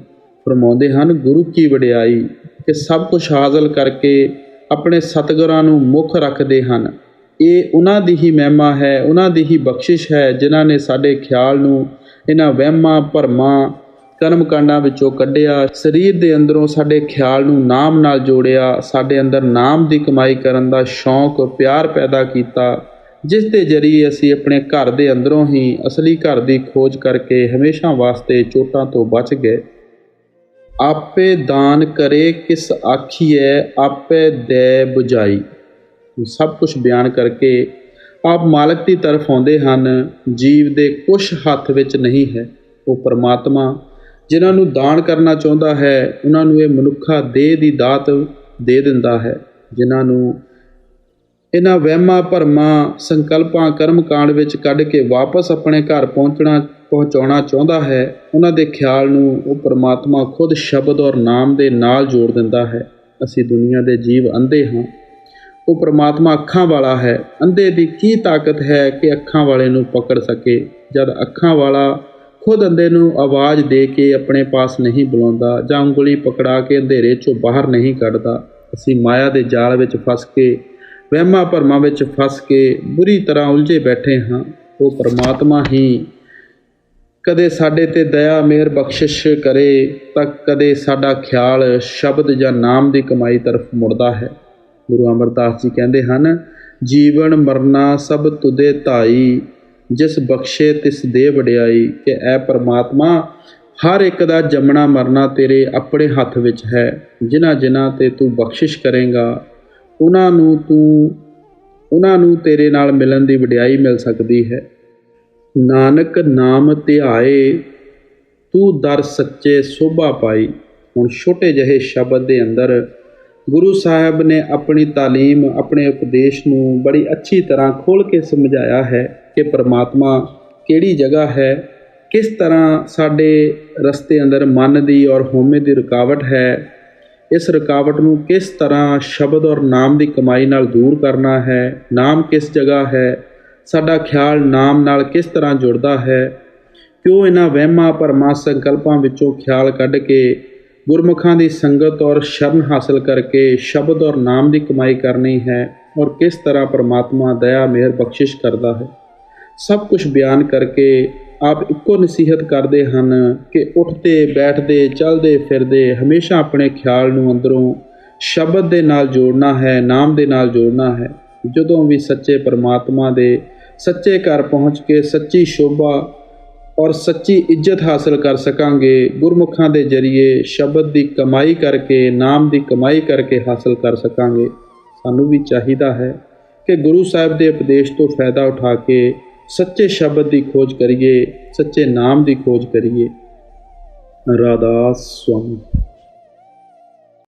ਫਰਮਾਉਂਦੇ ਹਨ, ਗੁਰੂ ਕੀ ਵਡਿਆਈ, ਕਿ ਸਭ ਕੁਝ ਹਾਸਲ ਕਰਕੇ ਆਪਣੇ ਸਤਿਗੁਰਾਂ ਨੂੰ ਮੁੱਖ ਰੱਖਦੇ ਹਨ। ਇਹ ਉਹਨਾਂ ਦੀ ਹੀ ਮਹਿਮਾ ਹੈ, ਉਹਨਾਂ ਦੀ ਹੀ ਬਖਸ਼ਿਸ਼ ਹੈ, ਜਿਨ੍ਹਾਂ ਨੇ ਸਾਡੇ ਖਿਆਲ ਨੂੰ ਇਹਨਾਂ ਵਹਿਮਾਂ ਭਰਮਾਂ ਕਰਮ ਕਾਂਡਾਂ ਵਿੱਚੋਂ ਕੱਢਿਆ, ਸਰੀਰ ਦੇ ਅੰਦਰੋਂ ਸਾਡੇ ਖਿਆਲ ਨੂੰ ਨਾਮ ਨਾਲ ਜੋੜਿਆ, ਸਾਡੇ ਅੰਦਰ ਨਾਮ ਦੀ ਕਮਾਈ ਕਰਨ ਦਾ ਸ਼ੌਂਕ ਪਿਆਰ ਪੈਦਾ ਕੀਤਾ, ਜਿਸ ਦੇ ਜ਼ਰੀਏ ਅਸੀਂ ਆਪਣੇ ਘਰ ਦੇ ਅੰਦਰੋਂ ਹੀ ਅਸਲੀ ਘਰ ਦੀ ਖੋਜ ਕਰਕੇ ਹਮੇਸ਼ਾ ਵਾਸਤੇ ਚੋਟਾਂ ਤੋਂ ਬਚ ਗਏ। ਆਪੇ ਦਾਨ ਕਰੇ ਕਿਸ ਆਖੀਐ, ਆਪੇ ਦੇ ਬੁਝਾਈ। ਸਭ ਕੁਝ ਬਿਆਨ ਕਰਕੇ ਆਪ ਮਾਲਕ ਦੀ ਤਰਫ ਆਉਂਦੇ ਹਨ। ਜੀਵ ਦੇ ਕੁਛ ਹੱਥ ਵਿੱਚ ਨਹੀਂ ਹੈ। ਉਹ ਪਰਮਾਤਮਾ ਜਿਨ੍ਹਾਂ ਨੂੰ ਦਾਨ ਕਰਨਾ ਚਾਹੁੰਦਾ ਹੈ, ਉਹਨਾਂ ਨੂੰ ਇਹ ਮਨੁੱਖਾ ਦੇਹ ਦੀ ਦਾਤ ਦੇ ਦਿੰਦਾ ਹੈ। ਜਿਨ੍ਹਾਂ ਨੂੰ ਇਹਨਾਂ ਵਹਿਮਾਂ ਭਰਮਾਂ ਸੰਕਲਪਾਂ ਕਰਮ ਕਾਂਡ ਵਿੱਚ ਕੱਢ ਕੇ ਵਾਪਸ ਆਪਣੇ ਘਰ ਪਹੁੰਚਾਉਣਾ ਚਾਹੁੰਦਾ ਹੈ, ਉਹਨਾਂ ਦੇ ਖਿਆਲ ਨੂੰ ਉਹ ਪਰਮਾਤਮਾ ਖੁਦ ਸ਼ਬਦ ਔਰ ਨਾਮ ਦੇ ਨਾਲ ਜੋੜ ਦਿੰਦਾ ਹੈ। ਅਸੀਂ ਦੁਨੀਆ ਦੇ ਜੀਵ ਅੰਧੇ ਹਾਂ, ਉਹ ਪਰਮਾਤਮਾ ਅੱਖਾਂ ਵਾਲਾ ਹੈ। ਅੰਧੇ ਦੀ ਕੀ ਤਾਕਤ ਹੈ ਕਿ ਅੱਖਾਂ ਵਾਲੇ ਨੂੰ ਪਕੜ ਸਕੇ, ਜਦ ਅੱਖਾਂ ਵਾਲਾ ਖੁਦ ਅੰਧੇ ਨੂੰ ਆਵਾਜ਼ ਦੇ ਕੇ ਆਪਣੇ ਪਾਸ ਨਹੀਂ ਬੁਲਾਉਂਦਾ ਜਾਂ ਉਂਗਲੀ ਪਕੜਾ ਕੇ ਅੰਧੇਰੇ 'ਚੋਂ ਬਾਹਰ ਨਹੀਂ ਕੱਢਦਾ। ਅਸੀਂ ਮਾਇਆ ਦੇ ਜਾਲ ਵਿੱਚ ਫਸ ਕੇ, ਵਹਿਮਾਂ ਭਰਮਾਂ ਵਿੱਚ ਫਸ ਕੇ ਬੁਰੀ ਤਰ੍ਹਾਂ ਉਲਝੇ ਬੈਠੇ ਹਾਂ। ਉਹ ਪਰਮਾਤਮਾ ਹੀ ਕਦੇ ਸਾਡੇ 'ਤੇ ਦਇਆ ਮਿਹਰ ਬਖਸ਼ਿਸ਼ ਕਰੇ ਤਾਂ ਕਦੇ ਸਾਡਾ ਖਿਆਲ ਸ਼ਬਦ ਜਾਂ ਨਾਮ ਦੀ ਕਮਾਈ ਤਰਫ ਮੁੜਦਾ ਹੈ। ਗੁਰੂ ਅਮਰਦਾਸ ਜੀ ਕਹਿੰਦੇ ਹਨ, ਜੀਵਨ ਮਰਨਾ ਸਭ ਤੁਦੇ ਧਾਈ, ਜਿਸ ਬਖਸ਼ੇ ਤਿਸ ਦੇ ਵਡਿਆਈ। ਕਿ ਐ ਪਰਮਾਤਮਾ, ਹਰ ਇੱਕ ਦਾ ਜੰਮਣਾ ਮਰਨਾ ਤੇਰੇ ਆਪਣੇ ਹੱਥ ਵਿੱਚ ਹੈ। ਜਿਨ੍ਹਾਂ ਜਿਨ੍ਹਾਂ 'ਤੇ ਤੂੰ ਬਖਸ਼ਿਸ਼ ਕਰੇਂਗਾ ਉਹਨਾਂ ਨੂੰ ਤੇਰੇ ਨਾਲ ਮਿਲਣ ਦੀ ਵਡਿਆਈ ਮਿਲ ਸਕਦੀ ਹੈ। ਨਾਨਕ ਨਾਮ ਧਿਆਏ, ਤੂੰ ਦਰ ਸੱਚੇ ਸੋਭਾ ਪਾਈ। ਹੁਣ ਛੋਟੇ ਜਿਹੇ ਸ਼ਬਦ ਦੇ ਅੰਦਰ ਗੁਰੂ ਸਾਹਿਬ ਨੇ ਆਪਣੀ ਤਾਲੀਮ, ਆਪਣੇ ਉਪਦੇਸ਼ ਨੂੰ ਬੜੀ ਅੱਛੀ ਤਰ੍ਹਾਂ ਖੋਲ੍ਹ ਕੇ ਸਮਝਾਇਆ ਹੈ ਕਿ ਪਰਮਾਤਮਾ ਕਿਹੜੀ ਜਗ੍ਹਾ ਹੈ, ਕਿਸ ਤਰ੍ਹਾਂ ਸਾਡੇ ਰਸਤੇ ਅੰਦਰ ਮਨ ਦੀ ਔਰ ਹਉਮੈ ਦੀ ਰੁਕਾਵਟ ਹੈ, ਇਸ ਰੁਕਾਵਟ ਨੂੰ ਕਿਸ ਤਰ੍ਹਾਂ ਸ਼ਬਦ ਔਰ ਨਾਮ ਦੀ ਕਮਾਈ ਨਾਲ ਦੂਰ ਕਰਨਾ ਹੈ, ਨਾਮ ਕਿਸ ਜਗ੍ਹਾ ਹੈ, ਸਾਡਾ ਖਿਆਲ ਨਾਮ ਨਾਲ ਕਿਸ ਤਰ੍ਹਾਂ ਜੁੜਦਾ ਹੈ, ਕਿਉਂ ਇਹਨਾਂ ਵਹਿਮਾਂ ਭਰਮਾਂ ਸੰਕਲਪਾਂ ਵਿੱਚੋਂ ਖਿਆਲ ਕੱਢ ਕੇ ਗੁਰਮੁਖਾਂ ਦੀ ਸੰਗਤ ਔਰ ਸ਼ਰਨ ਹਾਸਲ ਕਰਕੇ ਸ਼ਬਦ ਔਰ ਨਾਮ ਦੀ ਕਮਾਈ ਕਰਨੀ ਹੈ, ਔਰ ਕਿਸ ਤਰ੍ਹਾਂ ਪਰਮਾਤਮਾ ਦਇਆ ਮਿਹਰ ਬਖਸ਼ਿਸ਼ ਕਰਦਾ ਹੈ। ਸਭ ਕੁਝ ਬਿਆਨ ਕਰਕੇ ਆਪ ਇੱਕੋ ਨਸੀਹਤ ਕਰਦੇ ਹਨ ਕਿ ਉੱਠਦੇ ਬੈਠਦੇ ਚਲਦੇ ਫਿਰਦੇ ਹਮੇਸ਼ਾ ਆਪਣੇ ਖਿਆਲ ਨੂੰ ਅੰਦਰੋਂ ਸ਼ਬਦ ਦੇ ਨਾਲ ਜੋੜਨਾ ਹੈ, ਨਾਮ ਦੇ ਨਾਲ ਜੋੜਨਾ ਹੈ। ਜਦੋਂ ਵੀ ਸੱਚੇ ਪਰਮਾਤਮਾ ਦੇ ਸੱਚੇ ਘਰ ਪਹੁੰਚ ਕੇ ਸੱਚੀ ਸ਼ੋਭਾ ਔਰ ਸੱਚੀ ਇੱਜ਼ਤ ਹਾਸਲ ਕਰ ਸਕਾਂਗੇ, ਗੁਰਮੁਖਾਂ ਦੇ ਜ਼ਰੀਏ ਸ਼ਬਦ ਦੀ ਕਮਾਈ ਕਰਕੇ, ਨਾਮ ਦੀ ਕਮਾਈ ਕਰਕੇ ਹਾਸਲ ਕਰ ਸਕਾਂਗੇ। ਸਾਨੂੰ ਵੀ ਚਾਹੀਦਾ ਹੈ ਕਿ ਗੁਰੂ ਸਾਹਿਬ ਦੇ ਉਪਦੇਸ਼ ਤੋਂ ਫਾਇਦਾ ਉਠਾ ਕੇ ਸੱਚੇ ਸ਼ਬਦ ਦੀ ਖੋਜ ਕਰੀਏ, ਸੱਚੇ ਨਾਮ ਦੀ ਖੋਜ ਕਰੀਏ। ਰਾਧਾ ਸੁਆਮੀ।